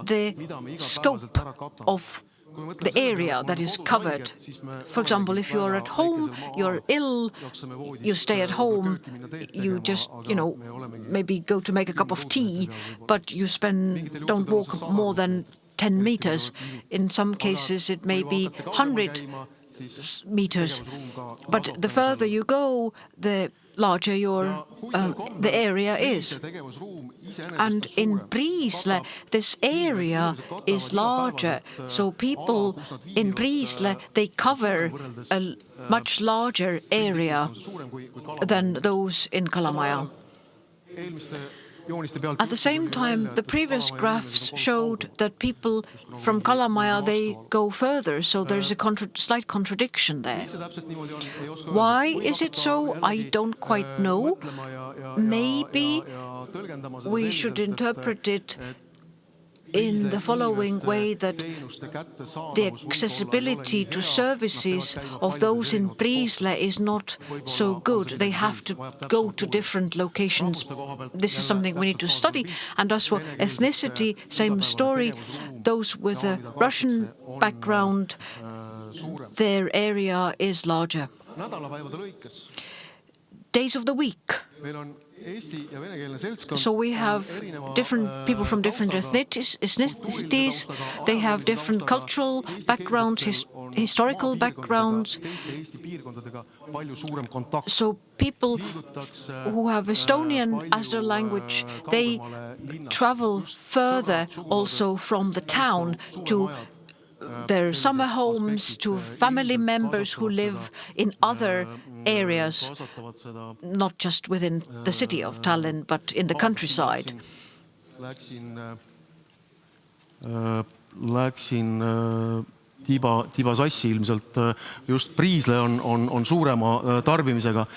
the scope of the area that is covered, for example, if you're at home, you're ill, you stay at home, you just, maybe go to make a cup of tea, but don't walk more than 10 meters. In some cases, it may be 100 meters. But the further you go, the larger the area is. And in Priisle, this area is larger. So people in Priisle, they cover a much larger area than those in Kalamaja. At the same time, the previous graphs showed that people from Kalamaja, they go further, so there's a slight contradiction there. Why is it so? I don't quite know. Maybe we should interpret it in the following way, that the accessibility to services of those in Priisle is not so good. They have to go to different locations. This is something we need to study. And as for ethnicity, same story. Those with a Russian background, their area is larger. Days of the week. So we have different people from different ethnicities. They have different cultural backgrounds, historical backgrounds. So people who have Estonian as their language, they travel further also from the town to their summer homes, to family members who live in other areas, not just within the city of Tallinn, but in the countryside. Läksin tiba sassi ilmselt. Just Priisle on suurema tarbimisega.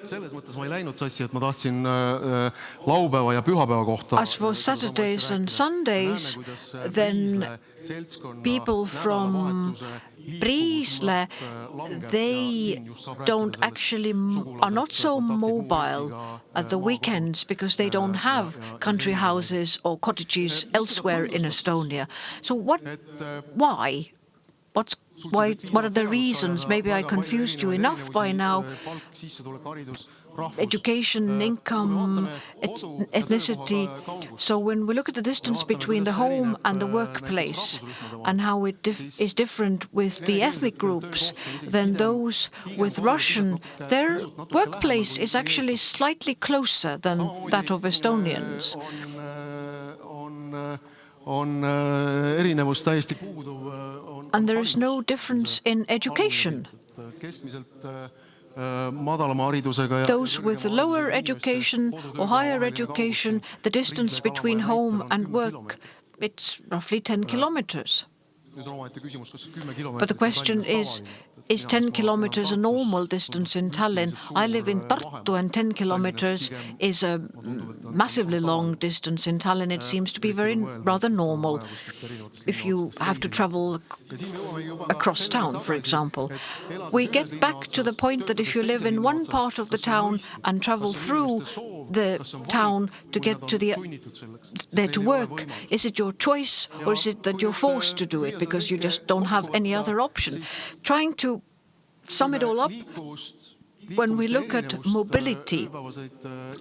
Selles mõttes ma ei läinud sassi, et ma tahtsin laupäeva ja pühapäeva kohta. As for Saturdays and Sundays, then people from Priisle, they are not so mobile at the weekends because they don't have country houses or cottages elsewhere in Estonia. So why? What are the reasons? Maybe I confused you enough by now. Education, income, ethnicity. So when we look at the distance between the home and the workplace and how it is different with the ethnic groups, then those with Russian, their workplace is actually slightly closer than that of Estonians. And there is no difference in education. Those with lower education or higher education, the distance between home and work, it's roughly 10 kilometers. But the question is 10 kilometers a normal distance in Tallinn? I live in Tartu, and 10 kilometers is a massively long distance in Tallinn. It seems to be rather normal if you have to travel across town, for example. We get back to the point that if you live in one part of the town and travel through the town to get to there to work, is it your choice or is it that you're forced to do it because you just don't have any other option? Trying to sum it all up, when we look at mobility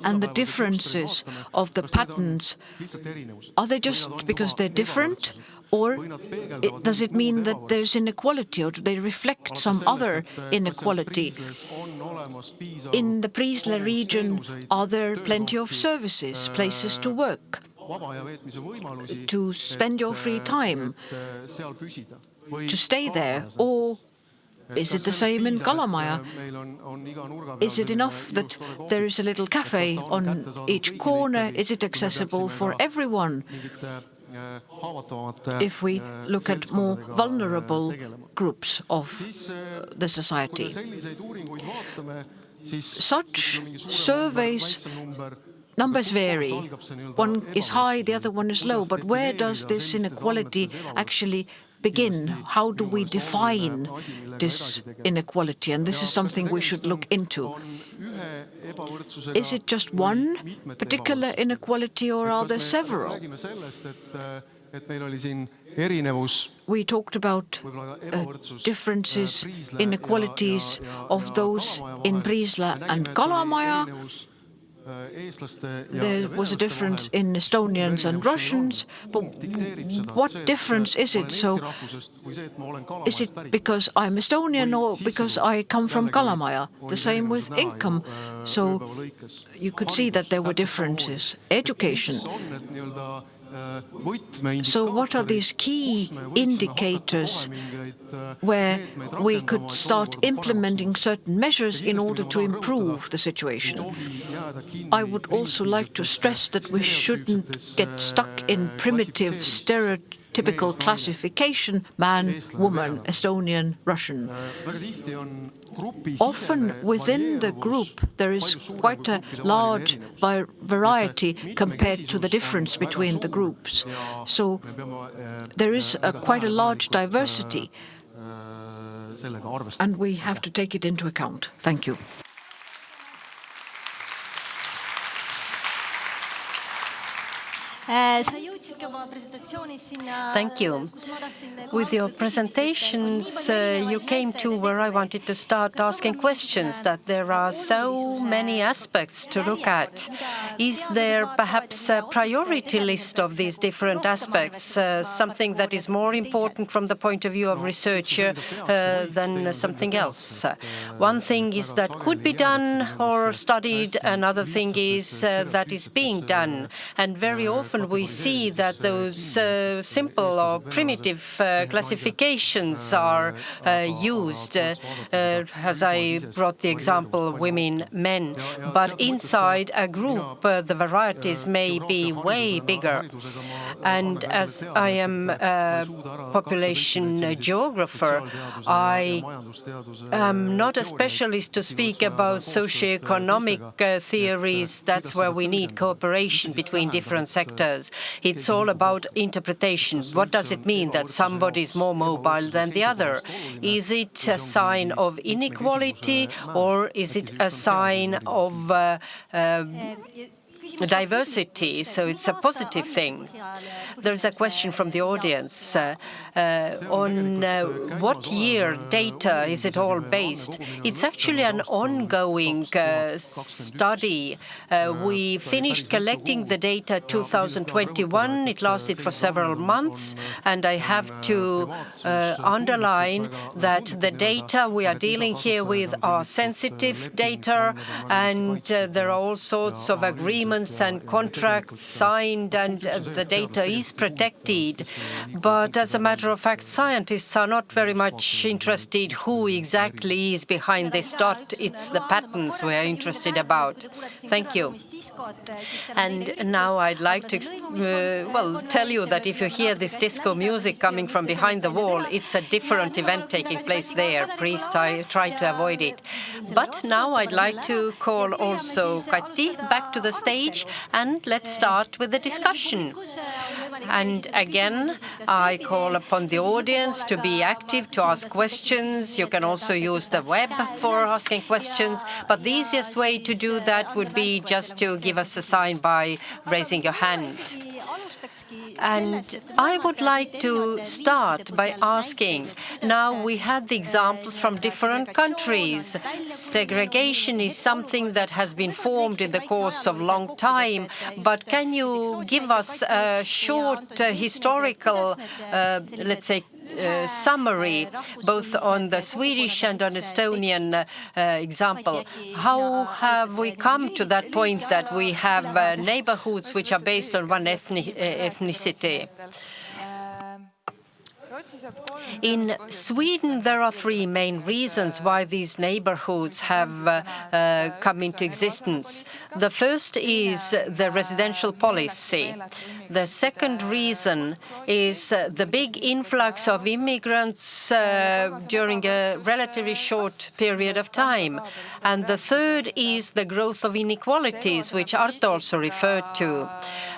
and the differences of the patterns, are they just because they're different? Or does it mean that there's inequality, or do they reflect some other inequality? In the Priisle region, are there plenty of services, places to work? to spend your free time, to stay there? Or is it the same in Kalamaja? Is it enough that there is a little cafe on each corner? Is it accessible for everyone? If we look at more vulnerable groups of the society. Such surveys, numbers vary. One is high, the other one is low, but where does this inequality actually begin? How do we define this inequality? And this is something we should look into. Is it just one particular inequality, or are there several? We talked about differences, inequalities of those in Priisla and Kalamaja. There was a difference in Estonians and Russians, but what difference is it? So is it because I'm Estonian or because I come from Kalamaja? The same with income. So you could see that there were differences. Education. So what are these key indicators where we could start implementing certain measures in order to improve the situation? I would also like to stress that we shouldn't get stuck in primitive, stereotypical classification: man, woman, Estonian, Russian. Often within the group there is quite a large variety compared to the difference between the groups. So there is quite a large diversity, and we have to take it into account. Thank you. Thank you. With your presentations, you came to where I wanted to start asking questions, that there are so many aspects to look at. Is there perhaps a priority list of these different aspects, something that is more important from the point of view of researcher than something else? One thing is that could be done or studied, another thing is that is being done. And very often we see that those simple or primitive classifications are used, as I brought the example women, men. But inside a group, the varieties may be way bigger. And as I am a population geographer, I am not a specialist to speak about socioeconomic theories. That's where we need cooperation between different sectors. It's all about interpretation. What does it mean that somebody is more mobile than the other? Is it a sign of inequality, or is it a sign of diversity? So it's a positive thing. There's a question from the audience. On what year data is it all based? It's actually an ongoing study. We finished collecting the data 2021. It lasted for several months. And I have to underline that the data we are dealing here with are sensitive data, and there are all sorts of agreements and contracts signed, and the data is protected. But as a matter of fact, scientists are not very much interested who exactly is behind this dot. It's the patterns we are interested about. Thank you. And now I'd like to tell you that if you hear this disco music coming from behind the wall, it's a different event taking place there. Please try to avoid it. But now I'd like to call also Kati back to the stage, and let's start with the discussion. And again, I call upon the audience to be active, to ask questions. You can also use the web for asking questions, but the easiest way to do that would be just to give us a sign by raising your hand. And I would like to start by asking, now we had the examples from different countries. Segregation is something that has been formed in the course of a long time, but can you give us a short historical, let's say, summary, both on the Swedish and on Estonian example. How have we come to that point that we have neighborhoods which are based on one ethnicity? In Sweden, there are three main reasons why these neighborhoods have come into existence. The first is the residential policy. The second reason is the big influx of immigrants during a relatively short period of time. And the third is the growth of inequalities, which Arto also referred to.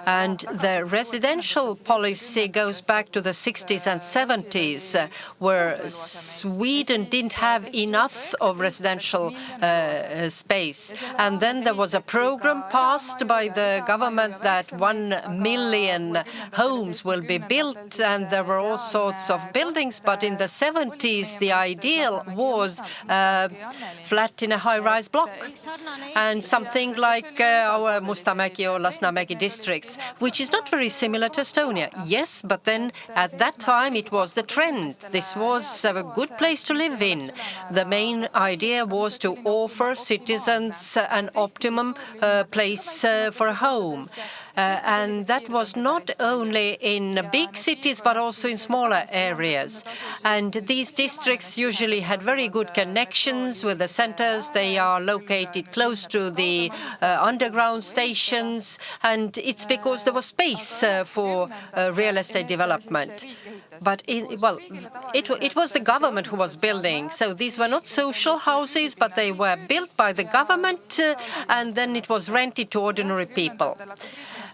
And the residential policy goes back to the 60s and 70s, where Sweden didn't have enough of residential space. And then there was a program passed by the government that 1 million homes will be built, and there were all sorts of buildings. But in the 70s, the ideal was flat in a high-rise block, and something like our Mustamägi or Lasnamägi districts, which is not very similar to Estonia. Yes, but then at that time it was the trend. This was a good place to live in. The main idea was to offer citizens an optimum place for a home. And that was not only in big cities, but also in smaller areas. And these districts usually had very good connections with the centers. They are located close to the underground stations, and it's because there was space for real estate development. But it was the government who was building. So these were not social houses, but they were built by the government, and then it was rented to ordinary people.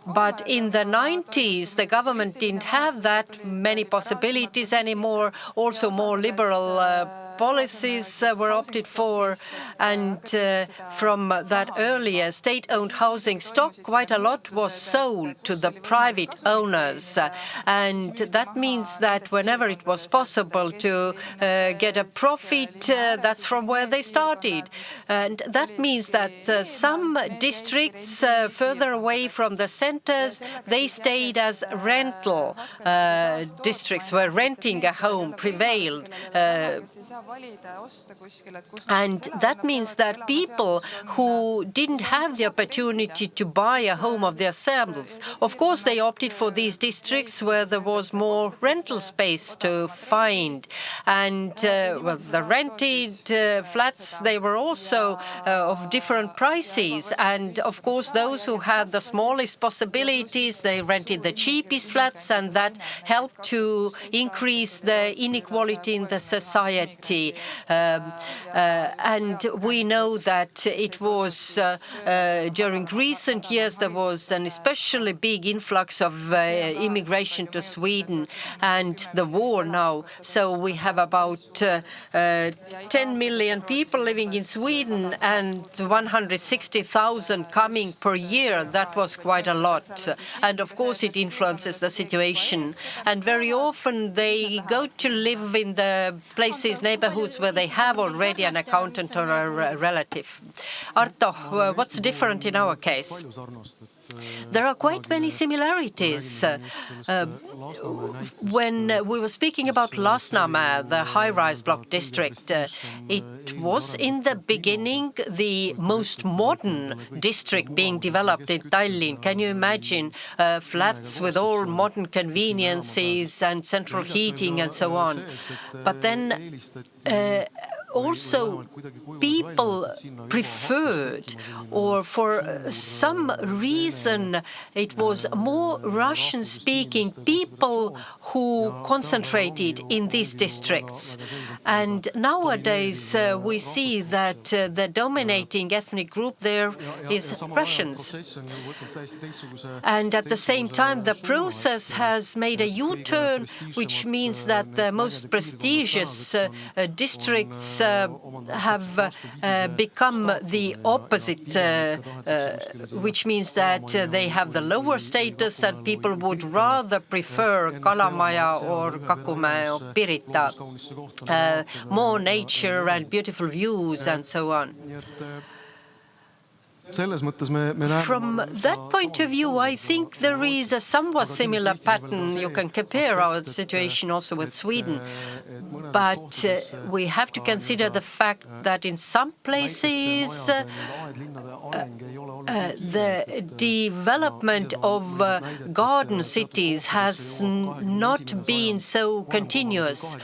But in the 90s, the government didn't have that many possibilities anymore. Also, more liberal policies were opted for, and from that earlier state-owned housing stock, quite a lot was sold to the private owners. And that means that whenever it was possible to get a profit, that's from where they started. And that means that some districts further away from the centers, they stayed as rental districts where renting a home prevailed. And that means that people who didn't have the opportunity to buy a home of themselves, of course, they opted for these districts where there was more rental space to find. And the rented flats, they were also of different prices. And of course, those who had the smallest possibilities, they rented the cheapest flats, and that helped to increase the inequality in the society. And we know that it was during recent years there was an especially big influx of immigration to Sweden and the war now. So we have about 10 million people living in Sweden and 160,000 coming per year. That was quite a lot. And of course it influences the situation. And very often they go to live in the places, neighborhoods where they have already an accountant or a relative. Arto, what's different in our case? There are quite many similarities. When we were speaking about Lasnamäe, the high-rise block district, it was in the beginning the most modern district being developed in Tallinn. Can you imagine flats with all modern conveniences and central heating and so on? But then also people preferred, or for some reason, it was more Russian-speaking people who concentrated in these districts. And nowadays we see that the dominating ethnic group there is Russians. And at the same time, the process has made a U-turn, which means that the most prestigious districts have become the opposite, which means that they have the lower status and people would rather prefer Kalamaja or Kakumäe or Pirita, more nature and beautiful views and so on. From that point of view, I think there is a somewhat similar pattern. You can compare our situation also with Sweden. But we have to consider the fact that in some places the development of garden cities has not been so continuous.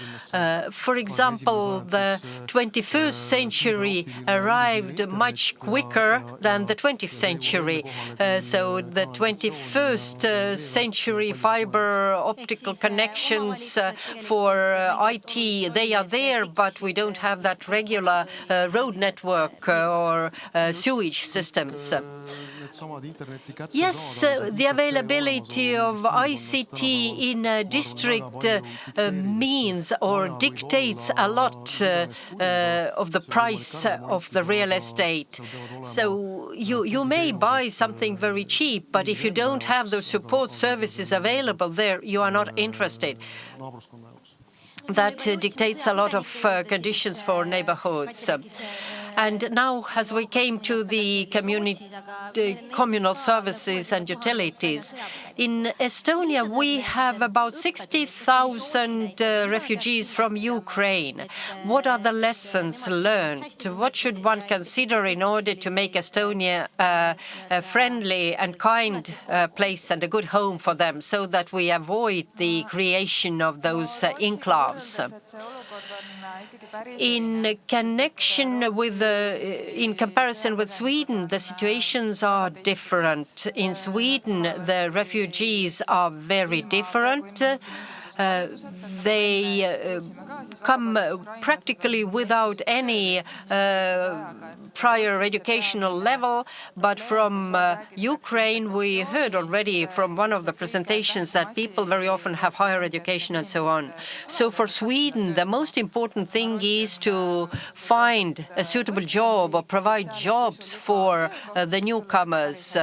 For example, the 21st century arrived much quicker than the 20th century. So the 21st century fiber optical connections for IT, they are there, but we don't have that regular road network or sewage systems. Yes, the availability of ICT in a district means or dictates a lot of the price of the real estate. So you may buy something very cheap, but if you don't have those support services available there, you are not interested. That dictates a lot of conditions for neighborhoods. And now, as we came to the communal services and utilities, in Estonia we have about 60,000 refugees from Ukraine. What are the lessons learned? What should one consider in order to make Estonia a friendly and kind place and a good home for them, so that we avoid the creation of those enclaves? In comparison with Sweden, the situations are different. In Sweden, the refugees are very different. They come practically without any prior educational level, but from Ukraine we heard already from one of the presentations that people very often have higher education and so on. So for Sweden, the most important thing is to find a suitable job or provide jobs for the newcomers.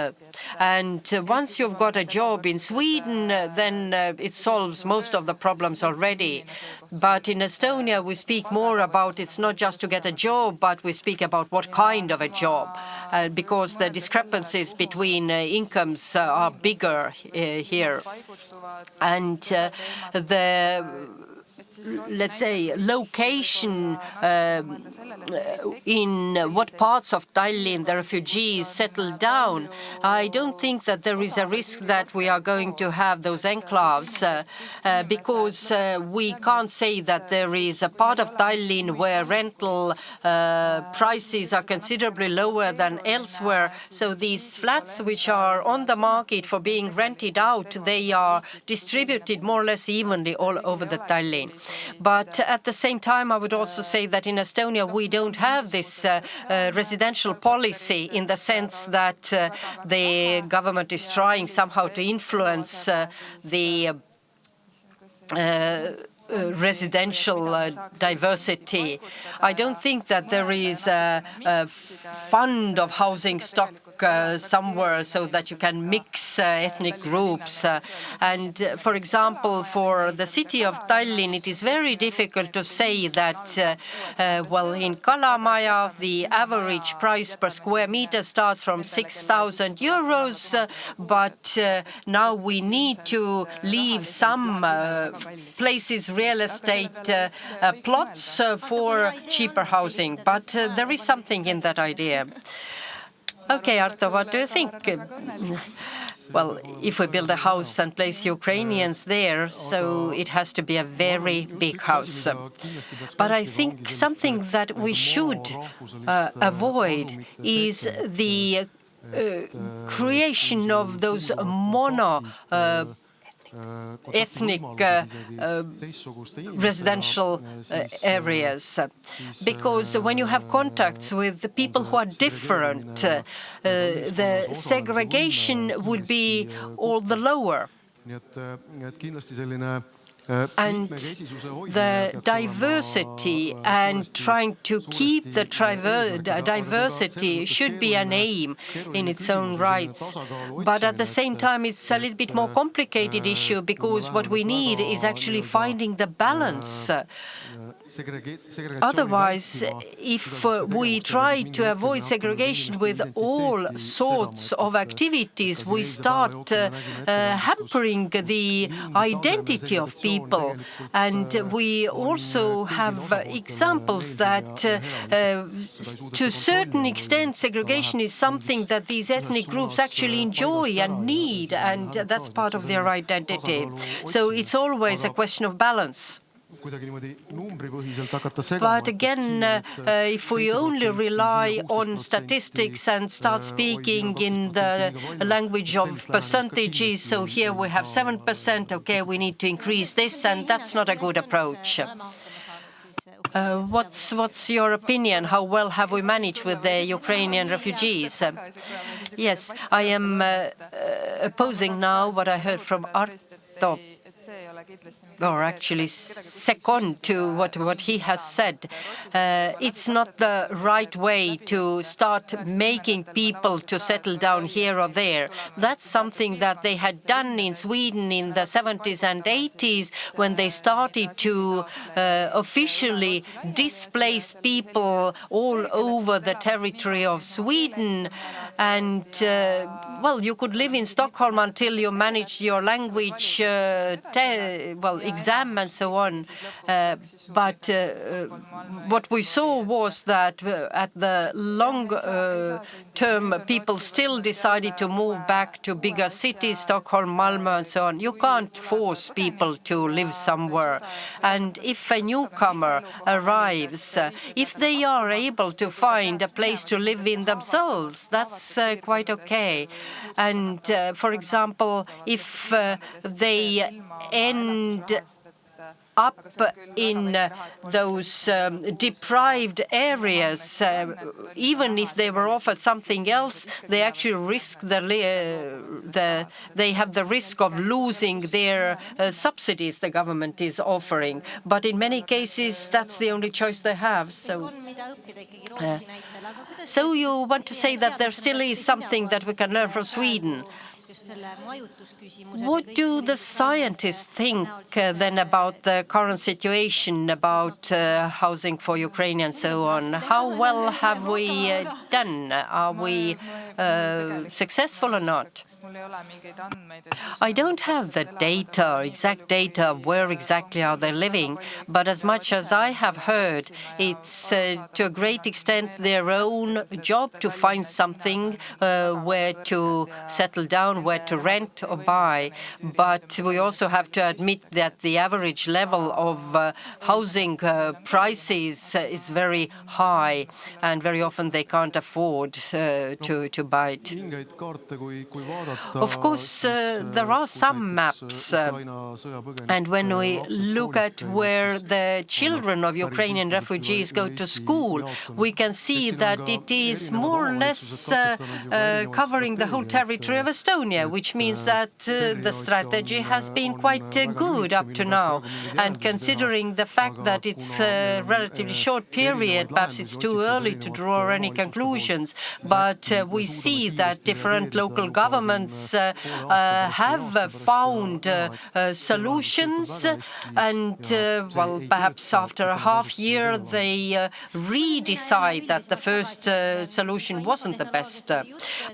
And once you've got a job in Sweden, then it solves most of the problems already. But in Estonia, we speak more about it's not just to get a job, but we speak about what kind of a job, because the discrepancies between incomes are bigger here. And let's say, location in what parts of Tallinn the refugees settle down, I don't think that there is a risk that we are going to have those enclaves, because we can't say that there is a part of Tallinn where rental prices are considerably lower than elsewhere. So these flats which are on the market for being rented out, they are distributed more or less evenly all over the Tallinn. But at the same time, I would also say that in Estonia, we don't have this residential policy, in the sense that the government is trying somehow to influence the residential diversity. I don't think that there is a fund of housing stock somewhere so that you can mix ethnic groups. And for example, for the city of Tallinn, it is very difficult to say that, well, in Kalamaja, the average price per square meter starts from 6,000 euros, but now we need to leave some places real estate plots for cheaper housing. But there is something in that idea. Okay, Arto, what do you think? Well, if we build a house and place Ukrainians there, so it has to be a very big house. But I think something that we should avoid is the creation of those mono ethnic residential areas, because when you have contacts with the people who are different, the segregation would be all the lower. And the diversity and trying to keep the diversity should be an aim in its own rights. But at the same time, it's a little bit more complicated issue because what we need is actually finding the balance. Otherwise, if we try to avoid segregation with all sorts of activities, we start hampering the identity of people. And we also have examples that to a certain extent segregation is something that these ethnic groups actually enjoy and need, and that's part of their identity. So it's always a question of balance. But again, if we only rely on statistics and start speaking in the language of percentages, so here we have 7%, okay, we need to increase this, and that's not a good approach. What's your opinion? How well have we managed with the Ukrainian refugees? Yes, I am opposing now what I heard from Arto, or actually second to what he has said. It's not the right way to start making people to settle down here or there. That's something that they had done in Sweden in the 70s and 80s when they started to officially displace people all over the territory of Sweden. And, well, you could live in Stockholm until you managed your language exam and so on. But what we saw was that at the long term, people still decided to move back to bigger cities, Stockholm, Malmö, and so on. You can't force people to live somewhere. And if a newcomer arrives, if they are able to find a place to live in themselves, that's quite okay. And, for example, if they end up in those deprived areas, even if they were offered something else, they actually risk they have the risk of losing their subsidies the government is offering. But in many cases, that's the only choice they have. So you want to say that there still is something that we can learn from Sweden. What do the scientists think then about the current situation, about housing for Ukrainians and so on? How well have we done? Are we successful or not? I don't have the data, exact data, where exactly are they living, but as much as I have heard, it's to a great extent their own job to find something where to settle down, where to rent or buy. But we also have to admit that the average level of housing prices is very high, and very often they can't afford to buy it. Of course, there are some maps, and when we look at where the children of Ukrainian refugees go to school, we can see that it is more or less covering the whole territory of Estonia, which means that the strategy has been quite good up to now. And considering the fact that it's a relatively short period, perhaps it's too early to draw any conclusions, but we see that different local governments have found solutions, and well, perhaps after a half year they redecide that the first solution wasn't the best.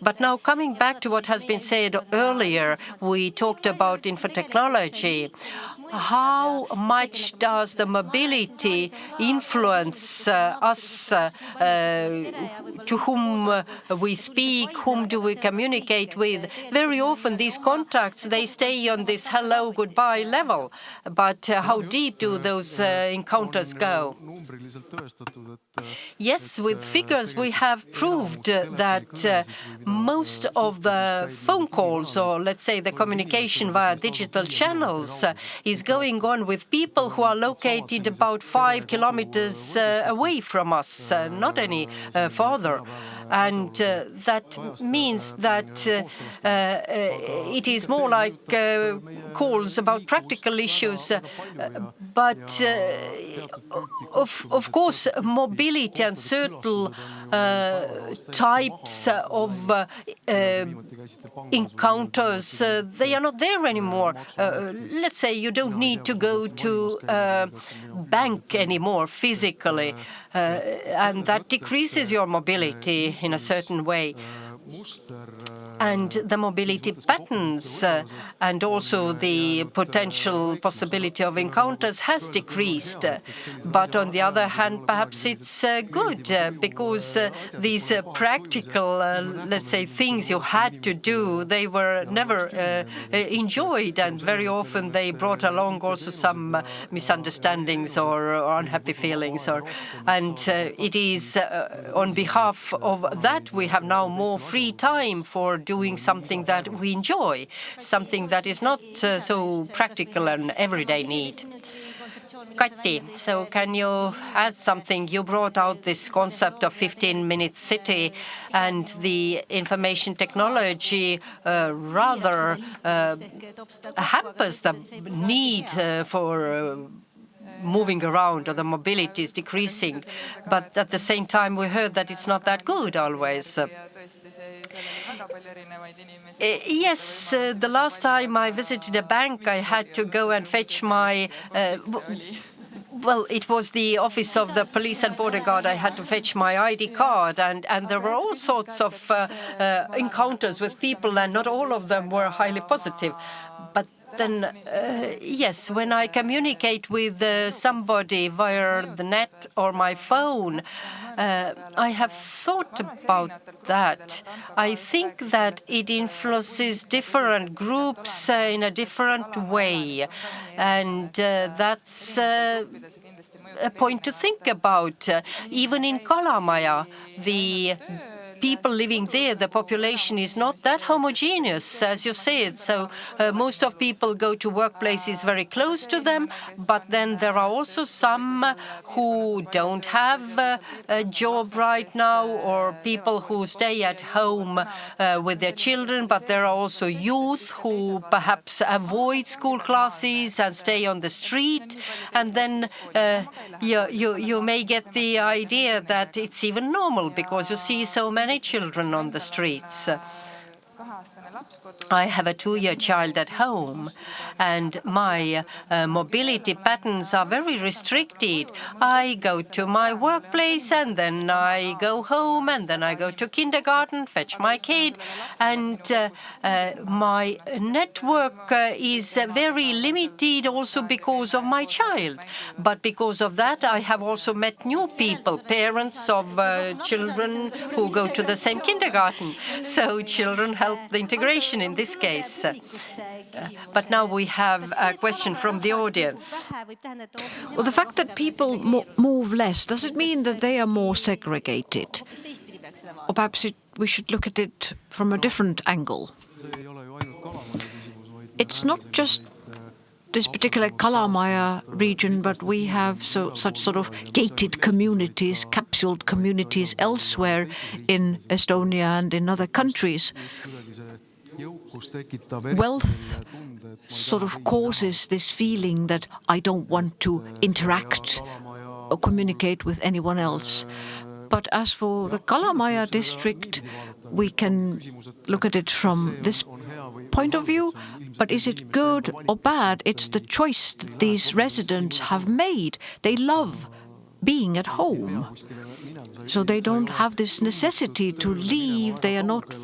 But now coming back to what has been said earlier, we talked about infotechnology. How much does the mobility influence us, to whom we speak, whom do we communicate with? Very often these contacts, they stay on this hello, goodbye level. But how deep do those encounters go? Yes, with figures we have proved that most of the phone calls, or let's say the communication via digital channels, is is going on with people who are located about 5 kilometers away from us, not any farther. And that means that it is more like calls about practical issues. But of course, mobility and certain types of encounters, they are not there anymore. Let's say you don't need to go to a bank anymore physically, and that decreases your mobility in a certain way. And the mobility patterns and also the potential possibility of encounters has decreased. But on the other hand, perhaps it's good because these practical, let's say, things you had to do, they were never enjoyed, and very often they brought along also some misunderstandings or unhappy feelings. And it is on behalf of that we have now more free time for doing something that we enjoy, something that is not so practical and everyday need. Kati, so can you add something? You brought out this concept of 15-minute city, and the information technology rather hampers the need for moving around, or the mobility is decreasing. But at the same time, we heard that it's not that good always. Yes, the last time I visited a bank, I had to go and fetch my well, it was the office of the police and border guard. I had to fetch my ID card, and there were all sorts of encounters with people, and not all of them were highly positive. But then, yes, when I communicate with somebody via the net or my phone, I have thought about that. I think that it influences different groups in a different way, and that's a point to think about. Even in Kalamaja, the people living there, the population is not that homogeneous, as you said. So most of people go to workplaces very close to them, but then there are also some who don't have a job right now, or people who stay at home with their children, but there are also youth who perhaps avoid school classes and stay on the street. And then you may get the idea that it's even normal because you see so many children on the streets. I have a 2-year child at home, and my mobility patterns are very restricted. I go to my workplace, and then I go home, and then I go to kindergarten, fetch my kid, and my network is very limited also because of my child. But because of that, I have also met new people, parents of children who go to the same kindergarten. So children help the integration in this case. But now we have a question from the audience. Well, the fact that people move less, does it mean that they are more segregated? Or perhaps we should look at it from a different angle. It's not just this particular Kalamaja region, but we have such sort of gated communities, capsuled communities elsewhere in Estonia and in other countries. Wealth sort of causes this feeling that I don't want to interact or communicate with anyone else. But as for the Kalamaja district, we can look at it from this point of view. But is it good or bad? It's the choice that these residents have made. They love being at home. So they don't have this necessity to leave. They are not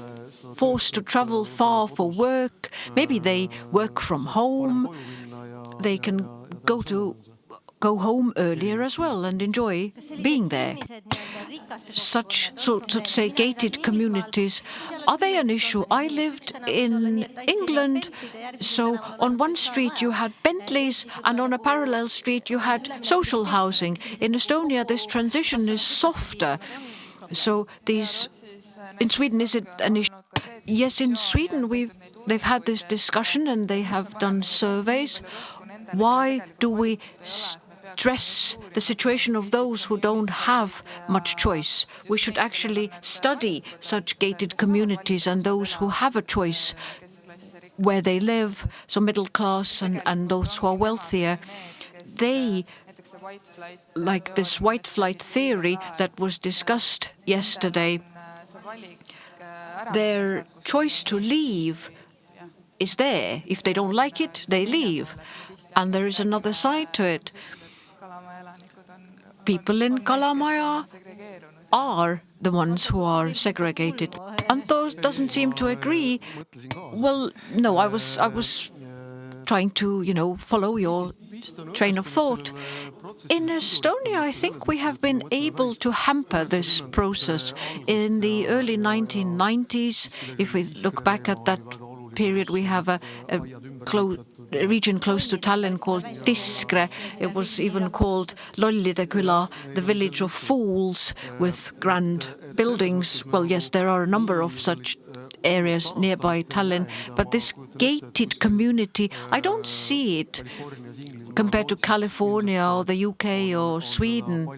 forced to travel far for work. Maybe they work from home. They can go home earlier as well and enjoy being there. Such, so to say, gated communities, are they an issue? I lived in England, so on one street you had Bentleys and on a parallel street you had social housing. In Estonia, this transition is softer. So in Sweden, is it an issue? Yes, in Sweden they've had this discussion and they have done surveys Why do we stress the situation of those who don't have much choice? We should actually study such gated communities and those who have a choice where they live, so middle class and those who are wealthier. They, like this white flight theory that was discussed yesterday, their choice to leave is there. If they don't like it, they leave. And there is another side to it. People in Kalamaja are the ones who are segregated. Anto doesn't seem to agree. Well, no, I was trying to, follow your train of thought. In Estonia, I think we have been able to hamper this process. In the early 1990s, if we look back at that period, we have a region close to Tallinn called Tiskre. It was even called Lollide Küla, the village of fools, with grand buildings. Well, yes, there are a number of such areas nearby Tallinn, but this gated community, I don't see it compared to California or the UK or Sweden.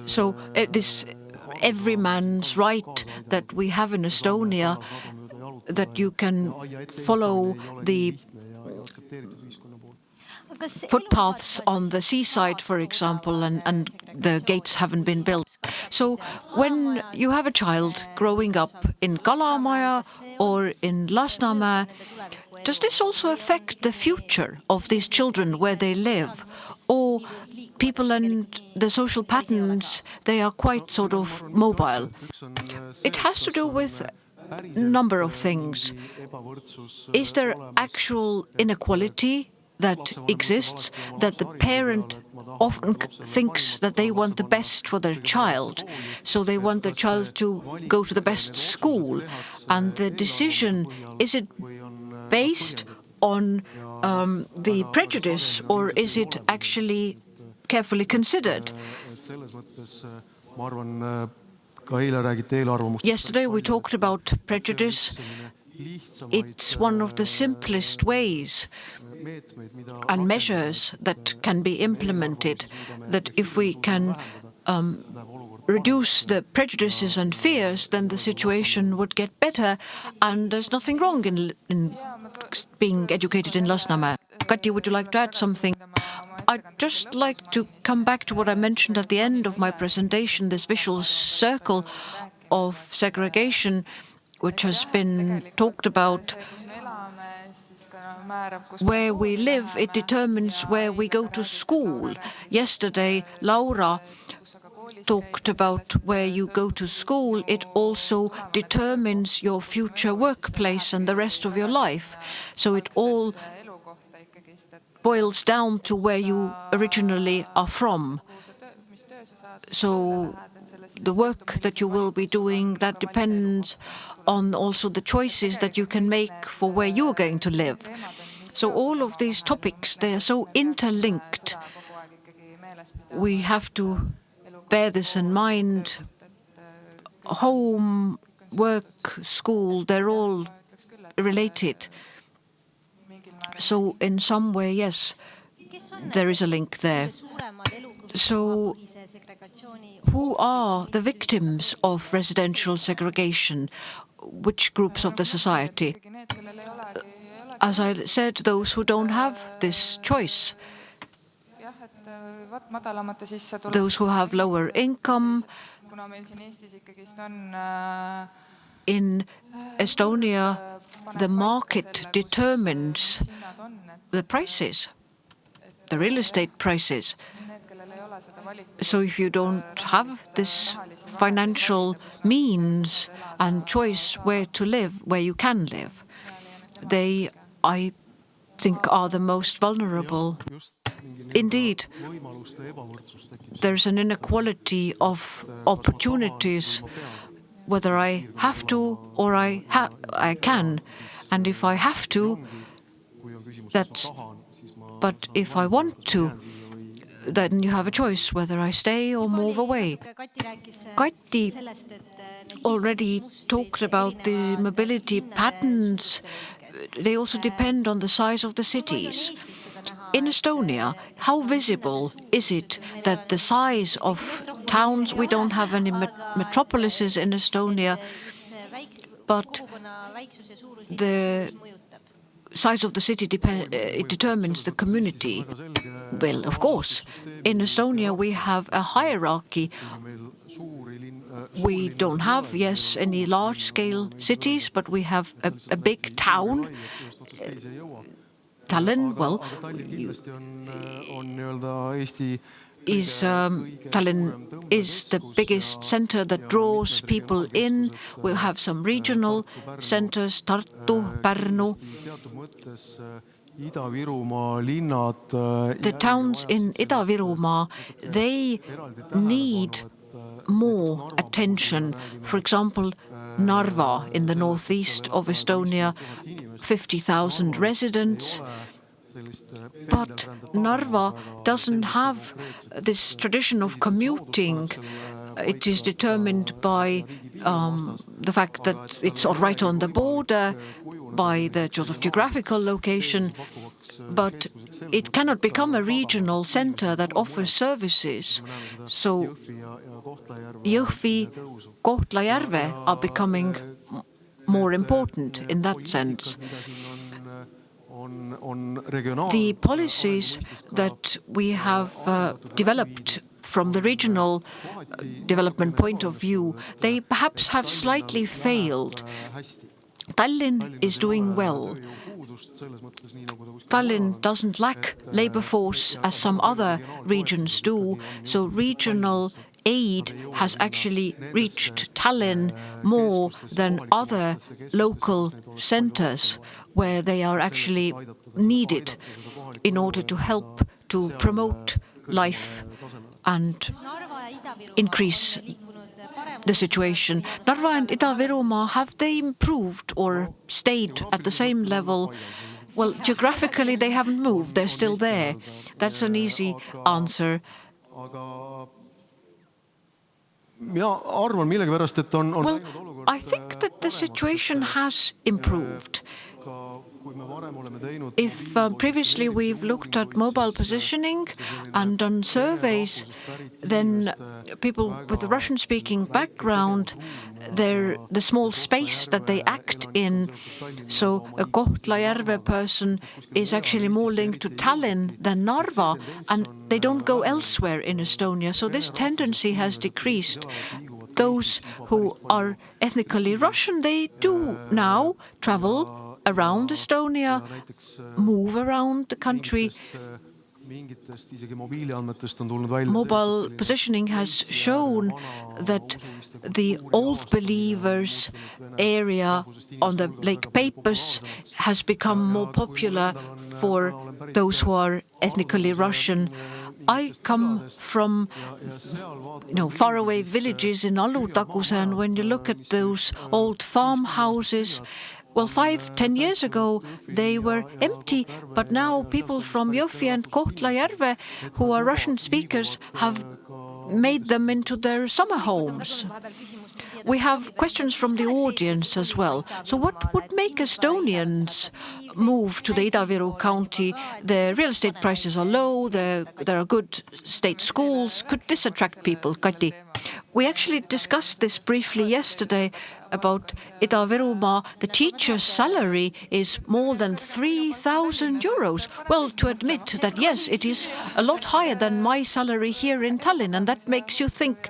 So this every man's right that we have in Estonia, that you can follow the footpaths on the seaside, for example, and the gates haven't been built. So when you have a child growing up in Kalamaja or in Lasnamäe, does this also affect the future of these children where they live? Or people and the social patterns, they are quite sort of mobile. It has to do with a number of things. Is there actual inequality that exists, that the parent often thinks that they want the best for their child, so they want their child to go to the best school, and the decision, is it based on the prejudice, or is it actually carefully considered? Yesterday we talked about prejudice. It's one of the simplest ways and measures that can be implemented, that if we can reduce the prejudices and fears, then the situation would get better, and there's nothing wrong in being educated in Lasnamäe. Kati, would you like to add something? I'd just like to come back to what I mentioned at the end of my presentation, this visual circle of segregation, which has been talked about. Where we live, it determines where we go to school. Yesterday, Laura talked about where you go to school. It also determines your future workplace and the rest of your life. So it all boils down to where you originally are from. So the work that you will be doing, that depends on also the choices that you can make for where you are going to live. So all of these topics, they are so interlinked. We have to bear this in mind. Home, work, school, they're all related. So in some way, yes, there is a link there. So who are the victims of residential segregation? Which groups of the society? As I said, those who don't have this choice. Those who have lower income. In Estonia, the market determines the prices, the real estate prices. So if you don't have this financial means and choice where to live, where you can live, they, I think, are the most vulnerable. Indeed, there's an inequality of opportunities, whether I have to or I can. And if I have to, that's... But if I want to, then you have a choice whether I stay or move away. Kati already talked about the mobility patterns they also depend on the size of the cities. In Estonia, how visible is it that the size of towns, we don't have any metropolises in Estonia, but the size of the city it determines the community. Well, of course, in Estonia we have a hierarchy. We don't have, yes, any large-scale cities, but we have a big town. Tallinn, well, Tallinn is the biggest center that draws people in. We have some regional centers, Tartu, Pärnu. The towns in Ida-Virumaa, they need more attention. For example, Narva in the northeast of Estonia, 50,000 residents. But Narva doesn't have this tradition of commuting. It is determined by the fact that it's right on the border, by the sort of geographical location, but it cannot become a regional center that offers services. So Jõhvi, Kohtla-Järve are becoming more important in that sense. The policies that we have developed from the regional development point of view, they perhaps have slightly failed. Tallinn is doing well. Tallinn doesn't lack labor force as some other regions do, so regional aid has actually reached Tallinn more than other local centers where they are actually needed in order to help to promote life and increase the situation. Narva and Ida-Virumaa, have they improved or stayed at the same level? Well, geographically they haven't moved, they're still there. That's an easy answer. Well, I think that the situation has improved. If previously we've looked at mobile positioning and done surveys, then people with a Russian-speaking background, the small space that they act in, so a Kohtla-Järve person is actually more linked to Tallinn than Narva, and they don't go elsewhere in Estonia. So this tendency has decreased. Those who are ethnically Russian, they do now travel around Estonia, move around the country. Mobile positioning has shown that the Old Believers area on the Lake Peipus has become more popular for those who are ethnically Russian. I come from faraway villages in Alutaguse, and when you look at those old farmhouses, well, 5-10 years ago, they were empty, but now people from Jõhvi and Kohtla-Järve who are Russian speakers have made them into their summer homes. We have questions from the audience as well. So what would make Estonians move to the Ida-Viru county? The real estate prices are low, there are good state schools. Could this attract people? Kati? We actually discussed this briefly yesterday about Ida-Virumaa. The teacher's salary is more than 3,000 euros. Well, to admit that, yes, it is a lot higher than my salary here in Tallinn, and that makes you think,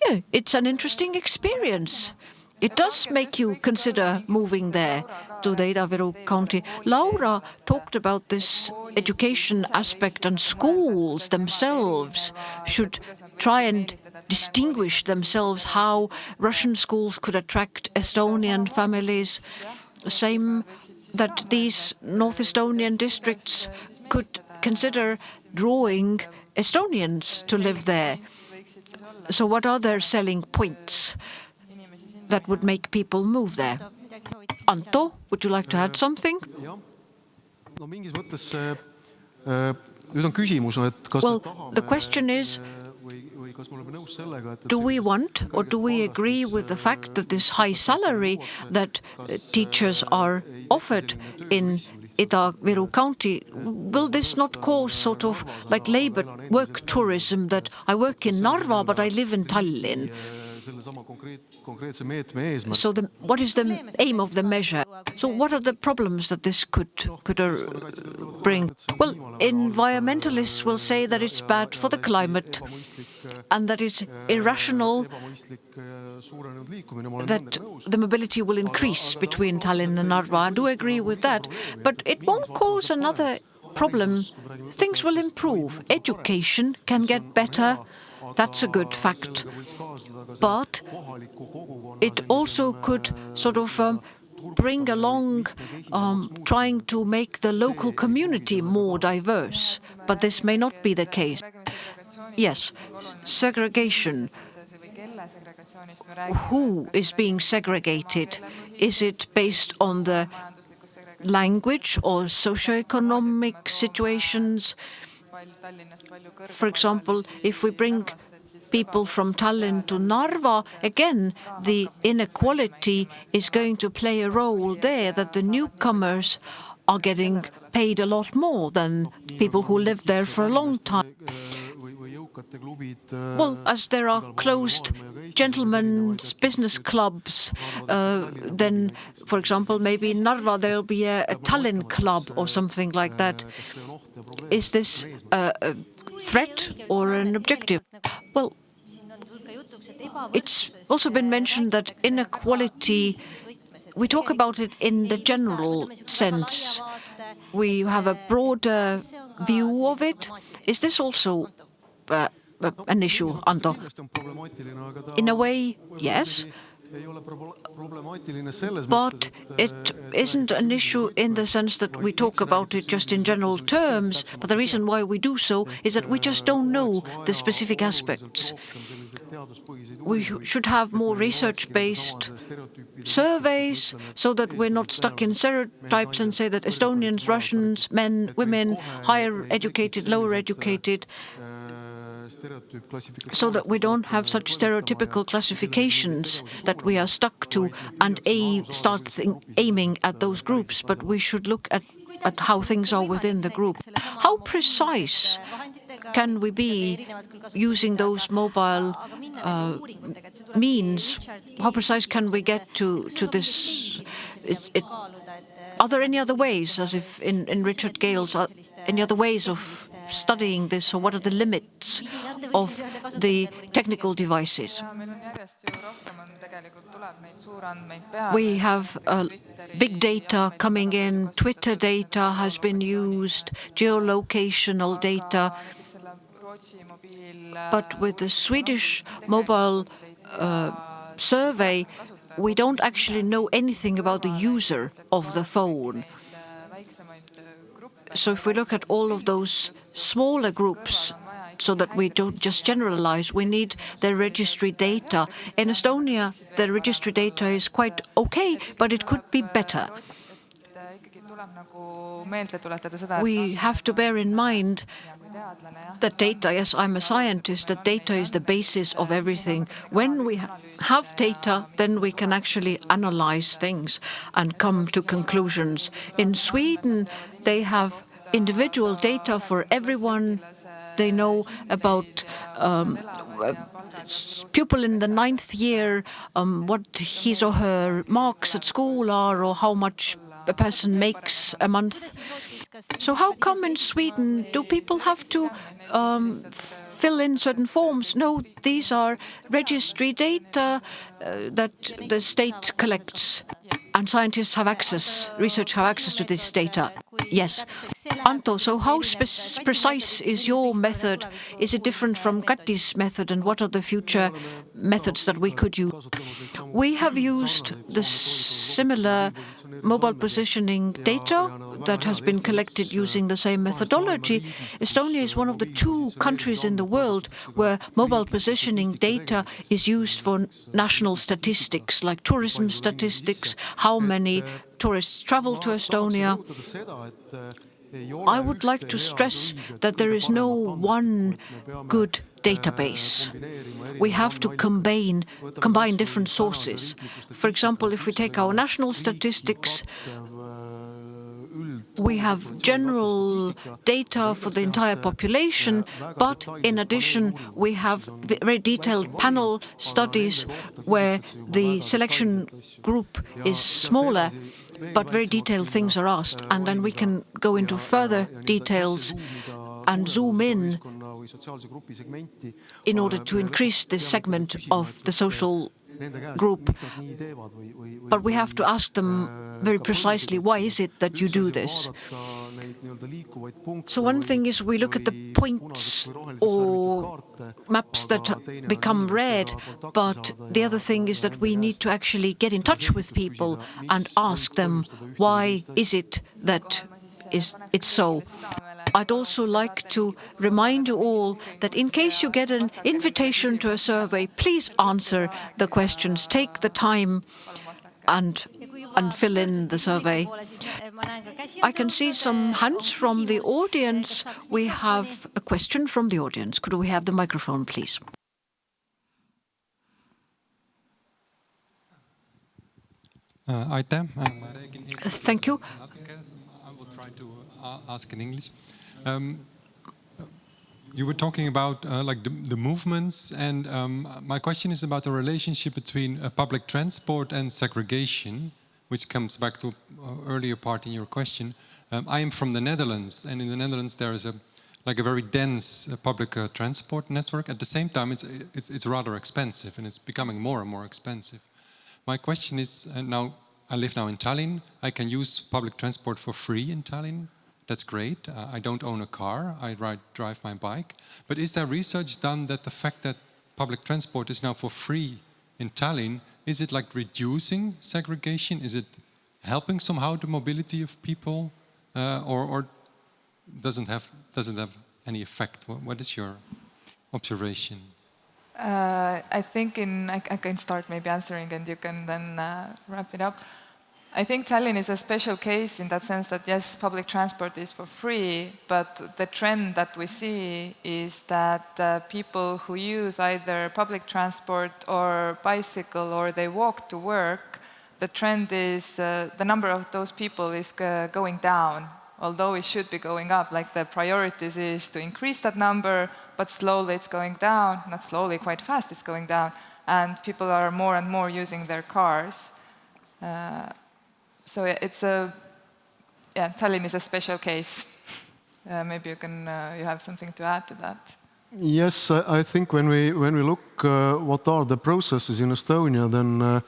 yeah, it's an interesting experience. It does make you consider moving there to the Ida-Viru county. Laura talked about this education aspect, and schools themselves should try and distinguish themselves, how Russian schools could attract Estonian families. Same that these North Estonian districts could consider drawing Estonians to live there. So what are their selling points that would make people move there? Anto, would you like to add something? Well, the question is do we want or do we agree with the fact that this high salary that teachers are offered in Ida-Viru County, will this not cause sort of like labor work tourism, that I work in Narva but I live in Tallinn? So what is the aim of the measure? So what are the problems that this could bring? Well, environmentalists will say that it's bad for the climate and that it's irrational that the mobility will increase between Tallinn and Narva. I do agree with that, but it won't cause another problem. Things will improve. Education can get better. That's a good fact. But it also could sort of bring along trying to make the local community more diverse. But this may not be the case. Yes, segregation. Who is being segregated? Is it based on the language or socioeconomic situations? For example, if we bring people from Tallinn to Narva, again, the inequality is going to play a role there, that the newcomers are getting paid a lot more than people who lived there for a long time. Well, as there are closed gentlemen's business clubs, then, for example, maybe in Narva there'll be a Tallinn club or something like that. Is this a threat or an objective? Well, it's also been mentioned that inequality, we talk about it in the general sense. We have a broader view of it. Is this also an issue, Anto? In a way, yes. But it isn't an issue in the sense that we talk about it just in general terms. But the reason why we do so is that we just don't know the specific aspects. We should have more research-based surveys so that we're not stuck in stereotypes and say that Estonians, Russians, men, women, higher educated, lower educated, so that we don't have such stereotypical classifications that we are stuck to and start aiming at those groups, but we should look at how things are within the group. How precise can we be using those mobile means? How precise can we get to this? Are there any other ways, as if in Richard Gale's, any other ways of studying this, or what are the limits of the technical devices? We have big data coming in, Twitter data has been used, geolocational data. But with the Swedish mobile survey, we don't actually know anything about the user of the phone. So if we look at all of those smaller groups, so that we don't just generalize, we need the registry data. In Estonia, the registry data is quite okay, but it could be better. We have to bear in mind that data, yes, I'm a scientist, that data is the basis of everything. When we have data, then we can actually analyze things and come to conclusions. In Sweden, they have individual data for everyone. They know about pupil in the 9th year, what his or her marks at school are, or how much a person makes a month. So how come in Sweden do people have to fill in certain forms? No, these are registry data that the state collects, and scientists have access, research have access to this data. Yes. Anto, so how precise is your method? Is it different from Kati's method, and what are the future methods that we could use? We have used the similar mobile positioning data that has been collected using the same methodology. Estonia is one of the 2 countries in the world where mobile positioning data is used for national statistics, like tourism statistics, how many tourists travel to Estonia. I would like to stress that there is no one good database. We have to combine different sources. For example, if we take our national statistics, we have general data for the entire population, but in addition, we have very detailed panel studies where the selection group is smaller, but very detailed things are asked. And then we can go into further details and zoom in order to increase this segment of the social group. But we have to ask them very precisely, why is it that you do this? So one thing is we look at the points or maps that become red, but the other thing is that we need to actually get in touch with people and ask them, why is it that it's so? I'd also like to remind you all that in case you get an invitation to a survey, please answer the questions, take the time and fill in the survey. I can see some hands from the audience. We have a question from the audience. Could we have the microphone, please? Thank you. I will try to ask in English. You were talking about like the movements, and my question is about the relationship between public transport and segregation, which comes back to earlier part in your question. I am from the Netherlands, and in the Netherlands there is a very dense public transport network. At the same time, it's rather expensive, and it's becoming more and more expensive. My question is, now I live now in Tallinn. I can use public transport for free in Tallinn. That's great. I don't own a car. I drive my bike. But is there research done that the fact that public transport is now for free in Tallinn, is it like reducing segregation? Is it helping somehow the mobility of people, or doesn't have any effect? What is your observation? I think I can start maybe answering, and you can then wrap it up. I think Tallinn is a special case in that sense that yes, public transport is for free, but the trend that we see is that people who use either public transport or bicycle or they walk to work, the trend is the number of those people is going down, although it should be going up. Like the priorities is to increase that number, but slowly it's going down, not slowly, quite fast it's going down, and people are more and more using their cars. So it's Tallinn is a special case. Maybe you have something to add to that. Yes, I think when we look what are the processes in Estonia, then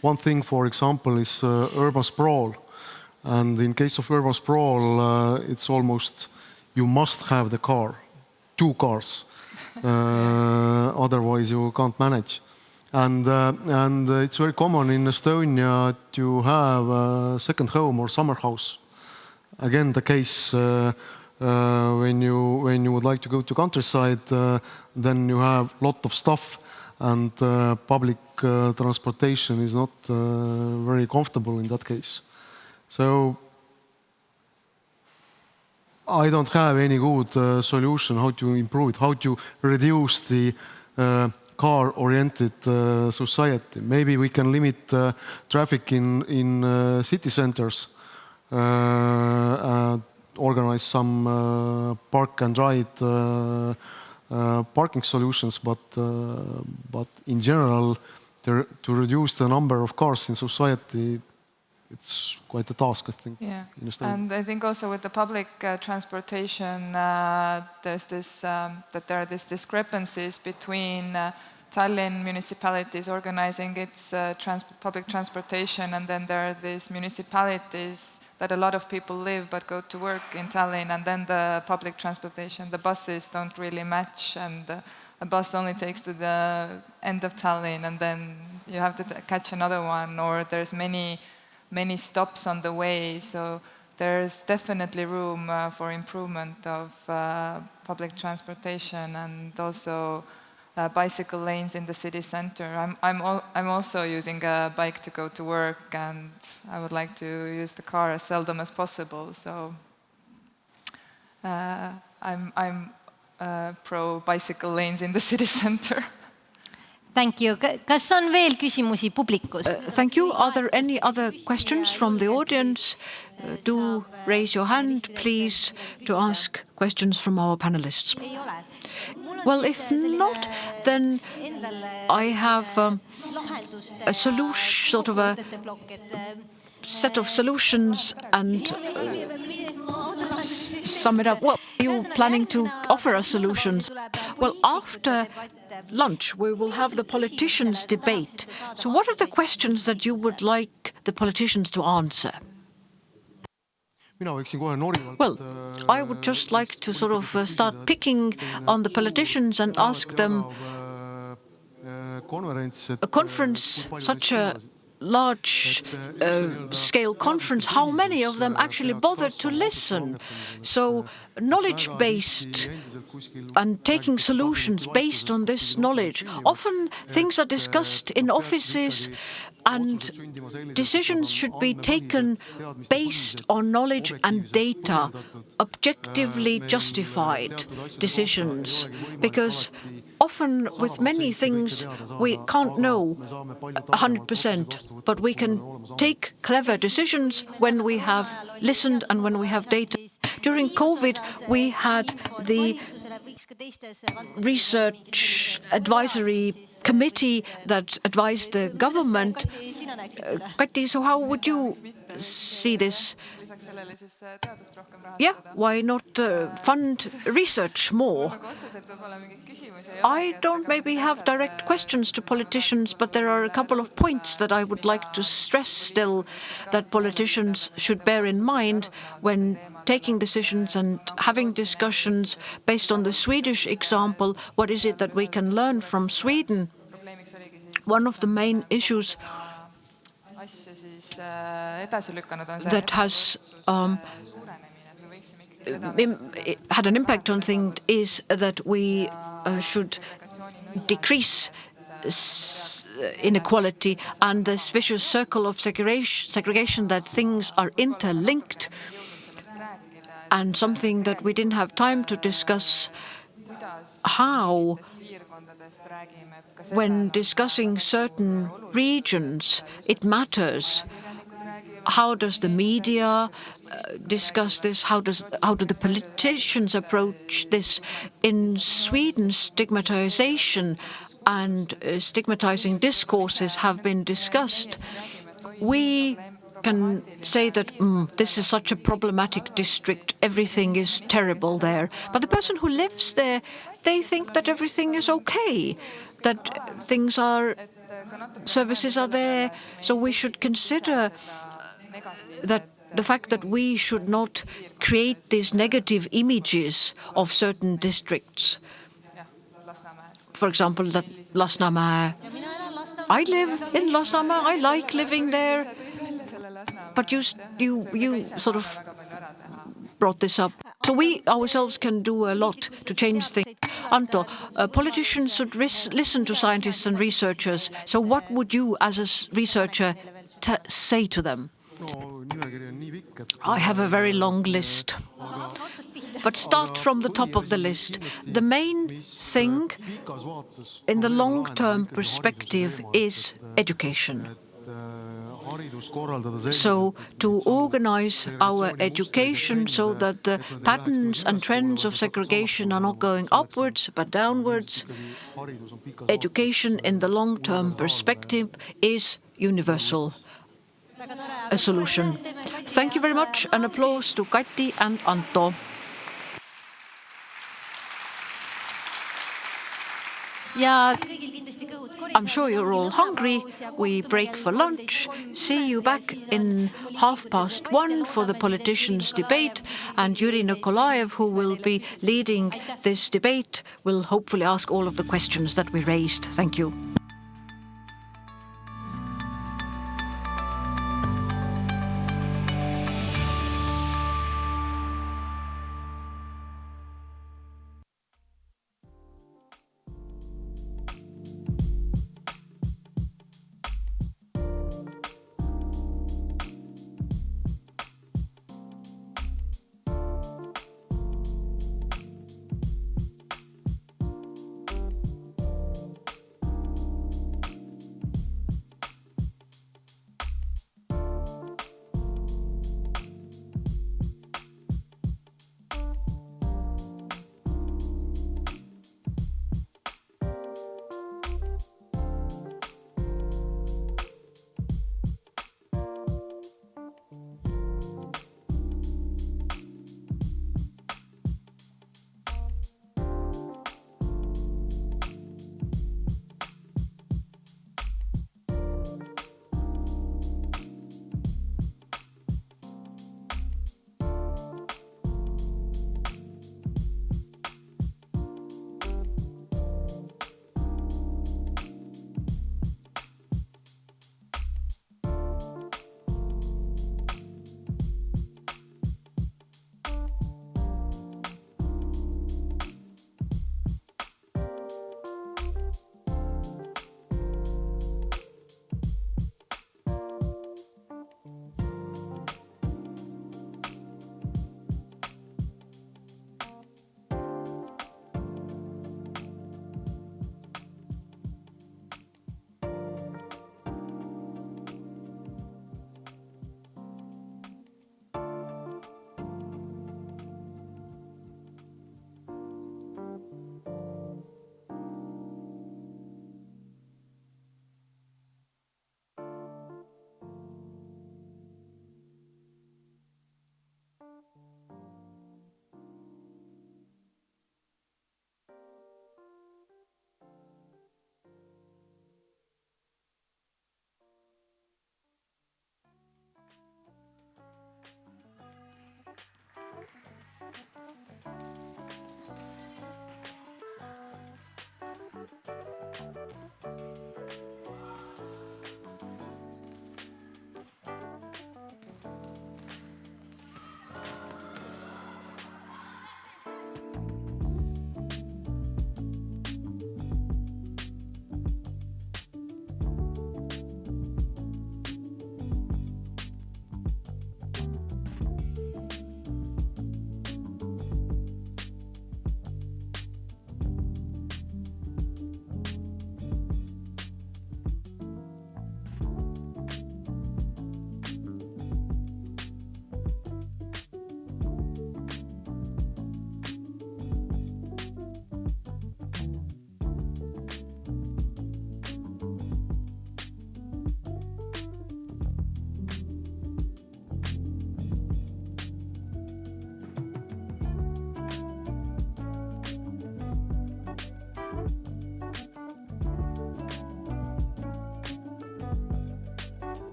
one thing, for example, is urban sprawl. And in case of urban sprawl, it's almost you must have the car, 2 cars, otherwise you can't manage. And it's very common in Estonia to have a second home or summer house. Again, the case when you would like to go to countryside, then you have a lot of stuff, and public transportation is not very comfortable in that case. So I don't have any good solution how to improve it, how to reduce the car-oriented society. Maybe we can limit traffic in city centers, organize some park and ride parking solutions, but in general, to reduce the number of cars in society, it's quite a task, I think. Yeah, in Estonia. And I think also with the public transportation, there's this that there are these discrepancies between Tallinn municipalities organizing its public transportation, and then there are these municipalities that a lot of people live but go to work in Tallinn, and then the public transportation, the buses don't really match, and a bus only takes to the end of Tallinn, and then you have to catch another one, or there's many stops on the way. So there's definitely room for improvement of public transportation, and also bicycle lanes in the city center. I'm also using a bike to go to work, and I would like to use the car as seldom as possible. So I'm pro-bicycle lanes in the city center. Thank you. Kas on veel küsimusi publikust? Thank you. Are there any other questions from the audience? Do raise your hand, please, to ask questions from our panelists. Well, if not, then I have a solution, sort of a set of solutions and sum it up. Well, are you planning to offer us solutions? Well, after lunch, we will have the politicians' debate. So what are the questions that you would like the politicians to answer? Well, I would just like to sort of start picking on the politicians and ask them, a conference, such a large-scale conference, how many of them actually bothered to listen? So knowledge-based and taking solutions based on this knowledge. Often things are discussed in offices and decisions should be taken based on knowledge and data, objectively justified decisions, because often with many things we can't know 100%, but we can take clever decisions when we have listened and when we have data. During COVID, we had the research advisory committee that advised the government. Kati, so how would you see this? Yeah, why not fund research more? I don't maybe have direct questions to politicians, but there are a couple of points that I would like to stress still that politicians should bear in mind when taking decisions and having discussions based on the Swedish example. What is it that we can learn from Sweden? One of the main issues that has had an impact on things is that we should decrease inequality and this vicious circle of segregation, that things are interlinked, and something that we didn't have time to discuss, how when discussing certain regions it matters. How does the media discuss this? How do the politicians approach this? In Sweden, stigmatization and stigmatizing discourses have been discussed. We can say that this is such a problematic district, everything is terrible there. But the person who lives there, they think that everything is okay, that things are, services are there. So we should consider that the fact that we should not create these negative images of certain districts. For example, that Lasnamäe. I live in Lasnamäe, I like living there. But you sort of brought this up. So we ourselves can do a lot to change things. Anto, politicians should listen to scientists and researchers. So what would you, as a researcher, say to them? I have a very long list. But start from the top of the list. The main thing in the long-term perspective is education. So to organize our education so that the patterns and trends of segregation are not going upwards but downwards, education in the long-term perspective is universal. A solution. Thank you very much. An applause to Kati and Anto. I'm sure you're all hungry. We break for lunch. See you back in 1:30 for the politicians' debate. And Yuri Nikolaev, who will be leading this debate, will hopefully ask all of the questions that we raised. Thank you.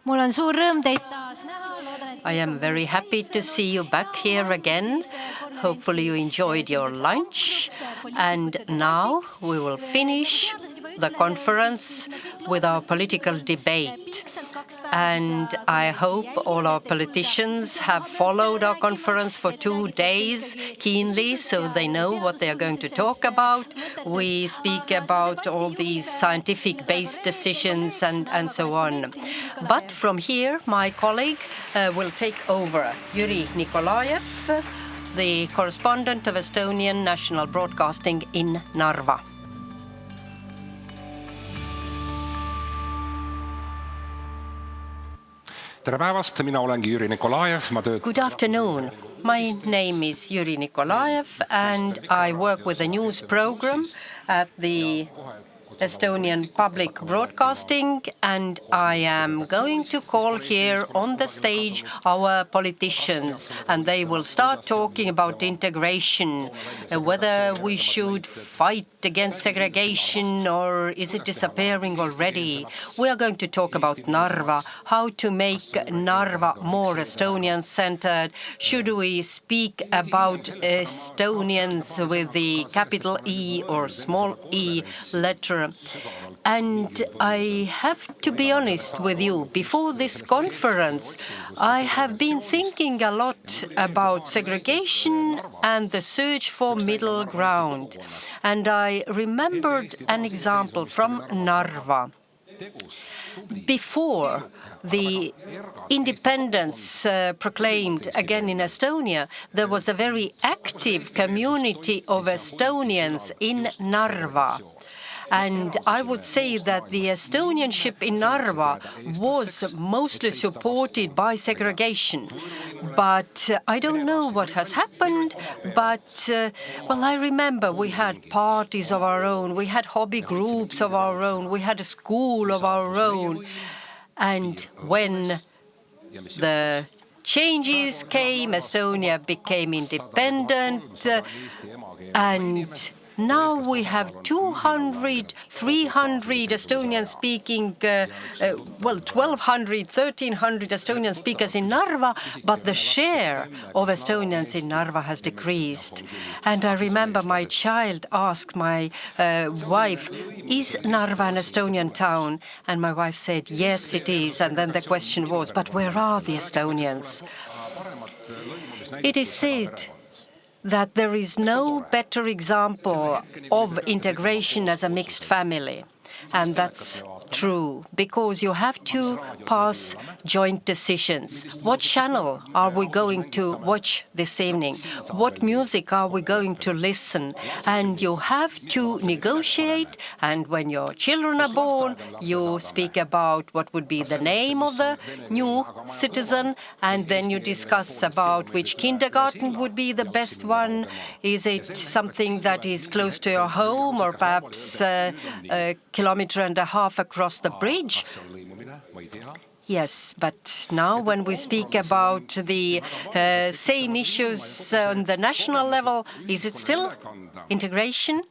Mul on suur rõõm teid taas näha. I am very happy to see you back here again. Hopefully you enjoyed your lunch. And now we will finish the conference with our political debate. And I hope all our politicians have followed our conference for 2 days keenly, so they know what they are going to talk about. We speak about all these scientific-based decisions and so on. But from here, my colleague will take over. Yuri Nikolaev, the correspondent of Estonian National Broadcasting in Narva. Good afternoon. My name is Yuri Nikolaev, and I work with a news program at the Estonian Public Broadcasting, and I am going to call here on the stage our politicians, and they will start talking about integration, whether we should fight against segregation or is it disappearing already. We are going to talk about Narva, how to make Narva more Estonian-centered. Should we speak about Estonians with the capital E or small e letter? And I have to be honest with you, before this conference, I have been thinking a lot about segregation and the search for middle ground. And I remembered an example from Narva. Before the independence proclaimed again in Estonia, there was a very active community of Estonians in Narva. And I would say that the Estonianship in Narva was mostly supported by segregation. But I don't know what has happened, but, well, I remember we had parties of our own, we had hobby groups of our own, we had a school of our own. And when the changes came, Estonia became independent, and Now we have 200, 300 Estonian-speaking, 1,200, 1,300 Estonian speakers in Narva, but the share of Estonians in Narva has decreased. And I remember my child asked my wife, is Narva an Estonian town? And my wife said, yes, it is. And then the question was, but where are the Estonians? It is said that there is no better example of integration as a mixed family. And that's true, because you have to pass joint decisions. What channel are we going to watch this evening? What music are we going to listen? And you have to negotiate, and when your children are born, you speak about what would be the name of the new citizen, and then you discuss about which kindergarten would be the best one. Is it something that is close to your home, or perhaps a kilometer and a half across the bridge? Yes, but now when we speak about the same issues on the national level, is it still integration?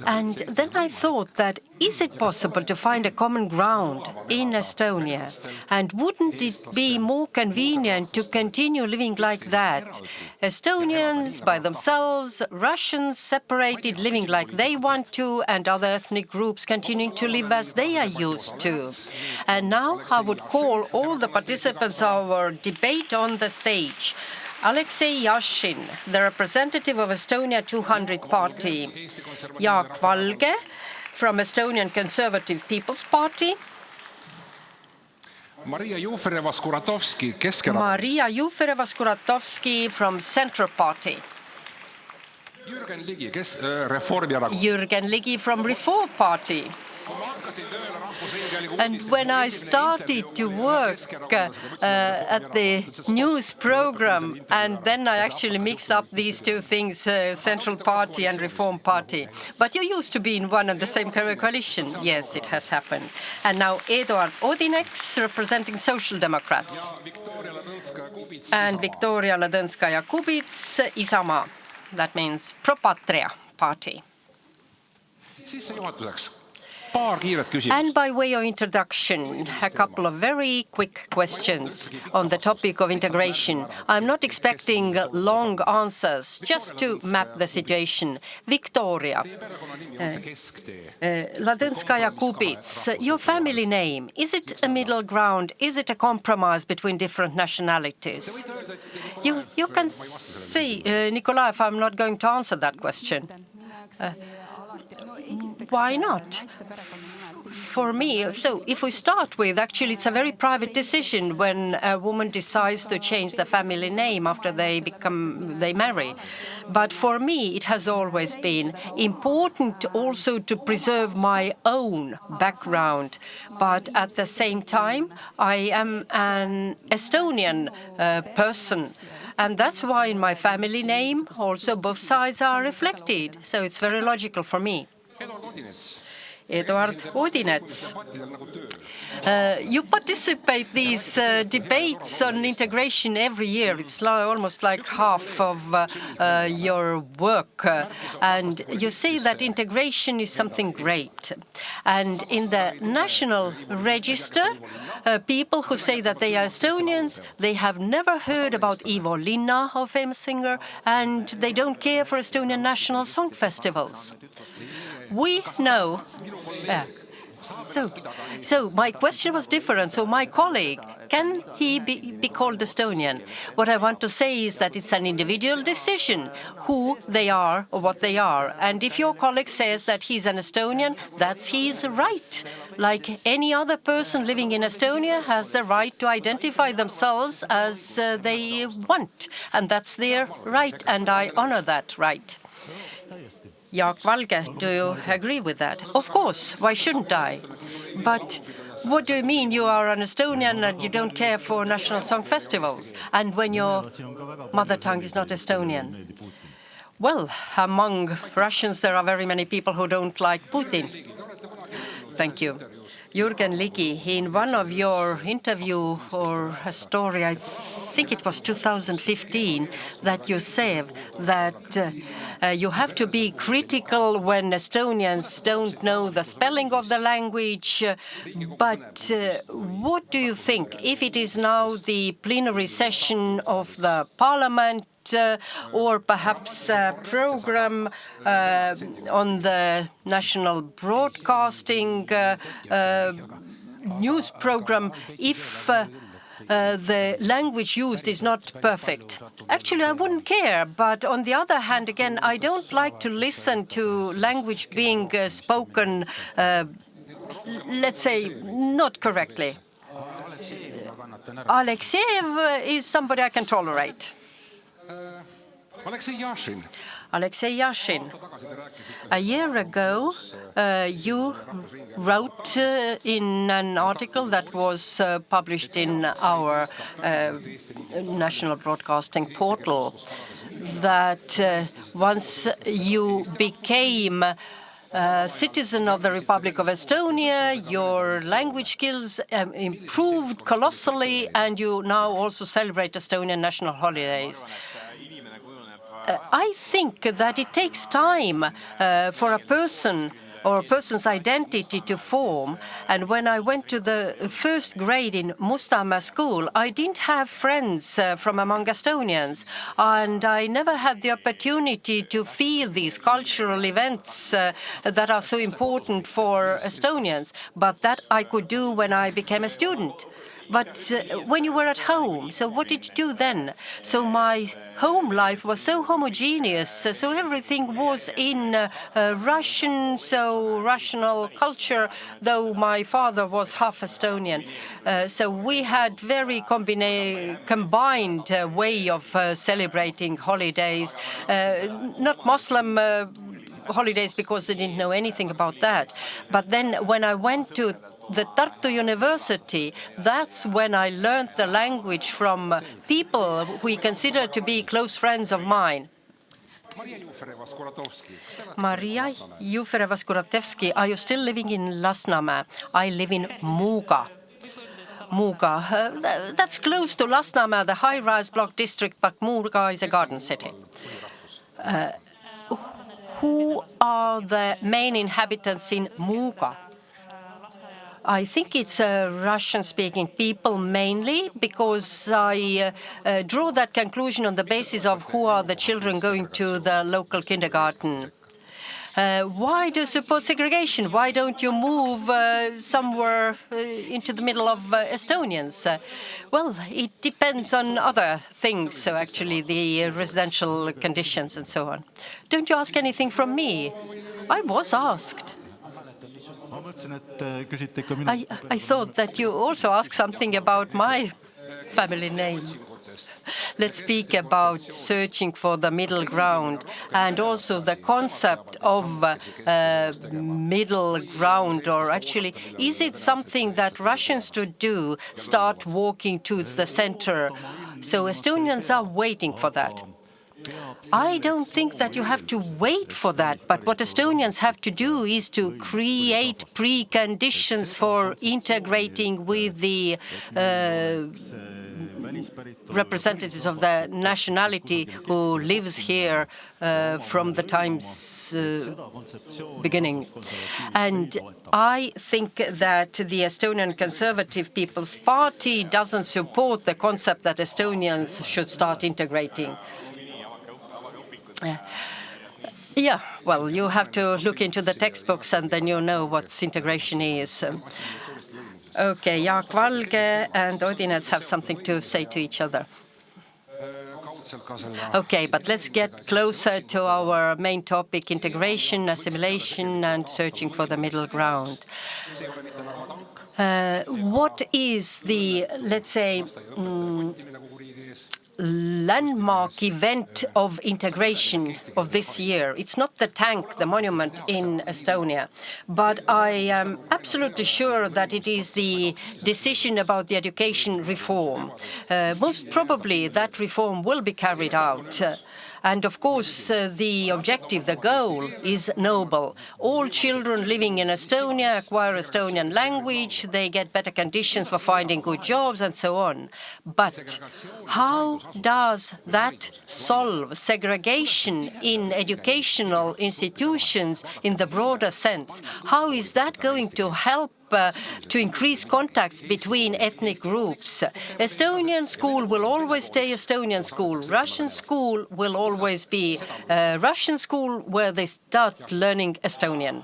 And then I thought that, is it possible to find a common ground in Estonia? And wouldn't it be more convenient to continue living like that? Estonians by themselves, Russians separated, living like they want to, and other ethnic groups continuing to live as they are used to. And now I would call all the participants of our debate on the stage. Alexei Yashin, the representative of Estonia 200 Party. Jaak Valge from Estonian Conservative People's Party. Maria Jufereva-Skuratovski, Maria Jufereva-Skuratovski from Centre Party. Jürgen Ligi, Reformierakond. Jürgen Ligi from Reform Party. And when I started to work at the news program, and then I actually mixed up these two things, Central Party and Reform Party. But you used to be in one and the same coalition. Yes, it has happened. And now Eduard Odinets, representing Social Democrats. And Viktoria Ladõnskaja-Kubits, Isamaa. That means Pro Patria Party. And by way of introduction, a couple of very quick questions on the topic of integration. I'm not expecting long answers, just to map the situation. Victoria, Ladõnskaja-Kubits, your family name, is it a middle ground? Is it a compromise between different nationalities? You can say, Nikolaev, I'm not going to answer that question. Why not? For me, so if we start with, actually, it's a very private decision when a woman decides to change the family name after they marry. But for me, it has always been important also to preserve my own background. But at the same time, I am an Estonian person. And that's why in my family name, also both sides are reflected. So it's very logical for me. Eduard Odinets. You participate these debates on integration every year. It's almost like half of your work. And you say that integration is something great. And in the national register, people who say that they are Estonians, they have never heard about Ivo Linna, a famous singer, and they don't care for Estonian national song festivals. We know. So my question was different. So my colleague, can he be called Estonian? What I want to say is that it's an individual decision who they are or what they are. And if your colleague says that he's an Estonian, that's his right. Like any other person living in Estonia has the right to identify themselves as they want. And that's their right, and I honor that right. Jaak Valge, do you agree with that? Of course, why shouldn't I? But what do you mean you are an Estonian and you don't care for national song festivals? And when your mother tongue is not Estonian? Well, among Russians, there are very many people who don't like Putin. Thank you. Jürgen Ligi, in one of your interview or a story, I think it was 2015, that you said that you have to be critical when Estonians don't know the spelling of the language. But what do you think? If it is now the plenary session of the parliament, or perhaps a program on the national broadcasting news program, if the language used is not perfect. Actually, I wouldn't care. But on the other hand, again, I don't like to listen to language being spoken, let's say, not correctly. Alexeyev is somebody I can tolerate. Alexei Yashin. A year ago, you wrote in an article that was published in our national broadcasting portal that once you became citizen of the Republic of Estonia, your language skills improved colossally, and you now also celebrate Estonian national holidays. I think that it takes time for a person or a person's identity to form. And when I went to the first grade in Mustamäe school, I didn't have friends from among Estonians. And I never had the opportunity to feel these cultural events that are so important for Estonians. But that I could do when I became a student. But when you were at home, so what did you do then? So my home life was so homogeneous, so everything was in Russian, so rational culture, though my father was half Estonian. So we had very combined way of celebrating holidays, not Muslim holidays because they didn't know anything about that. But then when I went to the Tartu University, that's when I learned the language from people who we consider to be close friends of mine. Maria Jufereva-Skuratevski, are you still living in Lasnamäe? I live in Muuga. That's close to Lasnamäe, the high-rise block district, but Muuga is a garden city. Who are the main inhabitants in Muuga? I think it's Russian-speaking people mainly, because I draw that conclusion on the basis of who are the children going to the local kindergarten. Why do you support segregation? Why don't you move somewhere into the middle of Estonians? Well, it depends on other things, so actually the residential conditions and so on. Don't you ask anything from me? I was asked. I thought that you also asked something about my family name. Let's speak about searching for the middle ground and also the concept of middle ground, or actually, is it something that Russians should do, start walking towards the center? So Estonians are waiting for that. I don't think that you have to wait for that, but what Estonians have to do is to create preconditions for integrating with the representatives of the nationality who lives here from the time's beginning. And I think that the Estonian Conservative People's Party doesn't support the concept that Estonians should start integrating. Yeah, well, you have to look into the textbooks and then you know what integration is. Okay, Jaak Valge and Odinets have something to say to each other. Okay, but let's get closer to our main topic, integration, assimilation, and searching for the middle ground. What is the, let's say, landmark event of integration of this year? It's not the tank, the monument in Estonia, but I am absolutely sure that it is the decision about the education reform. Most probably that reform will be carried out. And of course, the objective, the goal is noble. All children living in Estonia acquire Estonian language, they get better conditions for finding good jobs and so on. But how does that solve segregation in educational institutions in the broader sense? How is that going to help to increase contacts between ethnic groups? Estonian school will always stay Estonian school. Russian school will always be Russian school where they start learning Estonian.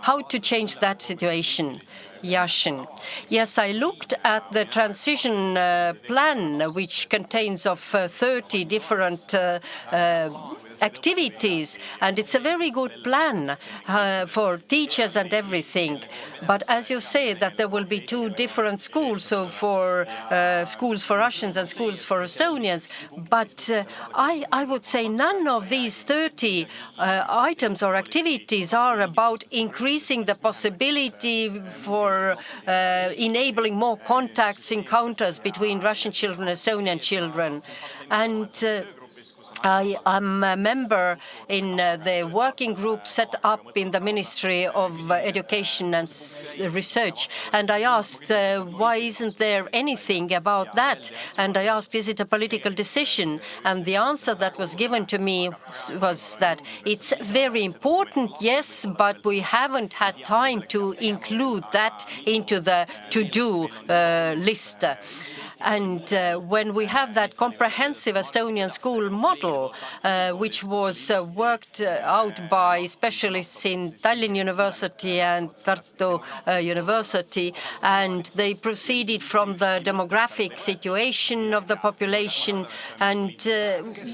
How to change that situation? Yashin. Yes, I looked at the transition plan, which contains of 30 different activities, and it's a very good plan for teachers and everything. But as you say, that there will be two different schools, so for schools for Russians and schools for Estonians. But I would say none of these 30 items or activities are about increasing the possibility for enabling more contacts, encounters between Russian children and Estonian children. And I am a member in the working group set up in the Ministry of Education and Research. And I asked, why isn't there anything about that? And I asked, is it a political decision? And the answer that was given to me was that it's very important, yes, but we haven't had time to include that into the to-do list. And when we have that comprehensive Estonian school model, which was worked out by specialists in Tallinn University and Tartu University, and they proceeded from the demographic situation of the population. And,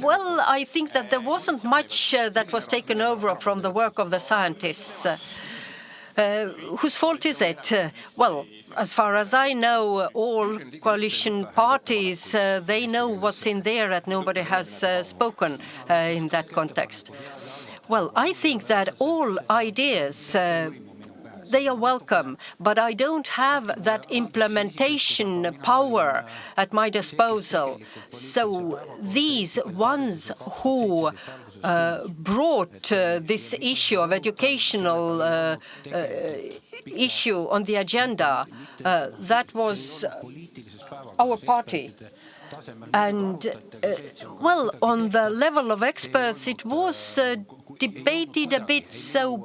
well, I think that there wasn't much that was taken over from the work of the scientists. Whose fault is it? Well, as far as I know, all coalition parties, they know what's in there, and nobody has spoken in that context. Well, I think that all ideas, they are welcome, but I don't have that implementation power at my disposal. So these ones who brought this issue of educational issue on the agenda, that was our party. And, well, on the level of experts, it was debated a bit,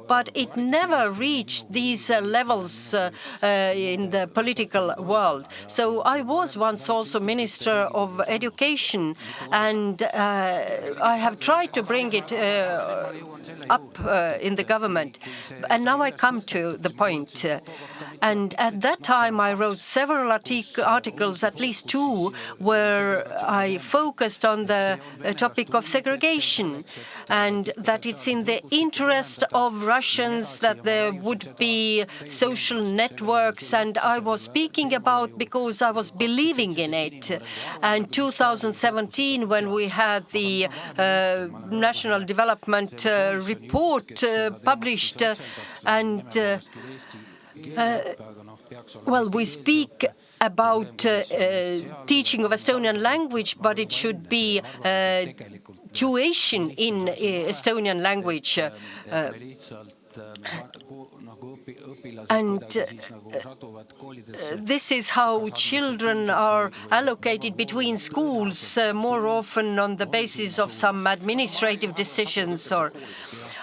but it never reached these levels in the political world. So I was once also Minister of Education, and I have tried to bring it up in the government. And now I come to the point. And at that time, I wrote several articles, at least two, where I focused on the topic of segregation, and that it's in the interest of Russians that there would be social networks. And I was speaking about because I was believing in it. And 2017, when we had the National Development Report published, and well, we speak about teaching of Estonian language, but it should be tuition in Estonian language. And this is how children are allocated between schools, more often on the basis of some administrative decisions or...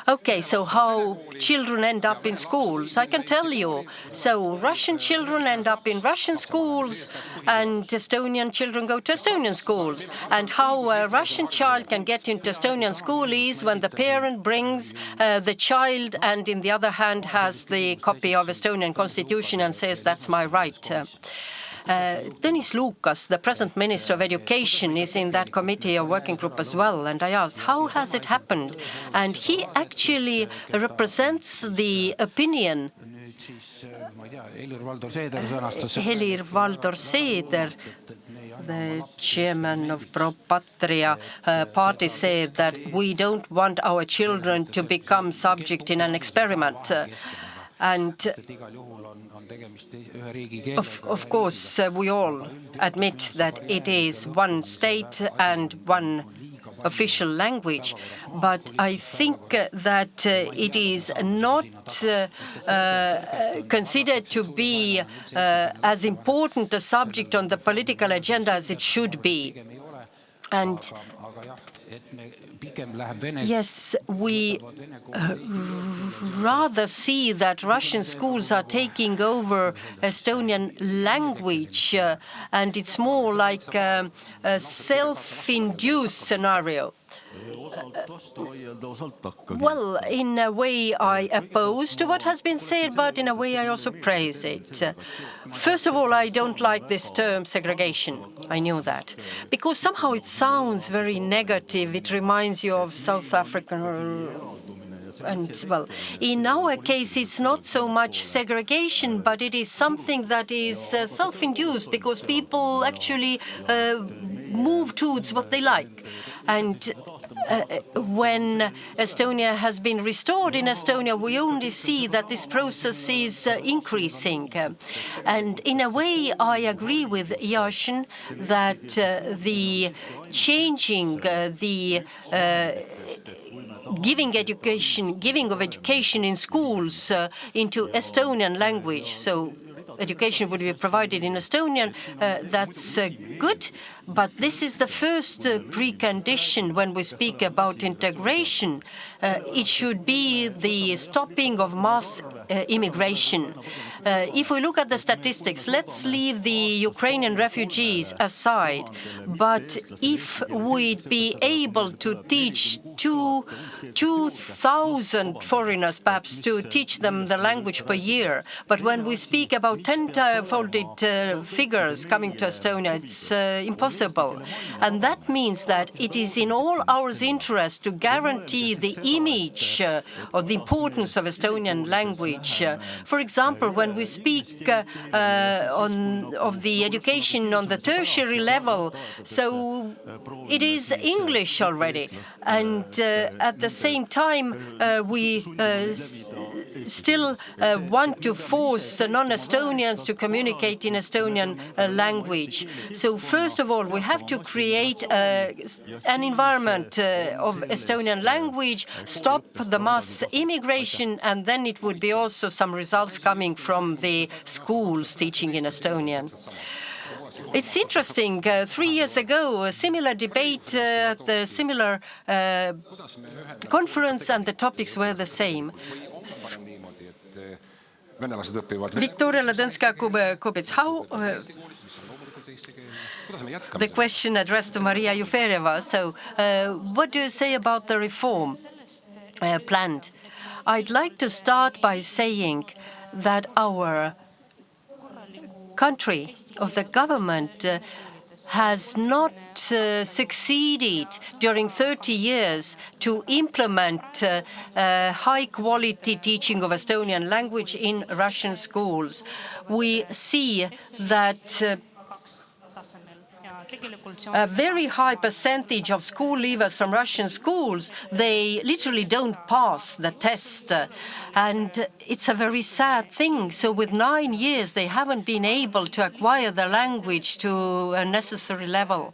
Okay, so how children end up in schools, I can tell you. So Russian children end up in Russian schools, and Estonian children go to Estonian schools. And how a Russian child can get into Estonian school is when the parent brings the child and, in the other hand, has the copy of Estonian constitution and says, that's my right. Tõnis Lukas, the present Minister of Education, is in that committee or working group as well. And I asked, how has it happened? And he actually represents the opinion. Helir-Valdor Seeder, the chairman of Pro Patria party, said that we don't want our children to become subject in an experiment. And of course, we all admit that it is one state and one official language. But I think that it is not considered to be as important a subject on the political agenda as it should be. And yes, we rather see that Russian schools are taking over Estonian language, and it's more like a self-induced scenario. Well, in a way, I oppose to what has been said, but in a way, I also praise it. First of all, I don't like this term segregation. I knew that. Because somehow it sounds very negative. It reminds you of South Africa. And, well, in our case, it's not so much segregation, but it is something that is self-induced because people actually move towards what they like. And when Estonia has been restored in Estonia, we only see that this process is increasing. And in a way, I agree with Yashin that the changing the giving of education in schools into Estonian language, so education would be provided in Estonian, that's good. But this is the first precondition when we speak about integration. It should be the stopping of mass immigration. If we look at the statistics, let's leave the Ukrainian refugees aside. But if we'd be able to teach 2,000 foreigners, perhaps, to teach them the language per year, but when we speak about tenfolded figures coming to Estonia, it's impossible. And that means that it is in all our interest to guarantee the image of the importance of Estonian language. For example, when we speak of the education on the tertiary level, so it is English already. And at the same time, we still want to force non-Estonians to communicate in Estonian language. So first of all, we have to create an environment of Estonian language, stop the mass immigration, and then it would be also some results coming from the schools teaching in Estonian. It's interesting. 3 years ago, a similar debate at the similar conference, and the topics were the same. Victoria Ladõnskaja-Kubits, how the question addressed to Maria Jufereva. So, what do you say about the reform planned? I'd like to start by saying that our country, of the government, has not succeeded during 30 years to implement high-quality teaching of Estonian language in Russian schools. We see that a very high percentage of school leavers from Russian schools, they literally don't pass the test. And it's a very sad thing. So with 9 years, they haven't been able to acquire the language to a necessary level.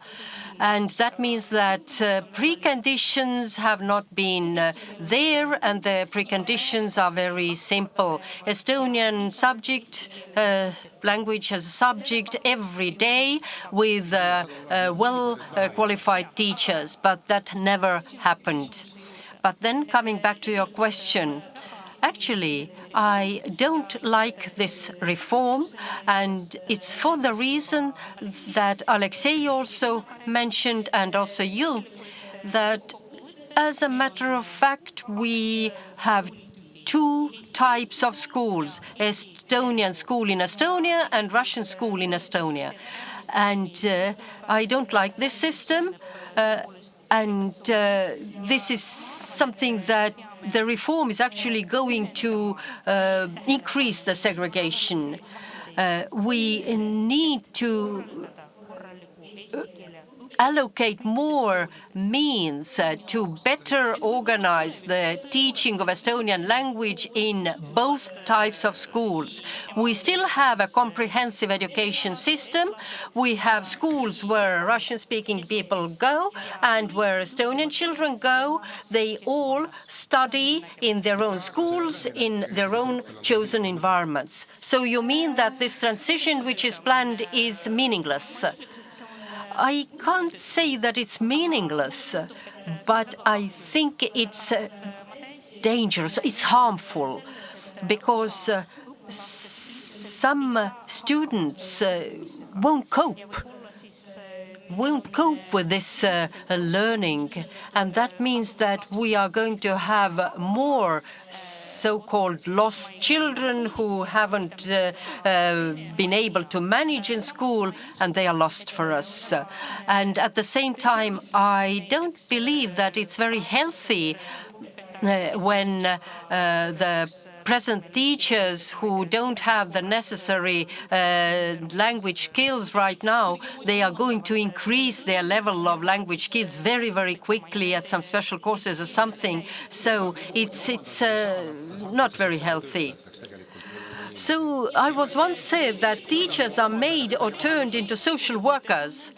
And that means that preconditions have not been there, and the preconditions are very simple. Estonian subject, language as a subject every day with well-qualified teachers, but that never happened. But then coming back to your question, actually, I don't like this reform, and it's for the reason that Alexei also mentioned, and also you, that as a matter of fact, we have two types of schools: Estonian school in Estonia and Russian school in Estonia. And I don't like this system, and this is something that the reform is actually going to increase the segregation. We need to allocate more means to better organize the teaching of Estonian language in both types of schools. We still have a comprehensive education system. We have schools where Russian-speaking people go and where Estonian children go. They all study in their own schools, in their own chosen environments. So you mean that this transition which is planned is meaningless? I can't say that it's meaningless, but I think it's dangerous, it's harmful, because some students won't cope with this learning. And that means that we are going to have more so-called lost children who haven't been able to manage in school, and they are lost for us. And at the same time, I don't believe that it's very healthy when the present teachers who don't have the necessary language skills right now, they are going to increase their level of language skills very, very quickly at some special courses or something. So it's not very healthy. So I was once said that teachers are made or turned into social workers.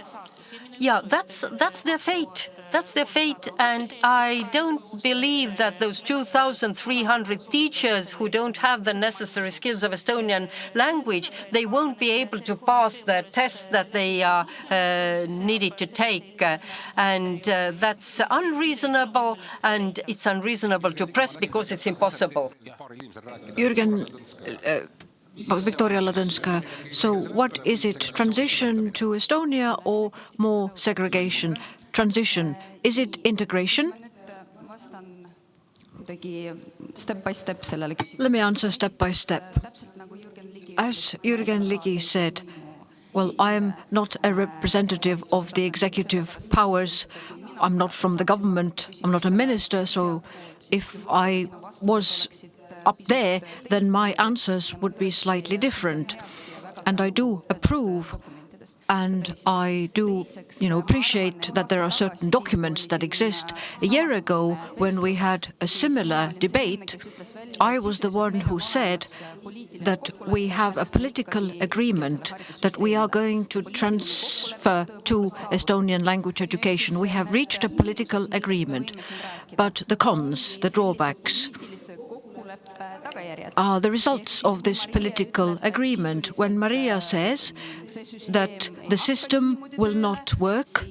Yeah, that's their fate. That's their fate, and I don't believe that those 2,300 teachers who don't have the necessary skills of Estonian language, they won't be able to pass the tests that they are needed to take. And that's unreasonable, and it's unreasonable to press because it's impossible. Jürgen, Victoria Ladonska, so what is it, transition to Estonia or more segregation? Transition, is it integration? Let me answer step by step. As Jürgen Ligi said, well, I'm not a representative of the executive powers. I'm not from the government. I'm not a minister. So if I was up there, then my answers would be slightly different. And I do approve and I do, appreciate that there are certain documents that exist. A year ago, when we had a similar debate, I was the one who said that we have a political agreement that we are going to transfer to Estonian language education. We have reached a political agreement, but the cons, the drawbacks, are the results of this political agreement. When Maria says that the system will not work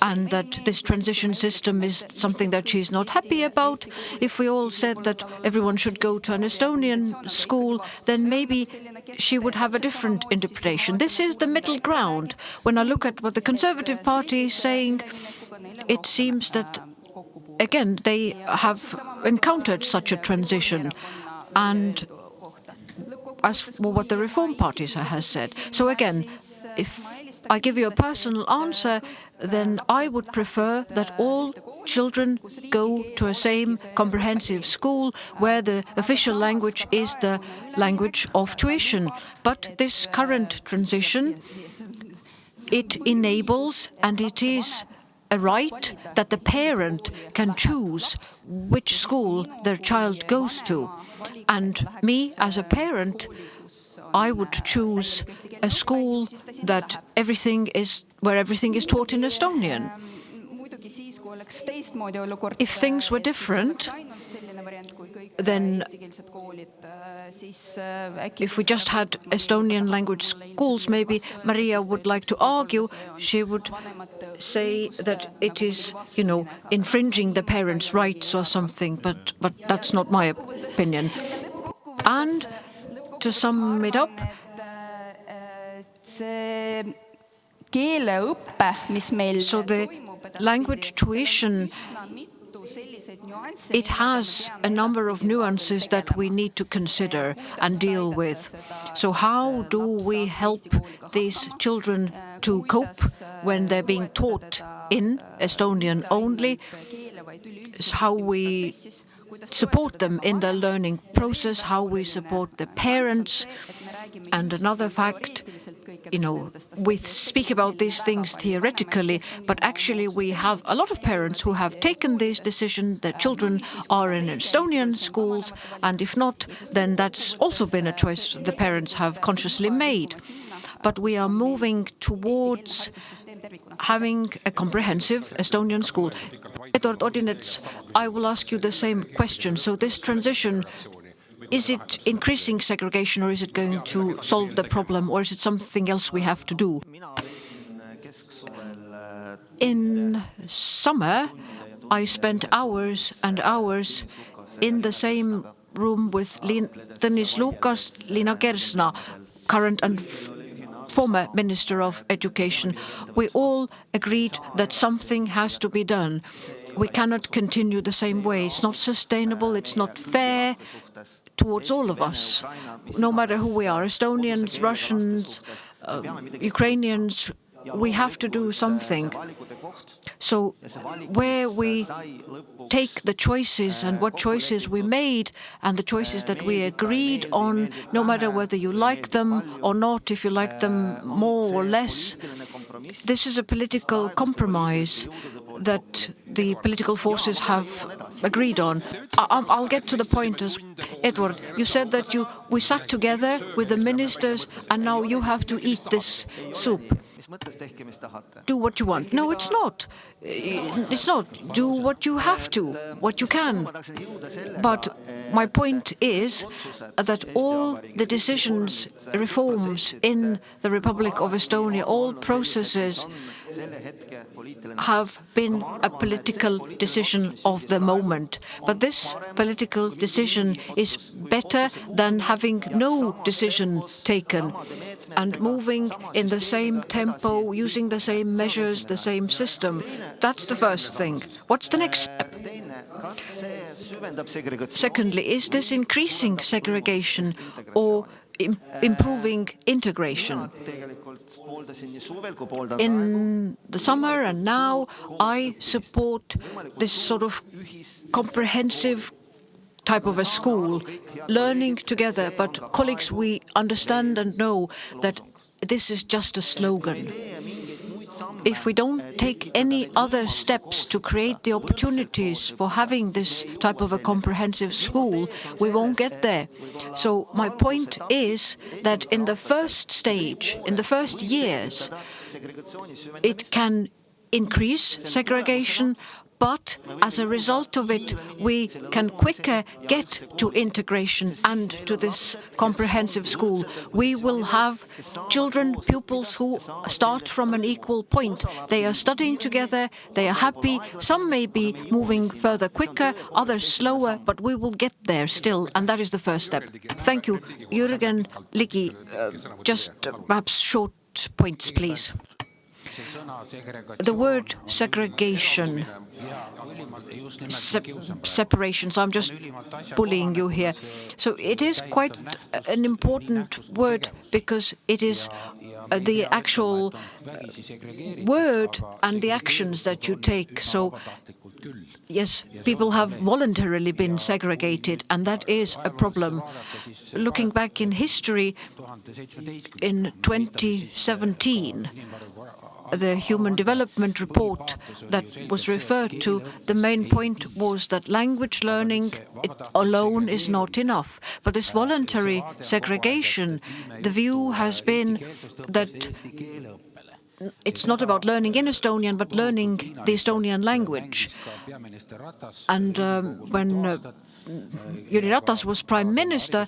and that this transition system is something that she's not happy about, if we all said that everyone should go to an Estonian school, then maybe she would have a different interpretation. This is the middle ground. When I look at what the Conservative Party is saying, it seems that again, they have encountered such a transition, and as for what the Reform Party has said. So again, if I give you a personal answer, then I would prefer that all children go to a same comprehensive school where the official language is the language of tuition. But this current transition, it enables, and it is a right that the parent can choose which school their child goes to. And me, as a parent, I would choose a school that where everything is taught in Estonian. If things were different, then if we just had Estonian language schools, maybe Maria would like to argue. She would say that it is, infringing the parents' rights or something, but that's not my opinion. And to sum it up, so the language tuition, it has a number of nuances that we need to consider and deal with. So how do we help these children to cope when they're being taught in Estonian only? How we support them in the learning process, how we support the parents. And another fact we speak about these things theoretically, but actually we have a lot of parents who have taken this decision. Their children are in Estonian schools, and if not, then that's also been a choice the parents have consciously made. But we are moving towards having a comprehensive Estonian school. Eduard Odinets, I will ask you the same question. So this transition, is it increasing segregation, or is it going to solve the problem, or is it something else we have to do? In summer, I spent hours and hours in the same room with Tõnis Lukas, Liina Kersna, current and former Minister of Education. We all agreed that something has to be done. We cannot continue the same way. It's not sustainable, it's not fair towards all of us, no matter who we are, Estonians, Russians, Ukrainians. We have to do something. So where we take the choices and what choices we made and the choices that we agreed on, no matter whether you like them or not, if you like them more or less, this is a political compromise that the political forces have agreed on. I'll get to the point as Edward, you said that we sat together with the ministers and now you have to eat this soup. Do what you want. No, it's not. It's not. Do what you have to, what you can. But my point is that all the decisions, reforms in the Republic of Estonia, all processes have been a political decision of the moment. But this political decision is better than having no decision taken and moving in the same tempo, using the same measures, the same system. That's the first thing. What's the next step? Secondly, is this increasing segregation or improving integration? In the summer and now, I support this sort of comprehensive type of a school, learning together. But colleagues, we understand and know that this is just a slogan. If we don't take any other steps to create the opportunities for having this type of a comprehensive school, we won't get there. So my point is that in the first stage, in the first years, it can increase segregation, but as a result of it, we can quicker get to integration and to this comprehensive school. We will have children, pupils who start from an equal point. They are studying together, they are happy. Some may be moving further quicker, others slower, but we will get there still, and that is the first step. Thank you. Jürgen Ligi, just perhaps short points, please. The word segregation, separation, so I'm just bullying you here. So it is quite an important word because it is the actual word and the actions that you take. So yes, people have voluntarily been segregated, and that is a problem. Looking back in history, in 2017, the Human Development Report that was referred to, the main point was that language learning alone is not enough. But this voluntary segregation, the view has been that it's not about learning in Estonian, but learning the Estonian language. And when Jüri Ratas was Prime Minister,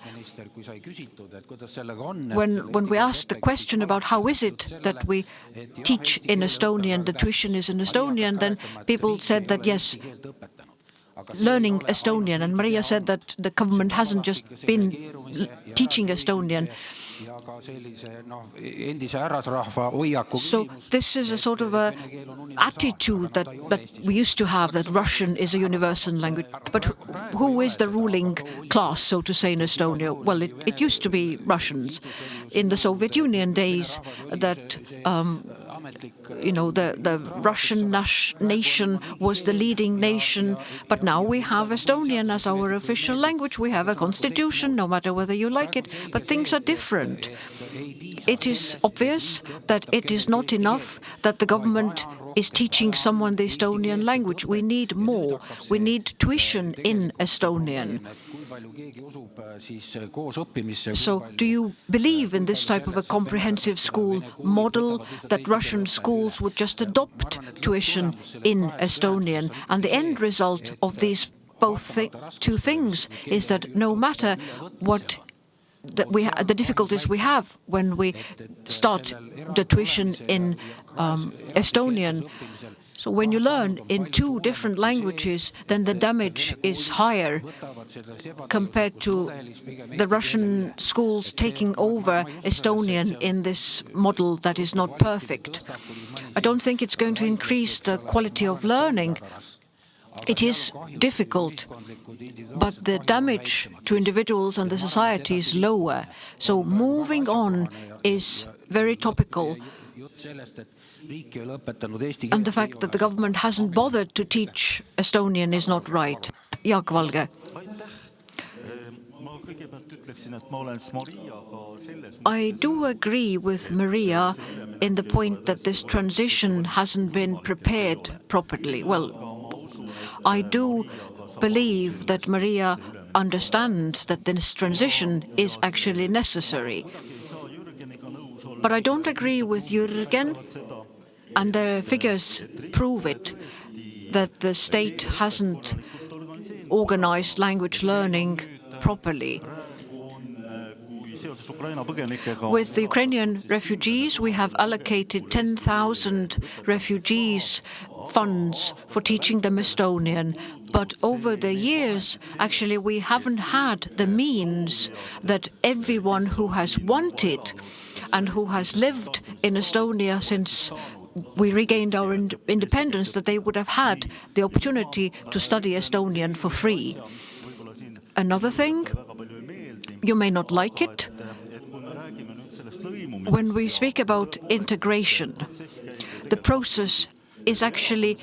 when we asked the question about how is it that we teach in Estonian, the tuition is in Estonian, then people said that yes, learning Estonian. And Maria said that the government hasn't just been teaching Estonian. So this is a sort of a attitude that we used to have, that Russian is a universal language. But who is the ruling class, so to say, in Estonia? Well, it used to be Russians. In the Soviet Union days, that the Russian nation was the leading nation, but now we have Estonian as our official language. We have a constitution, no matter whether you like it, but things are different. It is obvious that it is not enough that the government is teaching someone the Estonian language. We need more. We need tuition in Estonian. So do you believe in this type of a comprehensive school model, that Russian schools would just adopt tuition in Estonian? And the end result of these two things is that no matter what the difficulties we have when we start the tuition in Estonian. So when you learn in two different languages, then the damage is higher compared to the Russian schools taking over Estonian in this model that is not perfect. I don't think it's going to increase the quality of learning. It is difficult, but the damage to individuals and the society is lower. So moving on is very topical. And the fact that the government hasn't bothered to teach Estonian is not right. Jaak Valge. I do agree with Maria in the point that this transition hasn't been prepared properly. Well, I do believe that Maria understands that this transition is actually necessary. But I don't agree with Jürgen, and the figures prove it, that the state hasn't organized language learning properly. With the Ukrainian refugees, we have allocated 10,000 refugees funds for teaching them Estonian. But over the years, actually, we haven't had the means that everyone who has wanted and who has lived in Estonia since we regained our independence, that they would have had the opportunity to study Estonian for free. Another thing, you may not like it, when we speak about integration, the process is actually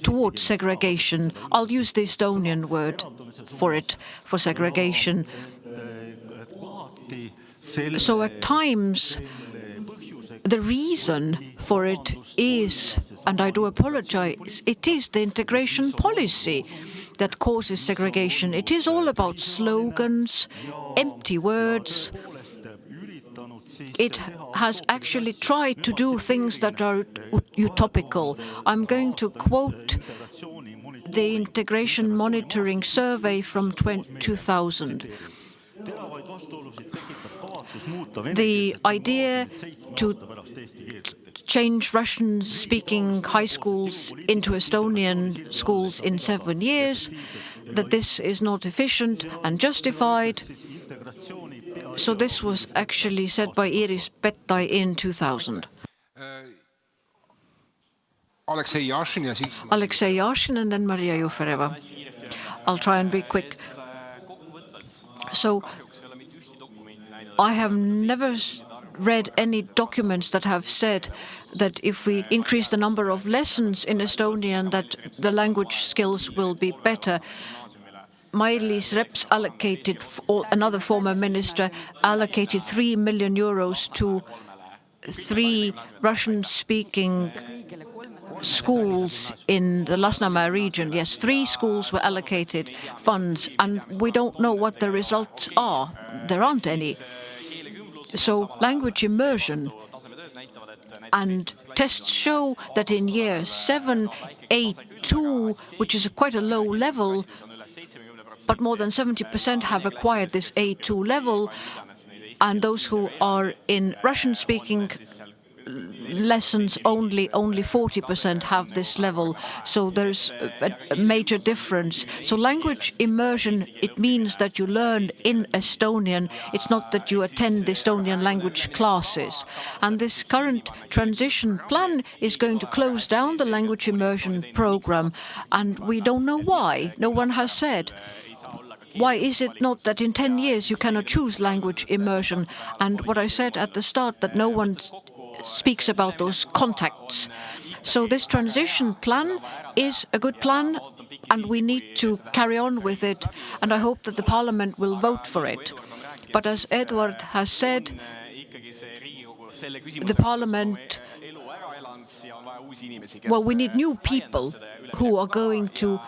towards segregation. I'll use the Estonian word for it, for segregation. So at times, the reason for it is, and I do apologize, it is the integration policy that causes segregation. It is all about slogans, empty words. It has actually tried to do things that are utopical. I'm going to quote the Integration Monitoring Survey from 2000. The idea to change Russian-speaking high schools into Estonian schools in 7 years, that this is not efficient and justified. So this was actually said by Iris Pettai in 2000. Alexei Yashin and then Maria Jufereva. I'll try and be quick. So I have never read any documents that have said that if we increase the number of lessons in Estonian, that the language skills will be better. Mailis Reps allocated, another former minister, allocated 3 million euros to 3 Russian-speaking schools in the Lasnamäe region. Yes, 3 schools were allocated funds, and we don't know what the results are. There aren't any. So language immersion and tests show that in year 7, A2, which is quite a low level, but more than 70% have acquired this A2 level, and those who are in Russian-speaking lessons, only 40% have this level. So there's a major difference. So language immersion, it means that you learn in Estonian. It's not that you attend Estonian language classes. And this current transition plan is going to close down the language immersion program. And we don't know why. No one has said. Why is it not that in 10 years you cannot choose language immersion? And what I said at the start, that no one speaks about those contacts. So this transition plan is a good plan, and we need to carry on with it, and I hope that the Parliament will vote for it. But as Edward has said, the Parliament, well, we need new people who are going to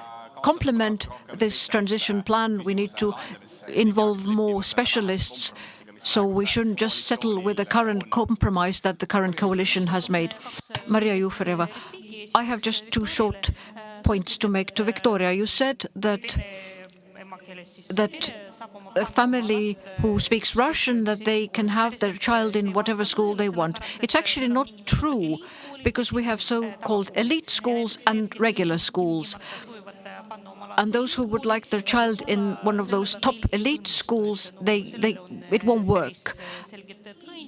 complement this transition plan. We need to involve more specialists, so we shouldn't just settle with the current compromise that the current coalition has made. Maria Jufereva, I have just two short points to make to Victoria. You said that a family who speaks Russian, that they can have their child in whatever school they want. It's actually not true, because we have so-called elite schools and regular schools. And those who would like their child in one of those top elite schools, it won't work.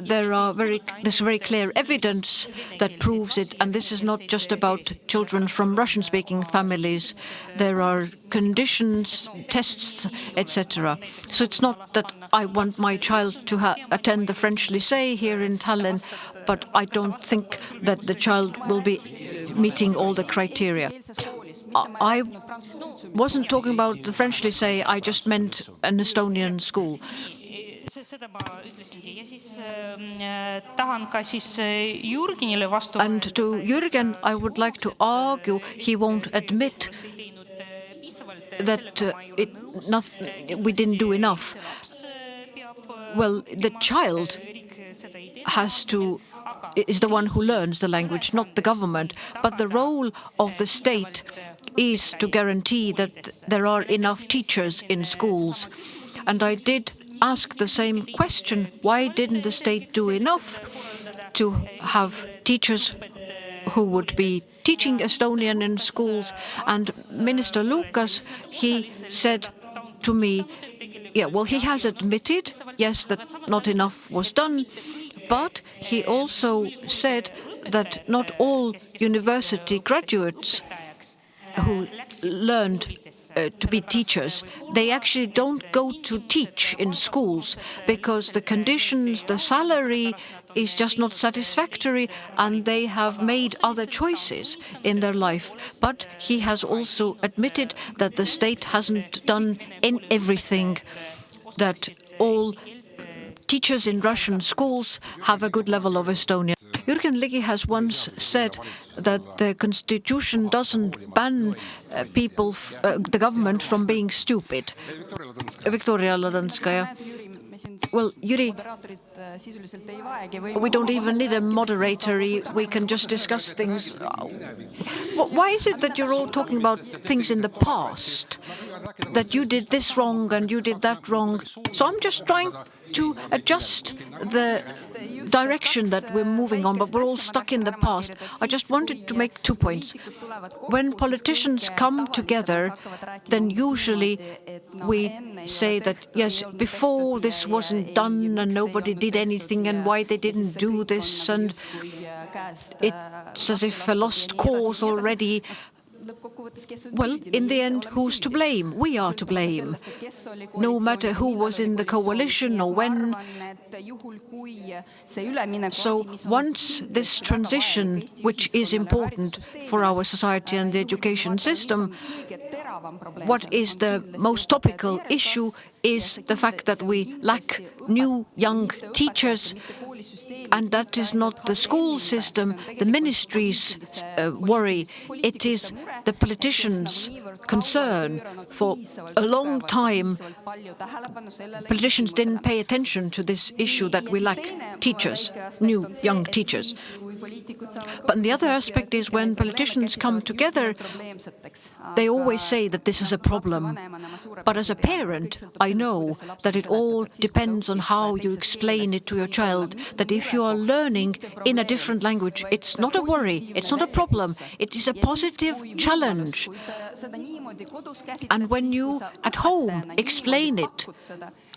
There's very clear evidence that proves it, and this is not just about children from Russian-speaking families. There are conditions, tests, etc. So it's not that I want my child to attend the French lycée here in Tallinn, but I don't think that the child will be meeting all the criteria. I wasn't talking about the French lycée, I just meant an Estonian school. And to Jürgen, I would like to argue he won't admit that we didn't do enough. Well, the child is the one who learns the language, not the government. But the role of the state is to guarantee that there are enough teachers in schools. And I did ask the same question: why didn't the state do enough to have teachers who would be teaching Estonian in schools? And Minister Lukas, he said to me, yeah, well, he has admitted, yes, that not enough was done, but he also said that not all university graduates who learned to be teachers, they actually don't go to teach in schools because the conditions, the salary is just not satisfactory, and they have made other choices in their life. But he has also admitted that the state hasn't done everything, that all teachers in Russian schools have a good level of Estonian. Jürgen Ligi has once said that the constitution doesn't ban the government from being stupid. Victoria Ladanskaya. Well, Yuri, we don't even need a moderator. We can just discuss things. Why is it that you're all talking about things in the past? That you did this wrong and you did that wrong. So I'm just trying to adjust the direction that we're moving on, but we're all stuck in the past. I just wanted to make 2 points. When politicians come together, then usually we say that, yes, before this wasn't done and nobody did anything, and why they didn't do this, and it's as if a lost cause already. Well, in the end, who's to blame? We are to blame. No matter who was in the coalition or when. So once this transition, which is important for our society and the education system, what is the most topical issue is the fact that we lack new young teachers, and that is not the school system, the ministry's worry. It is the politicians' concern. For a long time, politicians didn't pay attention to this issue that we lack teachers, new young teachers. But the other aspect is when politicians come together, they always say that this is a problem. But as a parent, I know that it all depends on how you explain it to your child, that if you are learning in a different language, it's not a worry, it's not a problem, it is a positive challenge. And when you at home explain it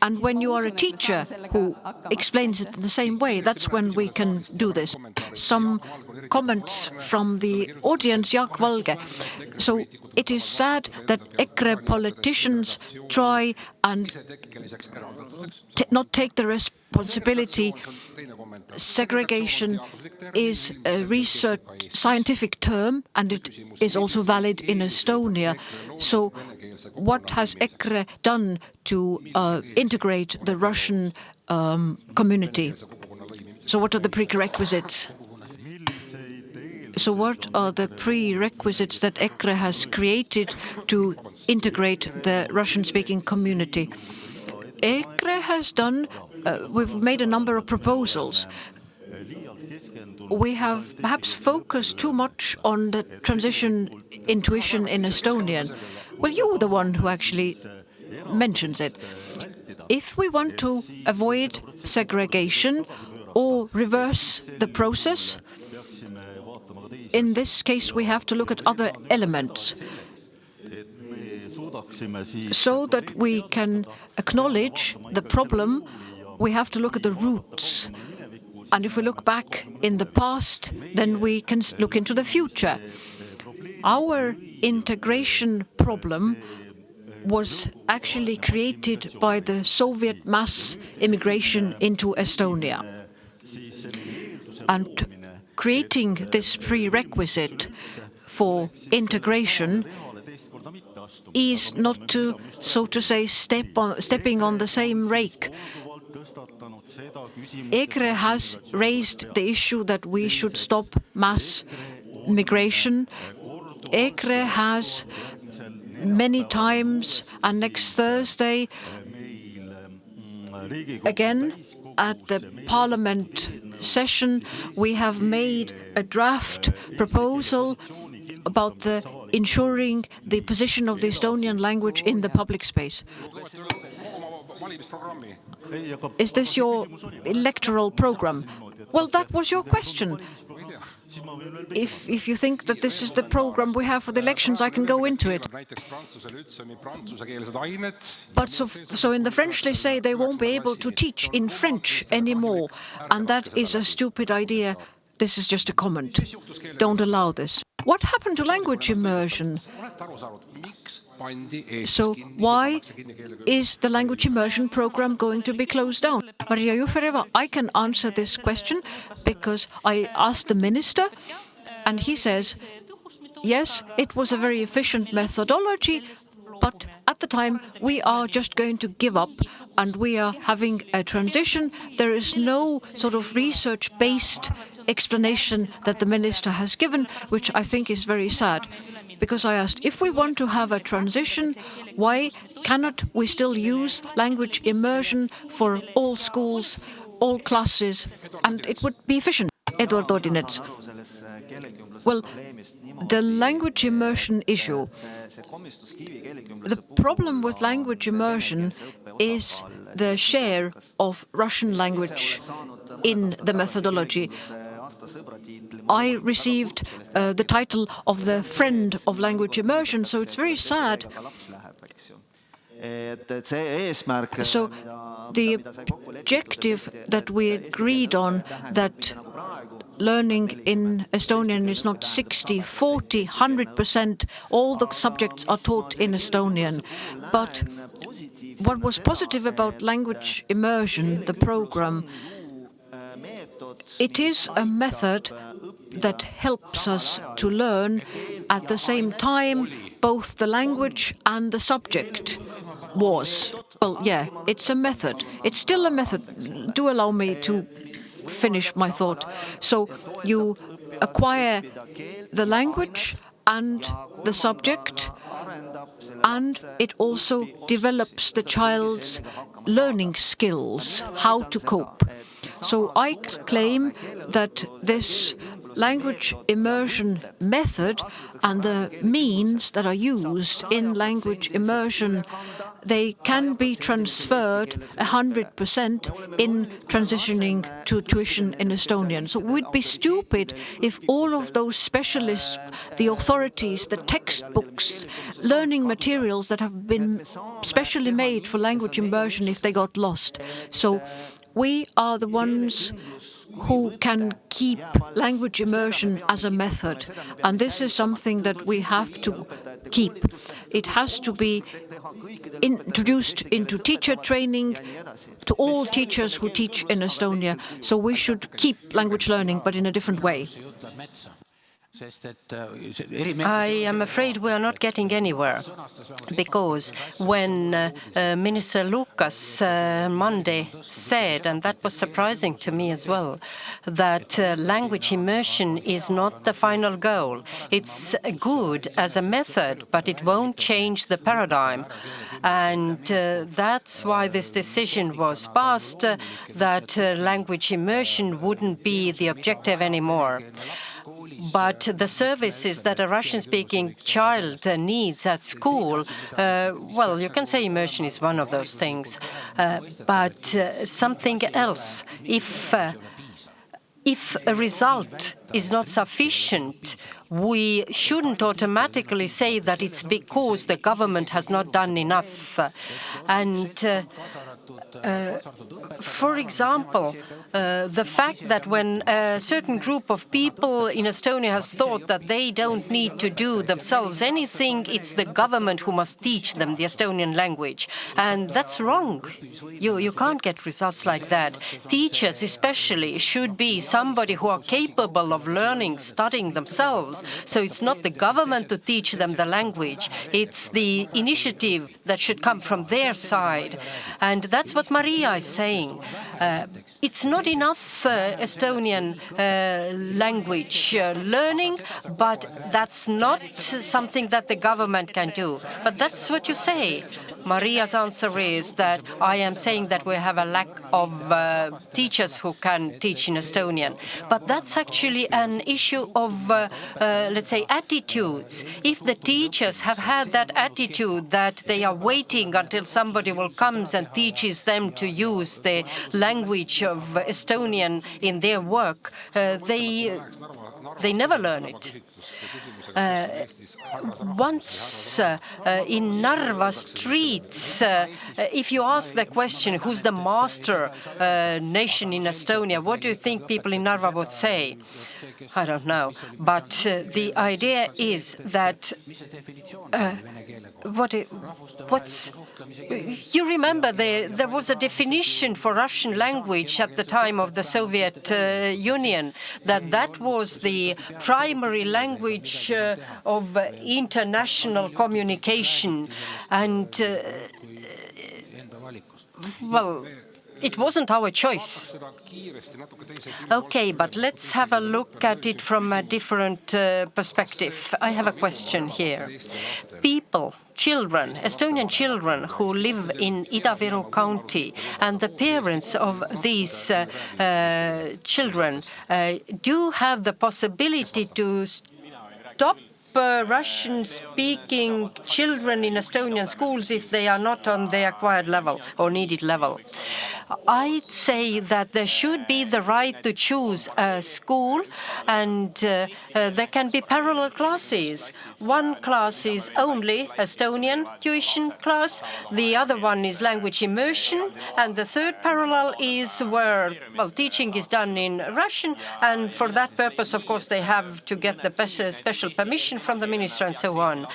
And when you are a teacher who explains it in the same way, that's when we can do this. Some comments from the audience, Jaak Valge. So it is sad that EKRE politicians try and not take the responsibility. Segregation is a research scientific term, and it is also valid in Estonia. So what has EKRE done to integrate the Russian community? So what are the prerequisites? So what are the prerequisites that EKRE has created to integrate the Russian-speaking community? EKRE has done, we've made a number of proposals. We have perhaps focused too much on the transition intuition in Estonian. Well, you're the one who actually mentions it. If we want to avoid segregation or reverse the process, in this case we have to look at other elements so that we can acknowledge the problem. We have to look at the roots. And if we look back in the past, then we can look into the future. Our integration problem was actually created by the Soviet mass immigration into Estonia. And creating this prerequisite for integration is not to, so to say, stepping on the same rake. EKRE has raised the issue that we should stop mass migration. EKRE has many times, and next Thursday, again, at the Parliament session, we have made a draft proposal about ensuring the position of the Estonian language in the public space. Is this your electoral program? Well, that was your question. If you think that this is the program we have for the elections, I can go into it. But so in the French they say they won't be able to teach in French anymore, and that is a stupid idea. This is just a comment. Don't allow this. What happened to language immersion? So why is the language immersion program going to be closed down? Maria Jufereva, I can answer this question because I asked the minister and he says, yes, it was a very efficient methodology, but at the time we are just going to give up and we are having a transition. There is no sort of research-based explanation that the minister has given, which I think is very sad. Because I asked, if we want to have a transition, why cannot we still use language immersion for all schools, all classes, and it would be efficient? Edward Odinets. Well, the language immersion issue. The problem with language immersion is the share of Russian language in the methodology. I received the title of the friend of language immersion, so it's very sad. So the objective that we agreed on, that learning in Estonian is not 60, 40, 100%, all the subjects are taught in Estonian. But what was positive about language immersion, the program, it is a method that helps us to learn at the same time both the language and the subject was. Well, yeah, it's a method. It's still a method. Do allow me to finish my thought. So you acquire the language and the subject, and it also develops the child's learning skills, how to cope. So I claim that this language immersion method and the means that are used in language immersion, they can be transferred 100% in transitioning to tuition in Estonian. So we'd be stupid if all of those specialists, the authorities, the textbooks, learning materials that have been specially made for language immersion, if they got lost. So we are the ones who can keep language immersion as a method. And this is something that we have to keep. It has to be introduced into teacher training to all teachers who teach in Estonia. So we should keep language learning, but in a different way. I am afraid we are not getting anywhere, because when Minister Lucas Monday said, and that was surprising to me as well, that language immersion is not the final goal. It's good as a method, but it won't change the paradigm. And that's why this decision was passed, that language immersion wouldn't be the objective anymore. But the services that a Russian-speaking child needs at school, well, you can say immersion is one of those things, but something else. If a result is not sufficient, we shouldn't automatically say that it's because the government has not done enough. And for example, the fact that when a certain group of people in Estonia has thought that they don't need to do themselves anything, it's the government who must teach them the Estonian language. And that's wrong. You can't get results like that. Teachers especially should be somebody who are capable of learning, studying themselves. So it's not the government to teach them the language. It's the initiative that should come from their side. And that's what Maria is saying. It's not enough Estonian language learning, but that's not something that the government can do. But that's what you say. Maria's answer is that I am saying that we have a lack of teachers who can teach in Estonian. But that's actually an issue of, let's say, attitudes. If the teachers have had that attitude that they are waiting until somebody will come and teaches them to use the language of Estonian in their work, they never learn it. Once in Narva streets, if you ask the question, who's the master nation in Estonia, what do you think people in Narva would say? I don't know. But the idea is that you remember there was a definition for Russian language at the time of the Soviet Union, that was the primary language of international communication. And, well, it wasn't our choice. Okay, but let's have a look at it from a different perspective. I have a question here. People, children, Estonian children who live in Ida-Viru County and the parents of these children do have the possibility to stop Russian-speaking children in Estonian schools if they are not on the acquired level or needed level. I'd say that there should be the right to choose a school, and there can be parallel classes. One class is only Estonian tuition class, the other one is language immersion, and the third parallel is where, well, teaching is done in Russian, and for that purpose, of course, they have to get the special permission from the minister and so on.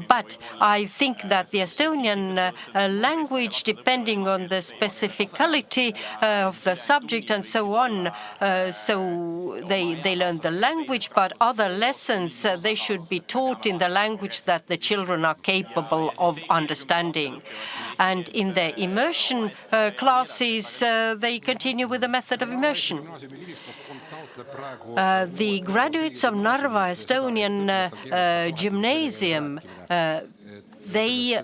But I think that the Estonian language, depending on the specificality of the subject and so on, so they learn the language, but other lessons, they should be taught in the language that the children are capable of understanding. And in the immersion classes, they continue with the method of immersion. The graduates of Narva Estonian Gymnasium, they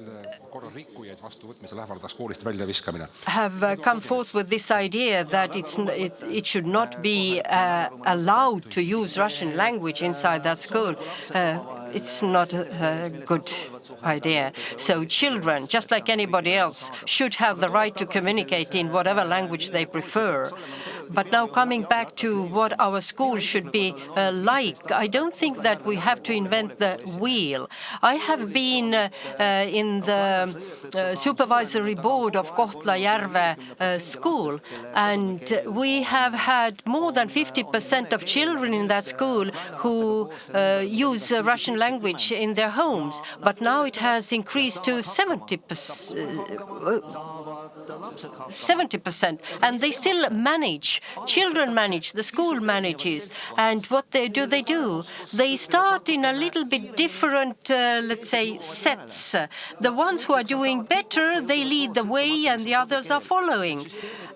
have come forth with this idea that it should not be allowed to use Russian language inside that school. It's not a good idea. So children, just like anybody else, should have the right to communicate in whatever language they prefer. But now coming back to what our schools should be like, I don't think that we have to invent the wheel. I have been in the supervisory board of Kohtla-Järve school, and we have had more than 50% of children in that school who use Russian language in their homes. But now it has increased to 70%, and they still manage. Children manage, the school manages, and what they do? They start in a little bit different, let's say, sets. The ones who are doing better, they lead the way, and the others are following.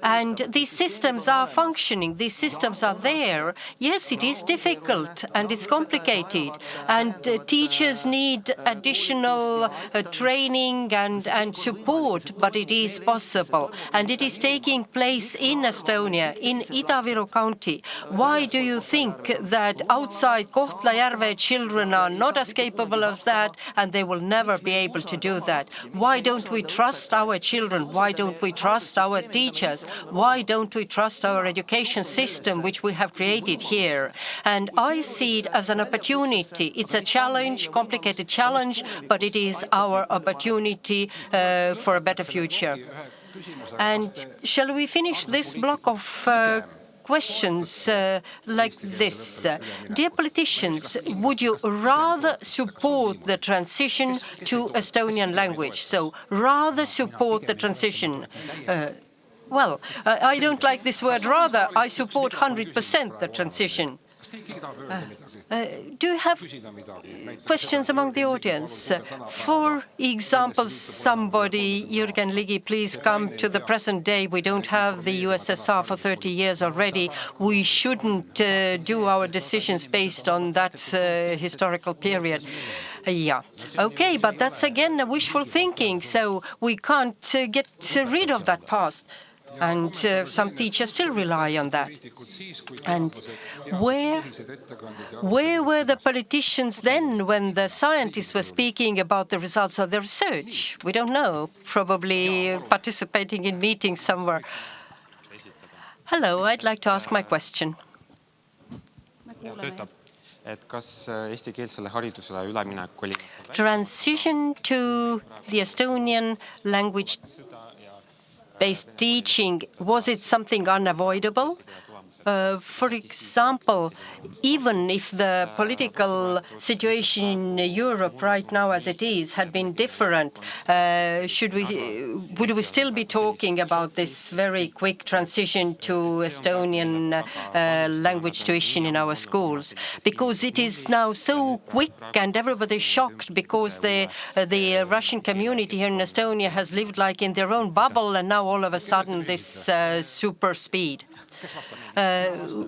And these systems are functioning, these systems are there. Yes, it is difficult and it's complicated, and teachers need additional training and support, but it is possible. And it is taking place in Estonia, in Ida-Viru County. Why do you think that outside Kohtla-Järve children are not as capable of that, and they will never be able to do that? Why don't we trust our children? Why don't we trust our teachers? Why don't we trust our education system, which we have created here? And I see it as an opportunity. It's a challenge, complicated challenge, but it is our opportunity for a better future. And shall we finish this block of questions like this? Dear politicians, would you rather support the transition to Estonian language? So rather support the transition. Well, I don't like this word rather. I support 100% the transition. Do you have questions among the audience? For example, somebody, Jürgen Ligi, please come to the present day. We don't have the USSR for 30 years already. We shouldn't do our decisions based on that historical period. Yeah. Okay, but that's again a wishful thinking. So we can't get rid of that past. And some teachers still rely on that. And where were the politicians then when the scientists were speaking about the results of their research? We don't know. Probably participating in meetings somewhere. Hello, I'd like to ask my question. Transition to the Estonian language-based teaching, was it something unavoidable? For example, even if the political situation in Europe right now as it is had been different, would we still be talking about this very quick transition to Estonian language tuition in our schools? Because it is now so quick and everybody's shocked because the Russian community here in Estonia has lived like in their own bubble, and now all of a sudden this super speed.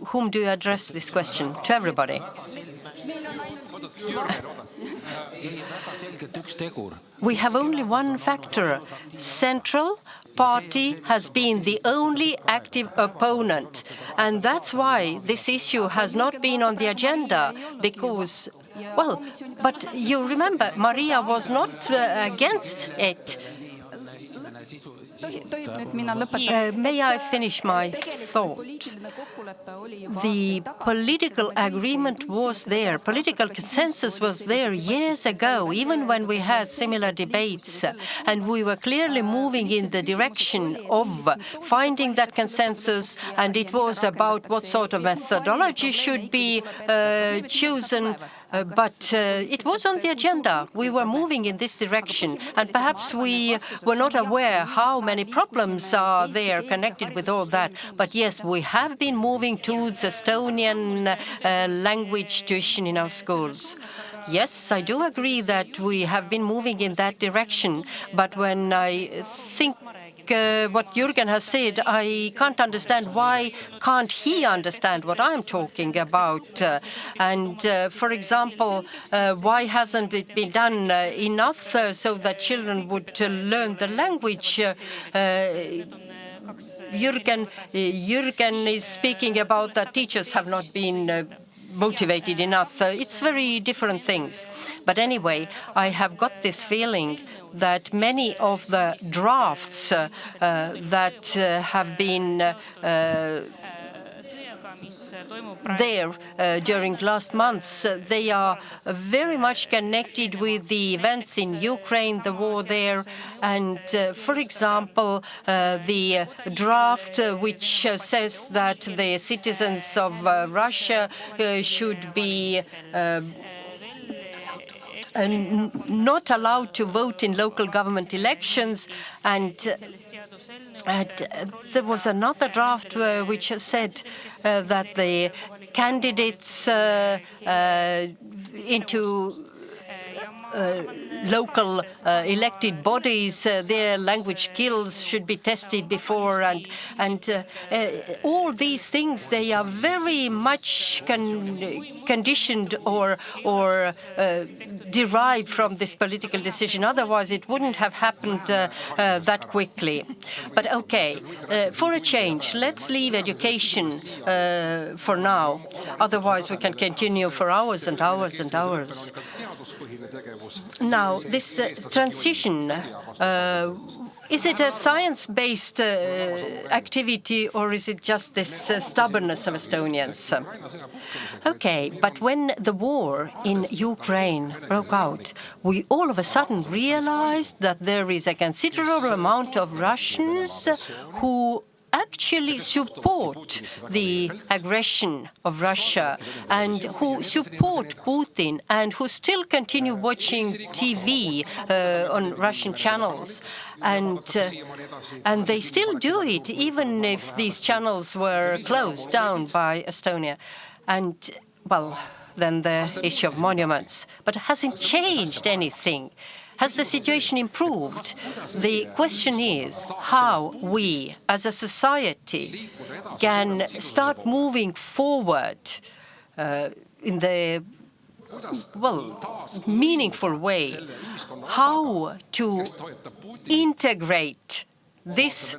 Whom do you address this question? To everybody. We have only one factor. Central Party has been the only active opponent. And that's why this issue has not been on the agenda, because, well, but you remember, Maria was not against it. May I finish my thought? The political agreement was there, political consensus was there years ago, even when we had similar debates, and we were clearly moving in the direction of finding that consensus, and it was about what sort of methodology should be chosen. But it was on the agenda. We were moving in this direction, and perhaps we were not aware how many problems are there connected with all that. But yes, we have been moving towards Estonian language tuition in our schools. Yes, I do agree that we have been moving in that direction. But when I think what Jürgen has said, I can't understand why can't he understand what I'm talking about. For example, why hasn't it been done enough so that children would learn the language? Jürgen is speaking about that teachers have not been motivated enough. It's very different things. But anyway, I have got this feeling that many of the drafts that have been there during last months, they are very much connected with the events in Ukraine, the war there. And for example, the draft which says that the citizens of Russia should be not allowed to vote in local government elections. And there was another draft which said that the candidates into local elected bodies, their language skills should be tested before, and all these things, they are very much conditioned or derived from this political decision. Otherwise, it wouldn't have happened that quickly. But okay, for a change, let's leave education for now. Otherwise, we can continue for hours and hours and hours. Now, this transition, is it a science-based activity, or is it just this stubbornness of Estonians? Okay, but when the war in Ukraine broke out, we all of a sudden realized that there is a considerable amount of Russians who actually support the aggression of Russia and who support Putin and who still continue watching TV on Russian channels. And they still do it, even if these channels were closed down by Estonia. And, well, then the issue of monuments. But hasn't changed anything. Has the situation improved? The question is how we, as a society, can start moving forward in the, well, meaningful way. How to integrate this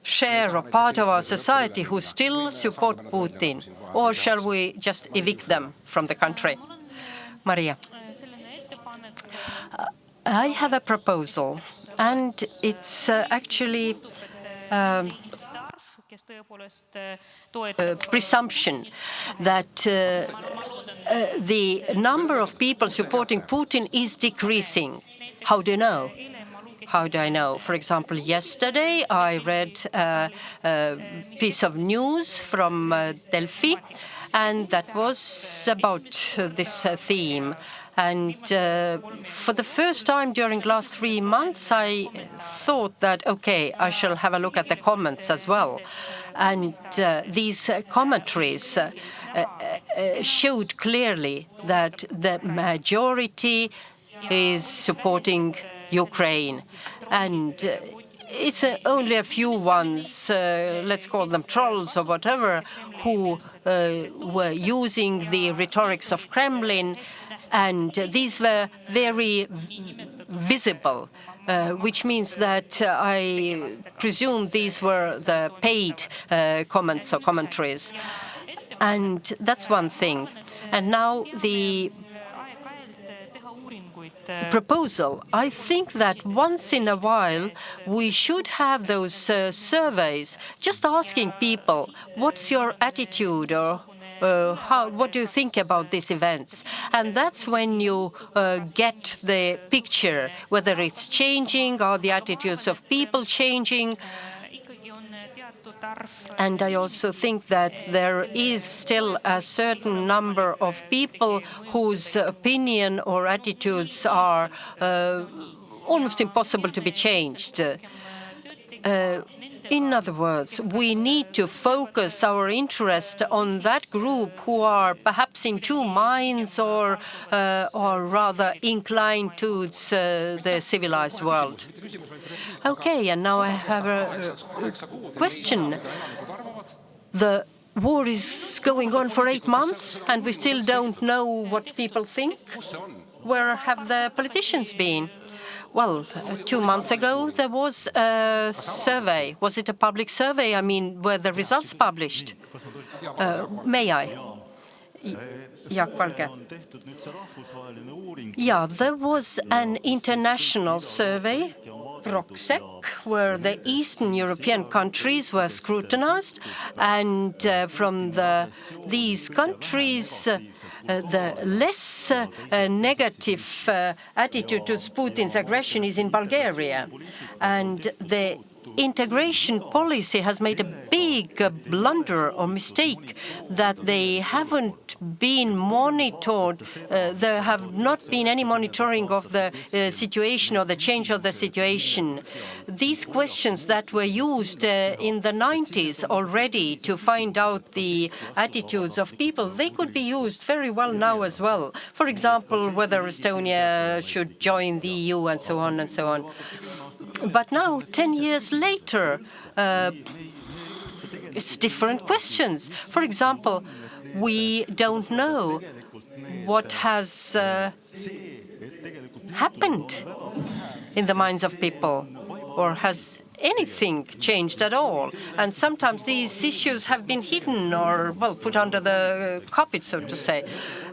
share or part of our society who still support Putin, or shall we just evict them from the country? Maria. I have a proposal, and it's actually a presumption that the number of people supporting Putin is decreasing. How do you know? How do I know? For example, yesterday I read a piece of news from Delphi, and that was about this theme. And for the first time during last 3 months, I thought that, okay, I shall have a look at the comments as well. And these commentaries showed clearly that the majority is supporting Ukraine. And it's only a few ones, let's call them trolls or whatever, who were using the rhetorics of Kremlin. And these were very visible, which means that I presume these were the paid comments or commentaries. And that's one thing. And now the proposal. I think that once in a while we should have those surveys, just asking people, what's your attitude, or what do you think about these events? And that's when you get the picture, whether it's changing or the attitudes of people changing. And I also think that there is still a certain number of people whose opinion or attitudes are almost impossible to be changed. In other words, we need to focus our interest on that group who are perhaps in two minds or rather inclined towards the civilized world. Okay, and now I have a question. The war is going on for 8 months, and we still don't know what people think. Where have the politicians been? Well, 2 months ago, there was a survey. Was it a public survey? I mean, were the results published? May I? Jaak Valge. Yeah, there was an international survey, ROCSEC, where the Eastern European countries were scrutinized, and from these countries, the less negative attitude to Putin's aggression is in Bulgaria. And the integration policy has made a big blunder or mistake that they haven't been monitored. There have not been any monitoring of the situation or the change of the situation. These questions that were used in the 90s already to find out the attitudes of people, they could be used very well now as well. For example, whether Estonia should join the EU and so on and so on. But now, 10 years later, it's different questions. For example, we don't know what has happened in the minds of people, or has anything changed at all. And sometimes these issues have been hidden or, well, put under the carpet, so to say.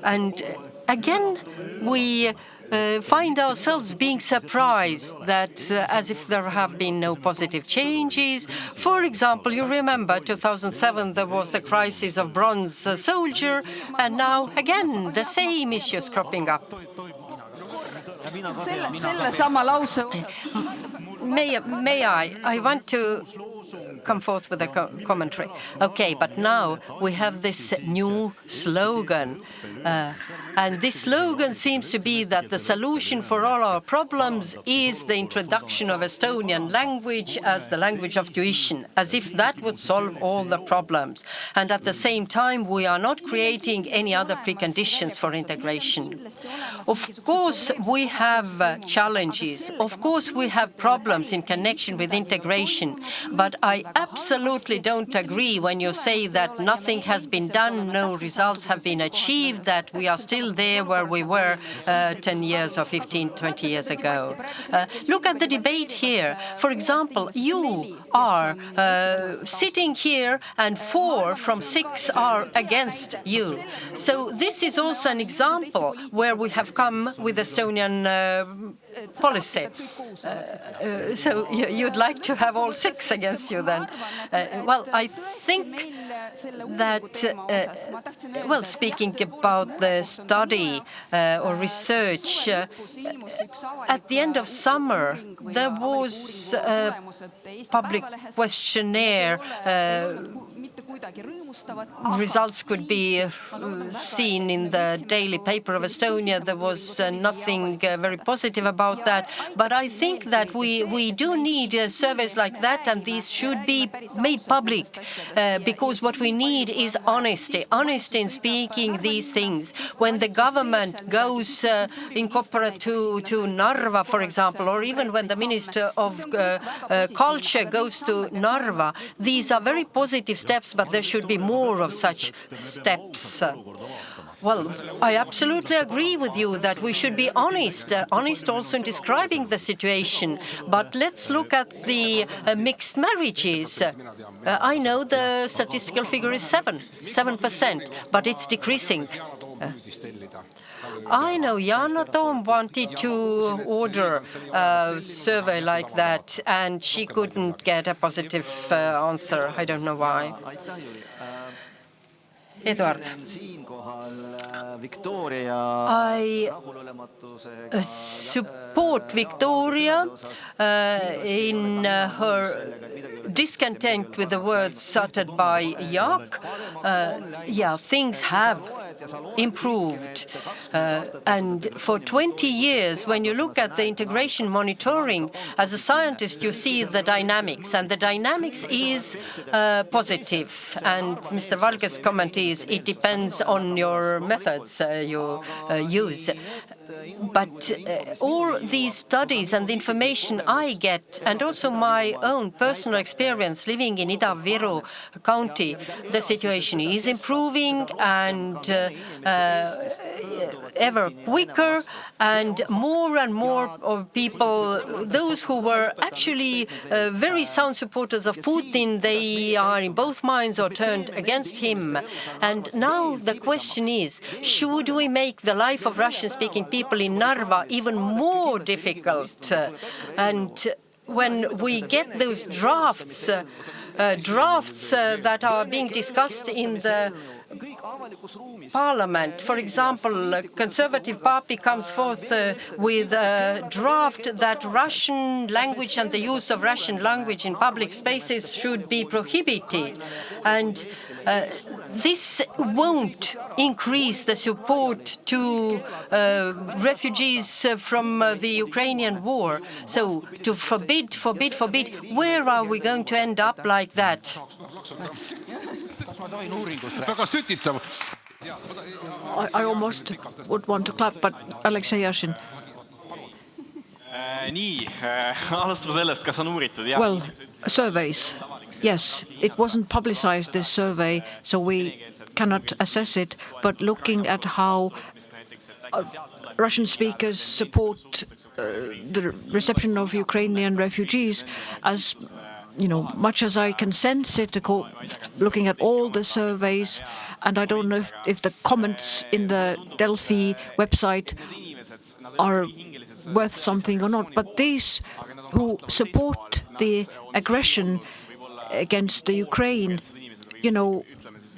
And again, we find ourselves being surprised that as if there have been no positive changes. For example, you remember 2007 there was the crisis of bronze soldier, and now again the same issues cropping up. May I want to come forth with a commentary. Okay, but now we have this new slogan. And this slogan seems to be that the solution for all our problems is the introduction of Estonian language as the language of tuition, as if that would solve all the problems. And at the same time, we are not creating any other preconditions for integration. Of course, we have challenges. Of course, we have problems in connection with integration. But I absolutely don't agree when you say that nothing has been done, no results have been achieved, that we are still there where we were 10 years or 15, 20 years ago. Look at the debate here. For example, you are sitting here and 4 from 6 are against you. So this is also an example where we have come with Estonian policy. So you'd like to have all 6 against you then? Well, I think that, well, speaking about the study or research, at the end of summer, there was a public questionnaire. Results could be seen in the daily paper of Estonia. There was nothing very positive about that. But I think that we do need surveys like that, and these should be made public, because what we need is honesty in speaking these things. When the government goes in corporate to Narva, for example, or even when the Minister of Culture goes to Narva, these are very positive steps, but there should be more of such steps. Well, I absolutely agree with you that we should be honest also in describing the situation. But let's look at the mixed marriages. I know the statistical figure is 7%, but it's decreasing. I know Yana Toom wanted to order a survey like that, and she couldn't get a positive answer. I don't know why. Eduard. I support Victoria in her discontent with the words uttered by Jaak. Yeah, things have improved. And for 20 years, when you look at the integration monitoring, as a scientist, you see the dynamics, and the dynamics is positive. And Mr. Valge's comment is, it depends on your methods you use. But all these studies and the information I get, and also my own personal experience living in Ida-Viru County, the situation is improving, and ever quicker, and more of people, those who were actually very sound supporters of Putin, they are in both minds or turned against him. And now the question is, should we make the life of Russian-speaking people in Narva even more difficult? And when we get those drafts that are being discussed in the Parliament. For example, Conservative Party comes forth with a draft that Russian language and the use of Russian language in public spaces should be prohibited. And this won't increase the support to refugees from the Ukrainian war. So to forbid, where are we going to end up like that? I almost would want to clap, but Alexei Yashin. Well, surveys. Yes, it wasn't publicized, this survey, so we cannot assess it. But looking at how Russian speakers support the reception of Ukrainian refugees, as much as I can sense it, looking at all the surveys, and I don't know if the comments in the Delphi website are worth something or not, but these who support the aggression against the Ukraine,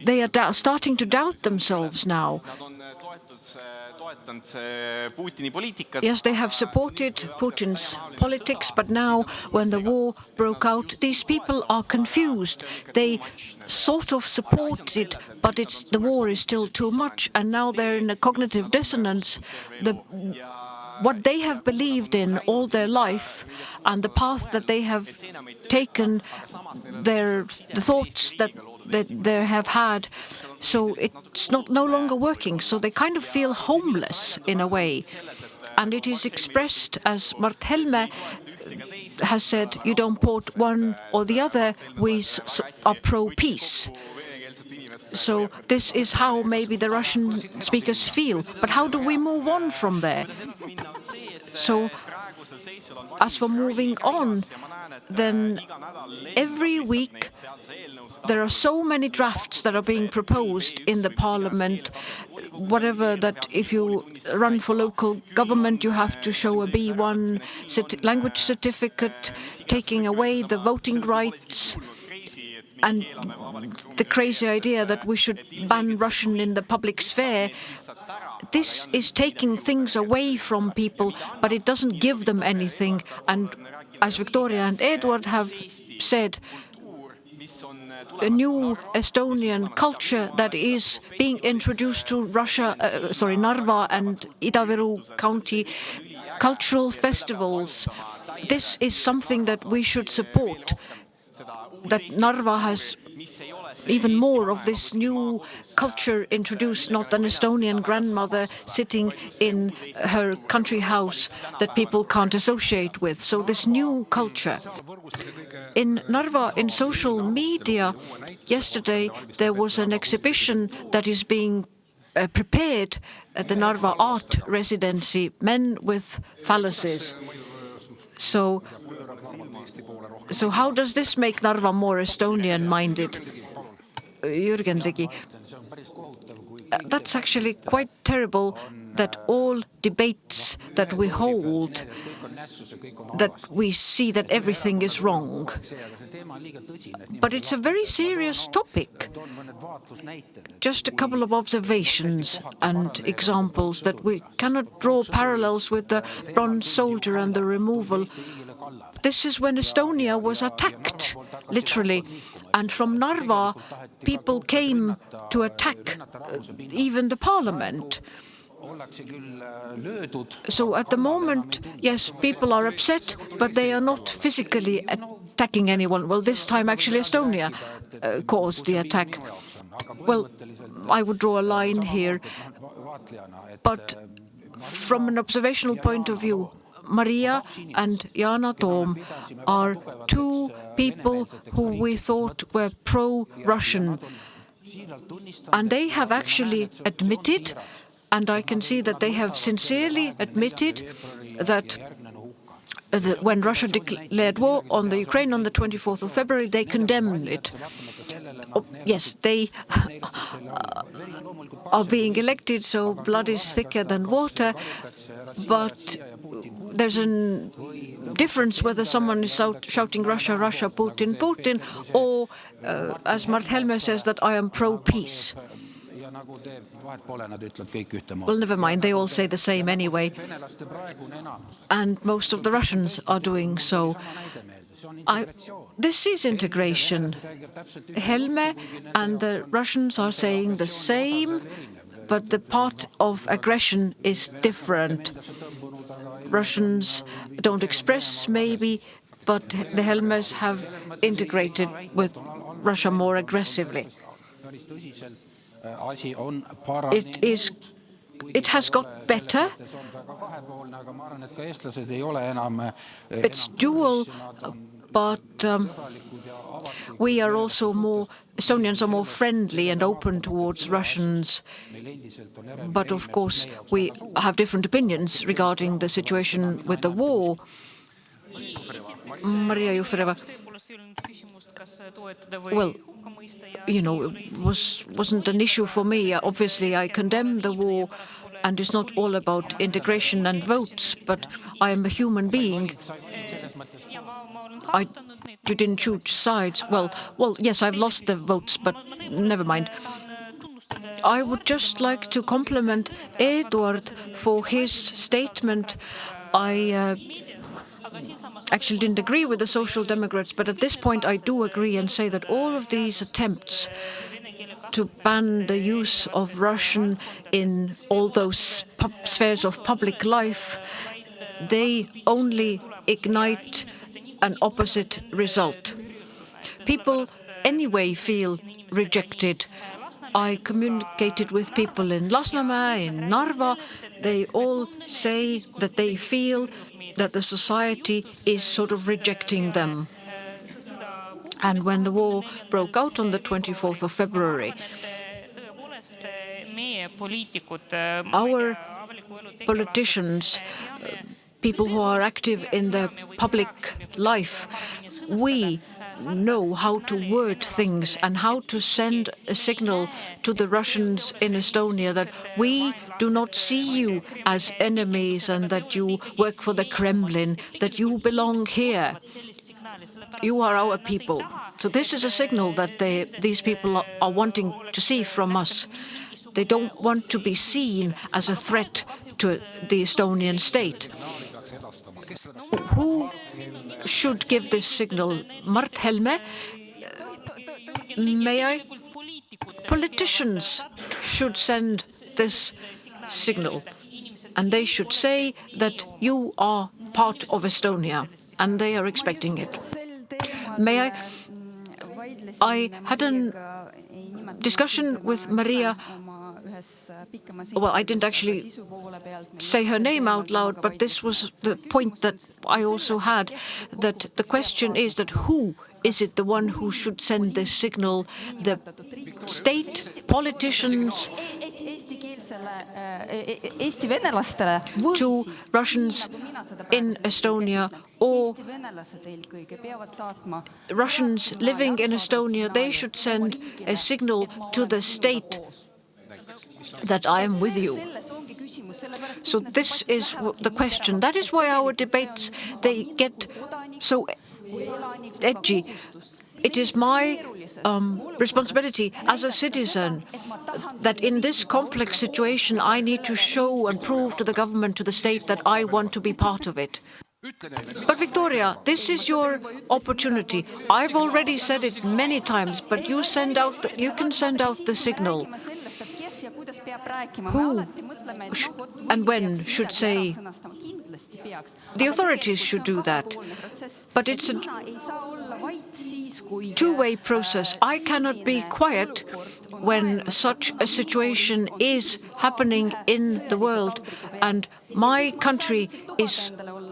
they are starting to doubt themselves now. Yes, they have supported Putin's politics, but now when the war broke out, these people are confused. They sort of support it, but the war is still too much, and now they're in a cognitive dissonance. What they have believed in all their life and the path that they have taken, the thoughts that they have had, so it's no longer working. So they kind of feel homeless in a way. And it is expressed, as Mart Helme has said, you don't put one or the other, we are pro-peace. So this is how maybe the Russian speakers feel. But how do we move on from there? So as for moving on, then every week there are so many drafts that are being proposed in the parliament. Whatever that, if you run for local government, you have to show a B1 language certificate, taking away the voting rights, and the crazy idea that we should ban Russian in the public sphere. This is taking things away from people, but it doesn't give them anything. And as Victoria and Edward have said, a new Estonian culture that is being introduced to Narva and Ida-Viru County, cultural festivals. This is something that we should support, that Narva has even more of this new culture introduced, not an Estonian grandmother sitting in her country house that people can't associate with. So this new culture. In Narva, in social media, yesterday there was an exhibition that is being prepared at the Narva Art Residency, Men with Phalluses. So how does this make Narva more Estonian-minded? Jürgen Ligi. That's actually quite terrible that all debates that we hold, that we see that everything is wrong. But it's a very serious topic. Just a couple of observations and examples that we cannot draw parallels with the bronze soldier and the removal. This is when Estonia was attacked, literally. And from Narva, people came to attack even the parliament. So at the moment, yes, people are upset, but they are not physically attacking anyone. Well, this time actually Estonia caused the attack. Well, I would draw a line here. But from an observational point of view, Maria and Yana Toom are two people who we thought were pro-Russian. And they have actually admitted And I can see that they have sincerely admitted that when Russia declared war on the Ukraine on the 24th of February, they condemned it. Yes, they are being elected, so blood is thicker than water, but there's a difference whether someone is shouting Russia, Russia, Putin, Putin, or as Mart Helme says, that I am pro-peace. Well, never mind, they all say the same anyway. And most of the Russians are doing so. This is integration. Helme and the Russians are saying the same, but the part of aggression is different. Russians don't express maybe, but the Helmes have integrated with Russia more aggressively. It has got better. It's dual, but we are also Estonians are more friendly and open towards Russians. But of course, we have different opinions regarding the situation with the war. Maria Jufereva. Well, it wasn't an issue for me. Obviously, I condemn the war, and it's not all about integration and votes, but I am a human being. You didn't choose sides. Well, yes, I've lost the votes, but never mind. I would just like to compliment Eduard for his statement. I actually didn't agree with the Social Democrats, but at this point I do agree and say that all of these attempts to ban the use of Russian in all those spheres of public life, they only ignite an opposite result. People anyway feel rejected. I communicated with people in Lasnamäe, in Narva. They all say that they feel that the society is sort of rejecting them. And when the war broke out on the 24th of February, our politicians, people who are active in the public life, we know how to word things and how to send a signal to the Russians in Estonia that we do not see you as enemies and that you work for the Kremlin, that you belong here. You are our people. So this is a signal that these people are wanting to see from us. They don't want to be seen as a threat to the Estonian state. Who should give this signal? Mart Helme? May I? Politicians should send this signal, and they should say that you are part of Estonia, and they are expecting it. May I? I had a discussion with Maria. Well, I didn't actually say her name out loud, but this was the point that I also had, that the question is that who is it the one who should send this signal? The state, politicians, to Russians in Estonia, or Russians living in Estonia, they should send a signal to the state that I am with you. So this is the question. That is why our debates, they get so edgy. It is my responsibility as a citizen that in this complex situation, I need to show and prove to the government, to the state, that I want to be part of it. But Victoria, this is your opportunity. I've already said it many times, but you can send out the signal. Who and when should say? The authorities should do that. But it's a two-way process. I cannot be quiet when such a situation is happening in the world, and my country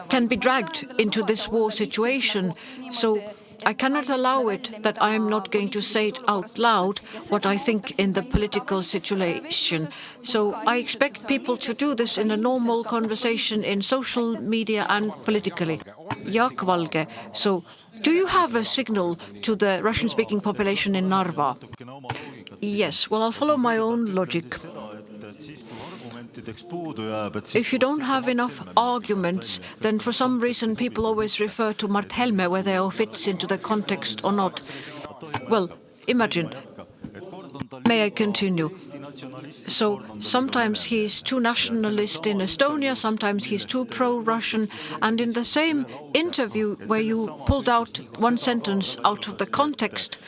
can be dragged into this war situation. So I cannot allow it that I am not going to say it out loud what I think in the political situation. So I expect people to do this in a normal conversation in social media and politically. Jaak Valge, so do you have a signal to the Russian-speaking population in Narva? Yes, well, I'll follow my own logic. If you don't have enough arguments, then for some reason people always refer to Mart Helme, whether it fits into the context or not. Well, imagine. May I continue? So sometimes he's too nationalist in Estonia, sometimes he's too pro-Russian, and in the same interview where you pulled out one sentence out of the context,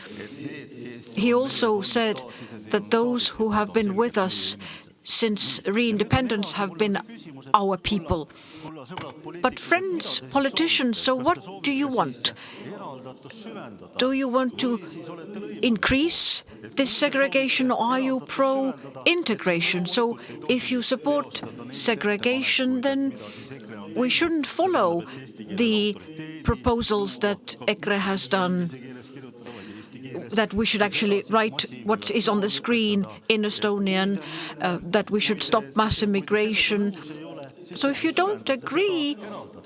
he also said that those who have been with us since re-independence have been our people. But friends, politicians, so what do you want? Do you want to increase this segregation, or are you pro-integration? So if you support segregation, then we shouldn't follow the proposals that EKRE has done, that we should actually write what is on the screen in Estonian, that we should stop mass immigration. So if you don't agree,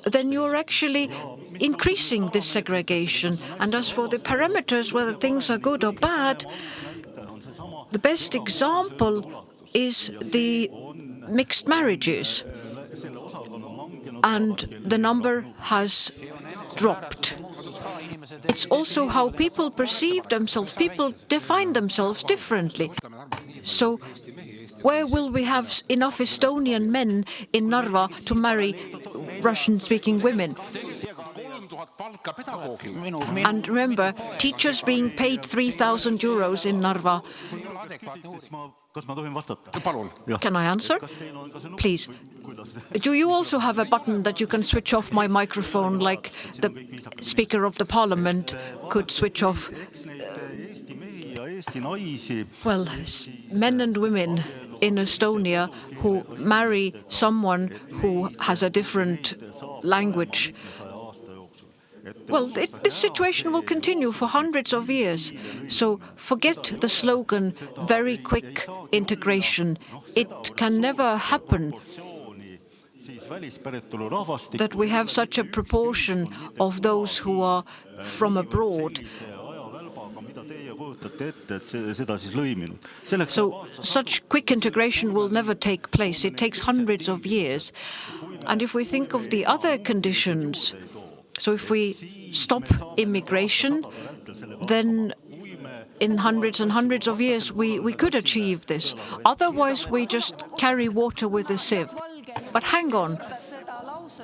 then you're actually increasing this segregation. And as for the parameters, whether things are good or bad, the best example is the mixed marriages. And the number has dropped. It's also how people perceive themselves. People define themselves differently. So where will we have enough Estonian men in Narva to marry Russian-speaking women? And remember, teachers being paid 3,000 euros in Narva. Can I answer? Please. Do you also have a button that you can switch off my microphone like the Speaker of the Parliament could switch off? Well, men and women in Estonia who marry someone who has a different language. Well, this situation will continue for hundreds of years. So forget the slogan, very quick integration. It can never happen that we have such a proportion of those who are from abroad. So such quick integration will never take place. It takes hundreds of years. And if we think of the other conditions, so if we stop immigration, then in hundreds and hundreds of years we could achieve this. Otherwise, we just carry water with a sieve. But hang on.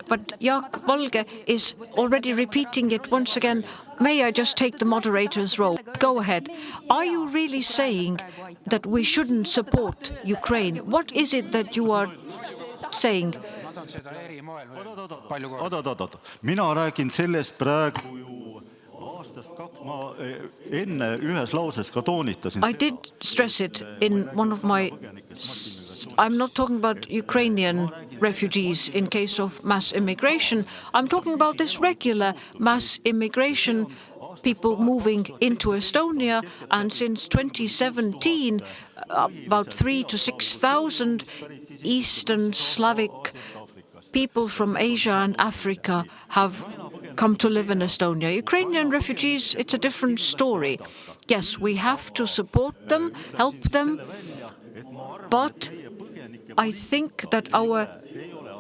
But Jaak Valge is already repeating it once again. May I just take the moderator's role? Go ahead. Are you really saying that we shouldn't support Ukraine? What is it that you are saying? Mina räägin sellest praegu ju aastast ma enne ühes lauses ka toonitasin. I did stress it in one of my... I'm not talking about Ukrainian refugees in case of mass immigration. I'm talking about this regular mass immigration, people moving into Estonia. And since 2017, about 3,000 to 6,000 Eastern Slavic people from Asia and Africa have come to live in Estonia. Ukrainian refugees, it's a different story. Yes, we have to support them, help them, but I think that our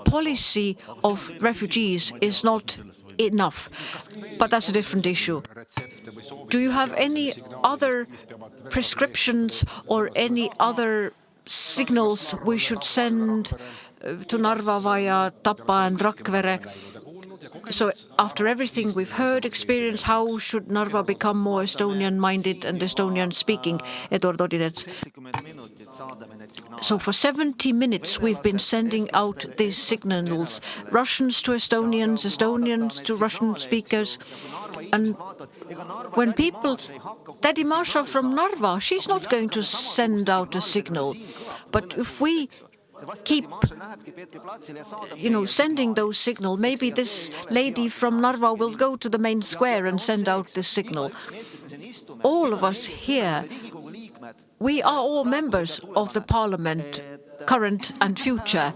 policy of refugees is not enough. But that's a different issue. Do you have any other prescriptions or any other signals we should send to Narva via Tapa and Rakvere? So after everything we've heard, experienced, how should Narva become more Estonian-minded and Estonian-speaking? Eduard Odinets. So for 70 minutes we've been sending out these signals, Russians to Estonians, Estonians to Russian speakers. And when people, Daddy Marsha from Narva, she's not going to send out a signal. But if we keep sending those signals. Maybe this lady from Narva will go to the main square and send out this signal. All of us here, we are all members of the parliament, current and future.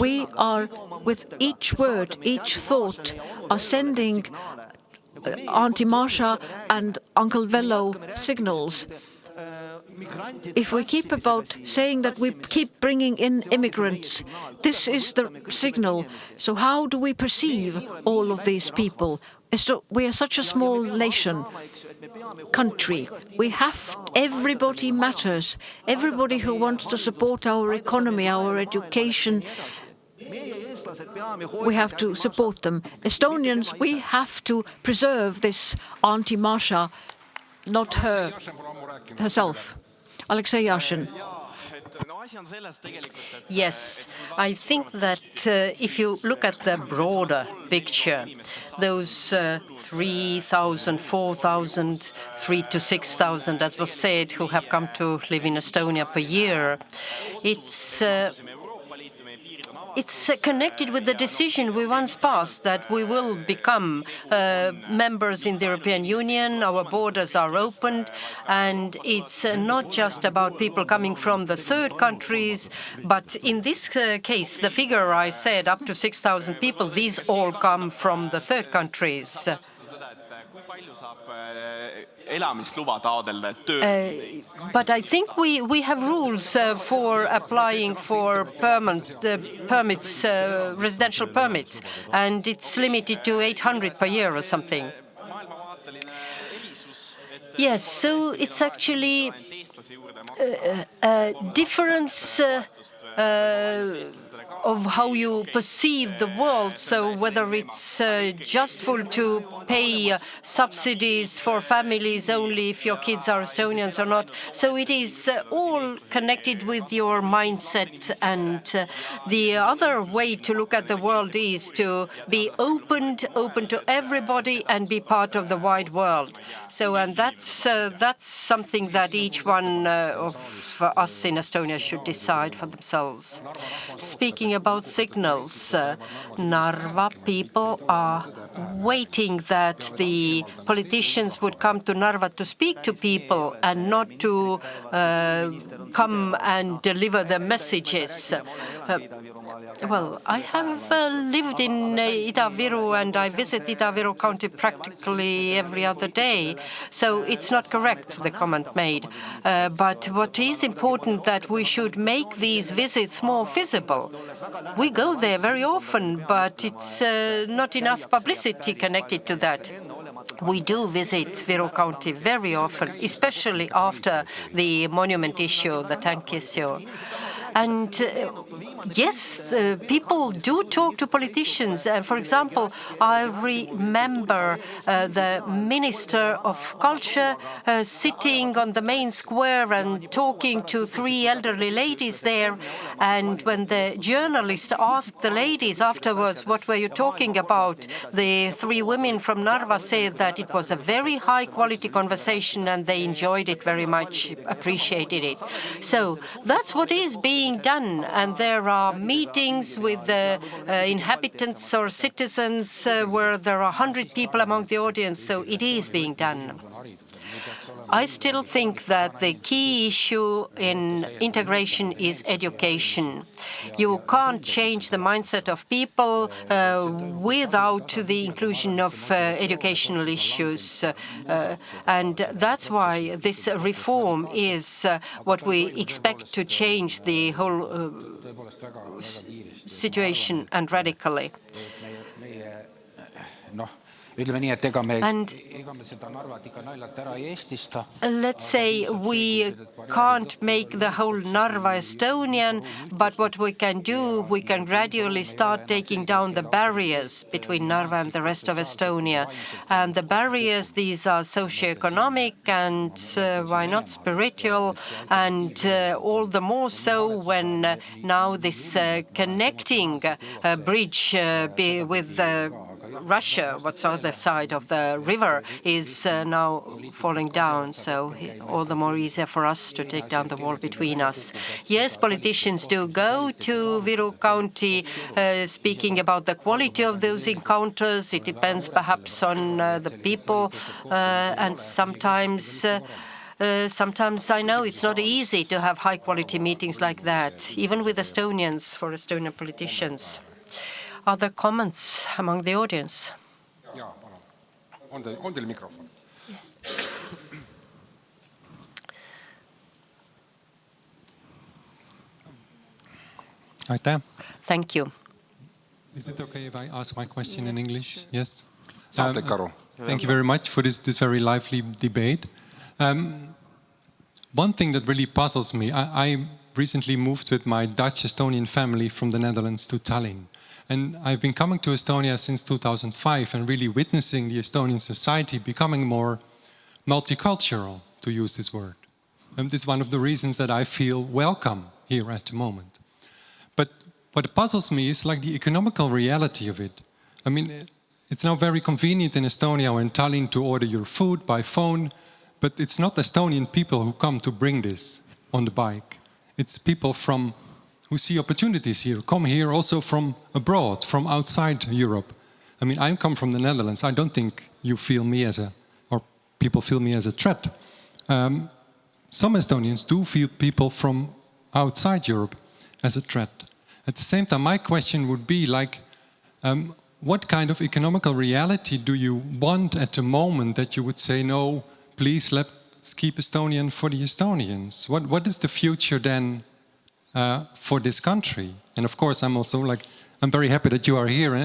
We are, with each word, each thought, are sending Auntie Marsha and Uncle Vello signals. If we keep about saying that we keep bringing in immigrants, this is the signal. So how do we perceive all of these people? We are such a small country. Everybody matters. Everybody who wants to support our economy, our education, we have to support them. Estonians, we have to preserve this Auntie Marsha, not herself. Alexei Yashin. Yes, I think that if you look at the broader picture, those 3,000, 4,000, 3,000 to 6,000, as was said, who have come to live in Estonia per year, it's connected with the decision we once passed that we will become members in the European Union. Our borders are opened, and it's not just about people coming from the third countries, but in this case, the figure I said, up to 6,000 people, these all come from the third countries. But I think we have rules for applying for permits, residential permits, and it's limited to 800 per year or something. Yes, so it's actually a difference of how you perceive the world, so whether it's justful to pay subsidies for families only if your kids are Estonians or not. So it is all connected with your mindset, and the other way to look at the world is to be open to everybody and be part of the wide world. So, and that's something that each one of us in Estonia should decide for themselves. Speaking about signals, Narva people are waiting that the politicians would come to Narva to speak to people and not to come and deliver the messages. Well, I have lived in Ida-Viru, and I visit Ida-Viru County practically every other day. So it's not correct, the comment made. But what is important that we should make these visits more visible. We go there very often, but it's not enough publicity connected to that. We do visit Viru County very often, especially after the monument issue, the tank issue. And yes, people do talk to politicians. For example, I remember the Minister of Culture sitting on the main square and talking to three elderly ladies there. And when the journalist asked the ladies afterwards, what were you talking about? The three women from Narva said that it was a very high quality conversation and they enjoyed it very much, appreciated it. So that's what is being done, and there are meetings with the inhabitants or citizens where there are 100 people among the audience, so it is being done. I still think that the key issue in integration is education. You can't change the mindset of people without the inclusion of educational issues. And that's why this reform is what we expect to change the whole situation and radically. And let's say we can't make the whole Narva Estonian, but what we can do, we can gradually start taking down the barriers between Narva and the rest of Estonia. And the barriers, these are socioeconomic and why not spiritual, and all the more so when now this connecting bridge with Russia, what's on the side of the river, is now falling down. So all the more easier for us to take down the wall between us. Yes, politicians do go to Viru County, speaking about the quality of those encounters. It depends perhaps on the people, and sometimes I know it's not easy to have high-quality meetings like that, even with Estonians, for Estonian politicians. Other comments among the audience? On teil mikrofon? Aitäh. Thank you. Is it okay if I ask my question in English? Yes. Saate ikka aru. Thank you very much for this very lively debate. One thing that really puzzles me, I recently moved with my Dutch-Estonian family from the Netherlands to Tallinn. And I've been coming to Estonia since 2005 and really witnessing the Estonian society becoming more multicultural, to use this word. And this is one of the reasons that I feel welcome here at the moment. But what puzzles me is like the economical reality of it. I mean, it's now very convenient in Estonia or in Tallinn to order your food by phone, but it's not Estonian people who come to bring this on the bike. It's people who see opportunities here, come here also from abroad, from outside Europe. I mean, I come from the Netherlands. I don't think you feel me or people feel me as a threat. Some Estonians do feel people from outside Europe as a threat. At the same time, my question would be like, what kind of economical reality do you want at the moment that you would say, no, please let's keep Estonian for the Estonians? What is the future then for this country? And of course, I'm very happy that you are here,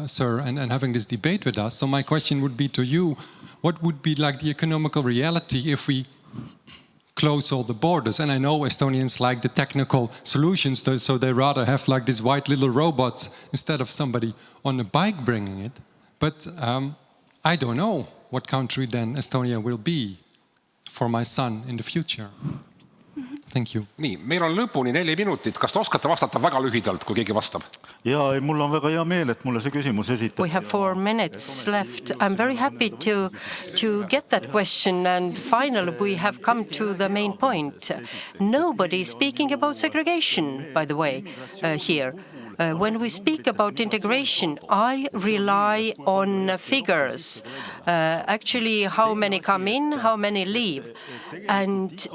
sir, and having this debate with us. So my question would be to you, what would be like the economical reality if we close all the borders? And I know Estonians like the technical solutions, so they rather have like these white little robots instead of somebody on a bike bringing it. But I don't know what country then Estonia will be for my son in the future. Thank you. Nii, meil on lõpuni 4 minutit. Kas te oskate vastata väga lühidalt, kui keegi vastab? Ja, mul on väga hea meel, et mulle see küsimus esitati. We have 4 minutes left. I'm very happy to get that question, and finally we have come to the main point. Nobody is speaking about segregation, by the way, here. When we speak about integration, I rely on figures. Actually, how many come in, how many leave. And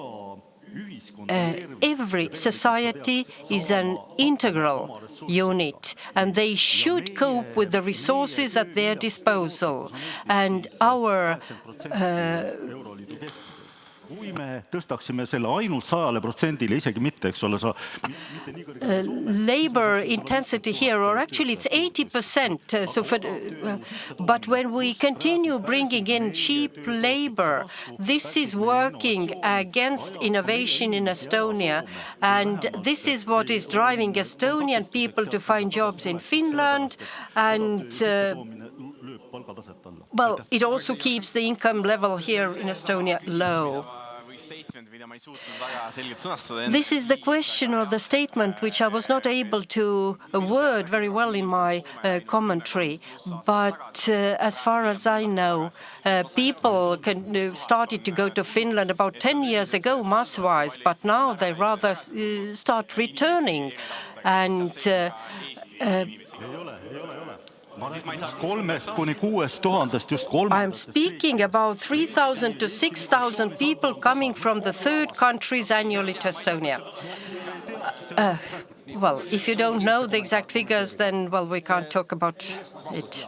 every society is an integral unit, and they should cope with the resources at their disposal. And our kui me tõstaksime selle ainult 100%-le, isegi mitte, eks ole, labor intensity here, or actually it's 80%. But when we continue bringing in cheap labor, this is working against innovation in Estonia. And this is what is driving Estonian people to find jobs in Finland. And well, it also keeps the income level here in Estonia low. This is the question or the statement which I was not able to word very well in my commentary. But as far as I know, people started to go to Finland about 10 years ago, mass-wise, but now they rather start returning. And I'm speaking about 3,000 to 6,000 people coming from the third countries annually to Estonia. Well, if you don't know the exact figures, then, well, we can't talk about it.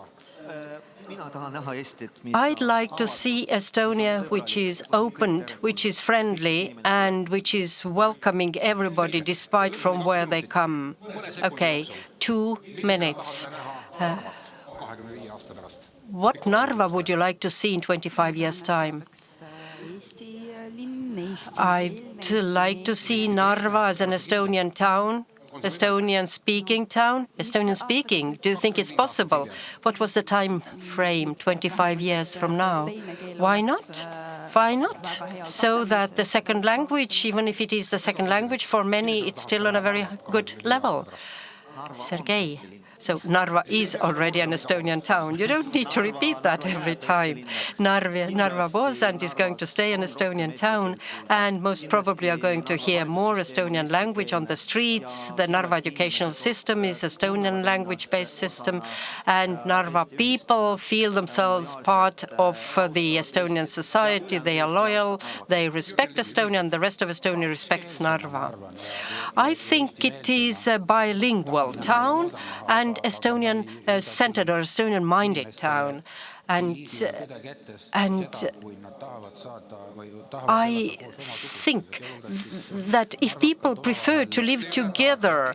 I'd like to see Estonia which is opened, which is friendly, and which is welcoming everybody despite from where they come. Okay, 2 minutes. What Narva would you like to see in 25 years' time? I'd like to see Narva as an Estonian town, Estonian-speaking town. Estonian-speaking, do you think it's possible? What was the time frame, 25 years from now? Why not? Why not? So that the second language, even if it is the second language for many, it's still on a very good level. Sergei. So Narva is already an Estonian town. You don't need to repeat that every time. Narva was and is going to stay an Estonian town, and most probably are going to hear more Estonian language on the streets. The Narva educational system is Estonian language-based system, and Narva people feel themselves part of the Estonian society. They are loyal, they respect Estonia, and the rest of Estonia respects Narva. I think it is a bilingual town and Estonian-centered or Estonian-minded town. And I think that if people prefer to live together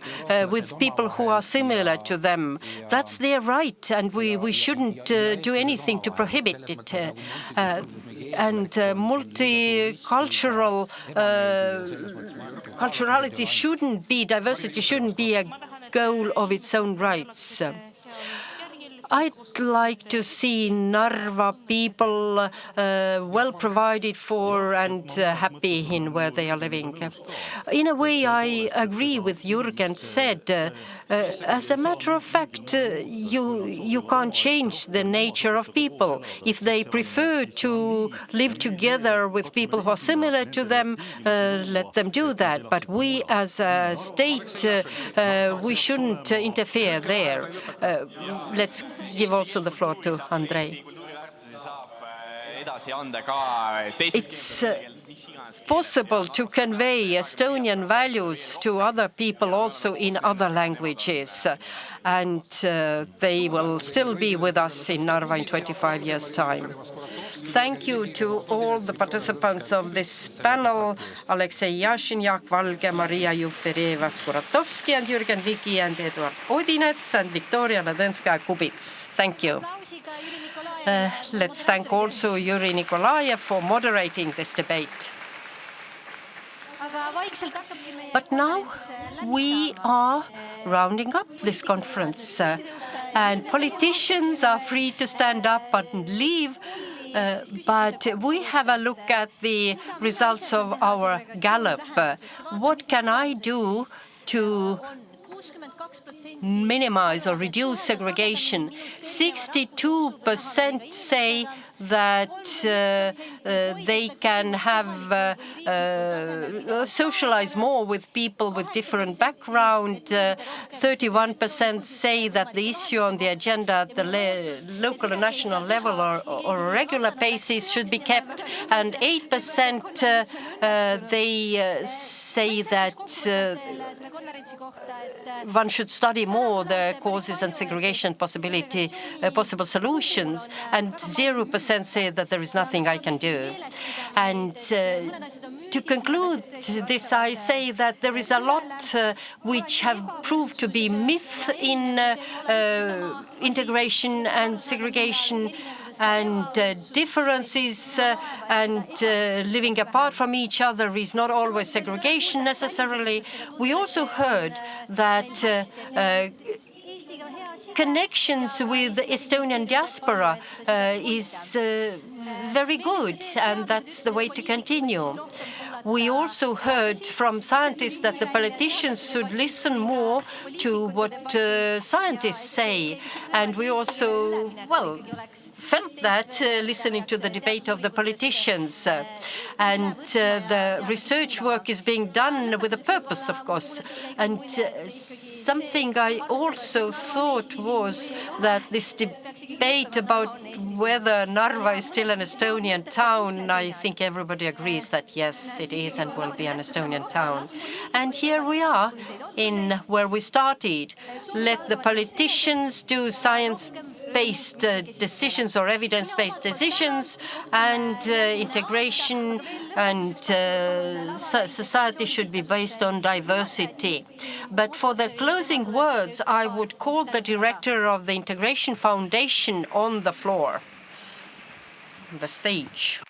with people who are similar to them, that's their right, and we shouldn't do anything to prohibit it. And multicultural culturality shouldn't be, diversity shouldn't be a goal of its own rights. I'd like to see Narva people well provided for and happy in where they are living. In a way, I agree with Jürgen said. As a matter of fact, you can't change the nature of people. If they prefer to live together with people who are similar to them, let them do that. But we as a state, we shouldn't interfere there. Let's give also the floor to Andrei. It's possible to convey Estonian values to other people also in other languages, and they will still be with us in Narva in 25 years' time. Thank you to all the participants of this panel, Aleksei Yashin, Jaak Valge, Maria Jufereva-Skuratovski, and Jürgen Ligi, and Eduard Odinets, and Victoria Ladenskaya-Kubits. Thank you. Let's thank also Yuri Nikolaev for moderating this debate. But now we are rounding up this conference, and politicians are free to stand up and leave. But we have a look at the results of our Gallup. What can I do to minimize or reduce segregation? 62% say that they can have socialize more with people with different background. 31% say that the issue on the agenda at the local and national level or regular basis should be kept, and 8% they say that one should study more the causes and segregation possible solutions, and 0% say that there is nothing I can do. And to conclude this, I say that there is a lot which have proved to be myth in integration and segregation, and differences and living apart from each other is not always segregation necessarily. We also heard that connections with the Estonian diaspora is very good, and that's the way to continue. We also heard from scientists that the politicians should listen more to what scientists say, and we also, well, felt that listening to the debate of the politicians. And the research work is being done with a purpose, of course. And something I also thought was that this debate about whether Narva is still an Estonian town, I think everybody agrees that yes, it is and will be an Estonian town. And here we are in where we started. Let the politicians do science-based decisions or evidence-based decisions, and integration and society should be based on diversity. But for the closing words, I would call the director of the Integration Foundation on the floor, the stage.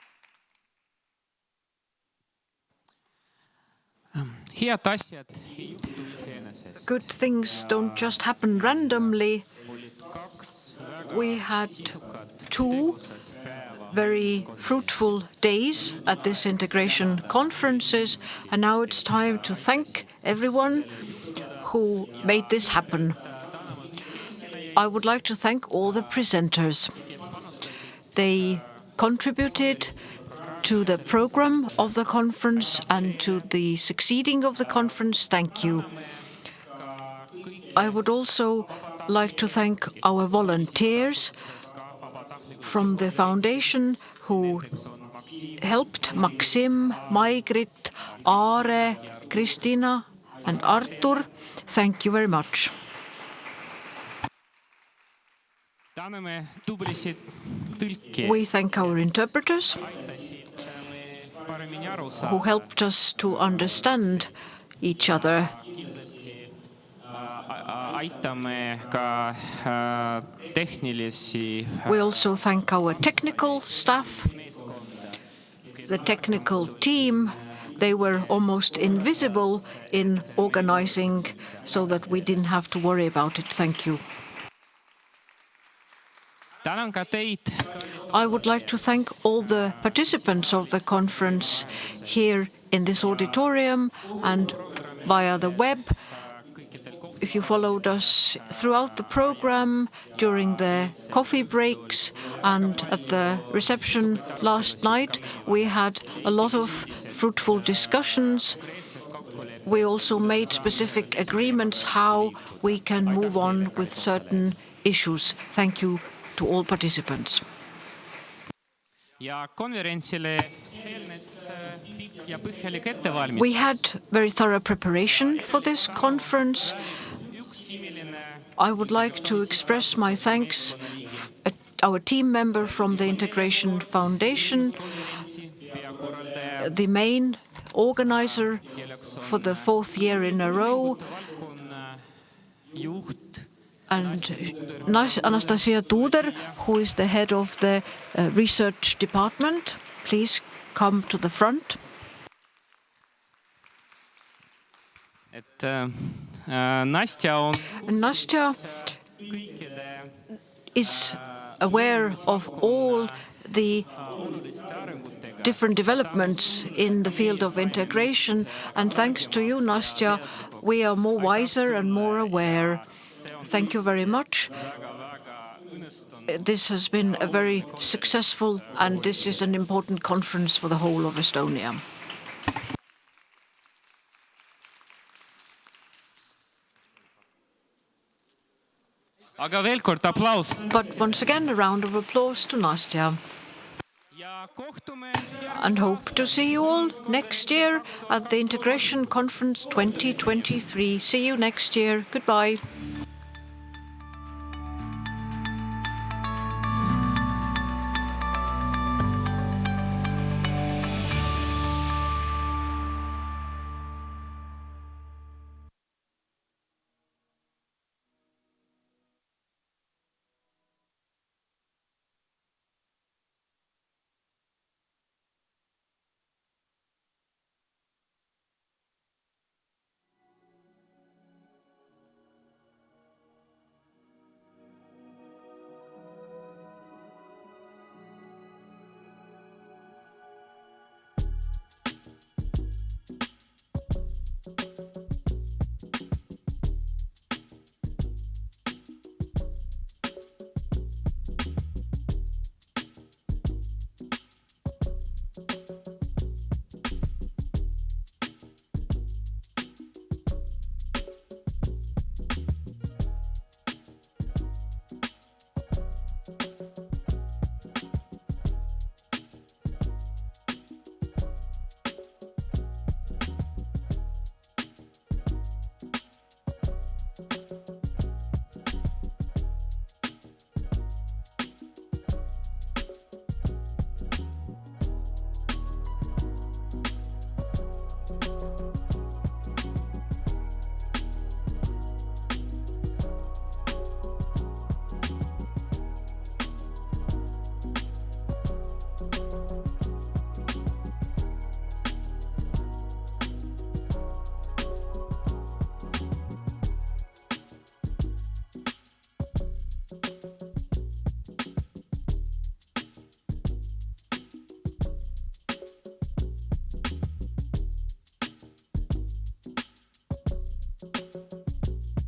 Good things don't just happen randomly. We had 2 very fruitful days at this integration conferences, and now it's time to thank everyone who made this happen. I would like to thank all the presenters. They contributed to the program of the conference and to the succeeding of the conference. Thank you. I would also like to thank our volunteers from the foundation who helped: Maxim, Maigrit, Aare, Kristina, and Artur. Thank you very much. We thank our interpreters who helped us to understand each other. We also thank our technical staff, the technical team. They were almost invisible in organizing so that we didn't have to worry about it. Thank you. I would like to thank all the participants of the conference here in this auditorium and via the web. If you followed us throughout the program, during the coffee breaks and at the reception last night, we had a lot of fruitful discussions. We also made specific agreements how we can move on with certain issues. Thank you to all participants. We had very thorough preparation for this conference. I would like to express my thanks to our team member from the Integration Foundation, the main organizer for the 4th year in a row, and Anastasia Tuder, who is the head of the research department. Please come to the front. Nastya is aware of all the different developments in the field of integration, and thanks to you, Nastya, we are more wiser and more aware. Thank you very much. This has been a very successful, and this is an important conference for the whole of Estonia. But once again, a round of applause to Nastya. And hope to see you all next year at the Integration Conference 2023. See you next year. Goodbye.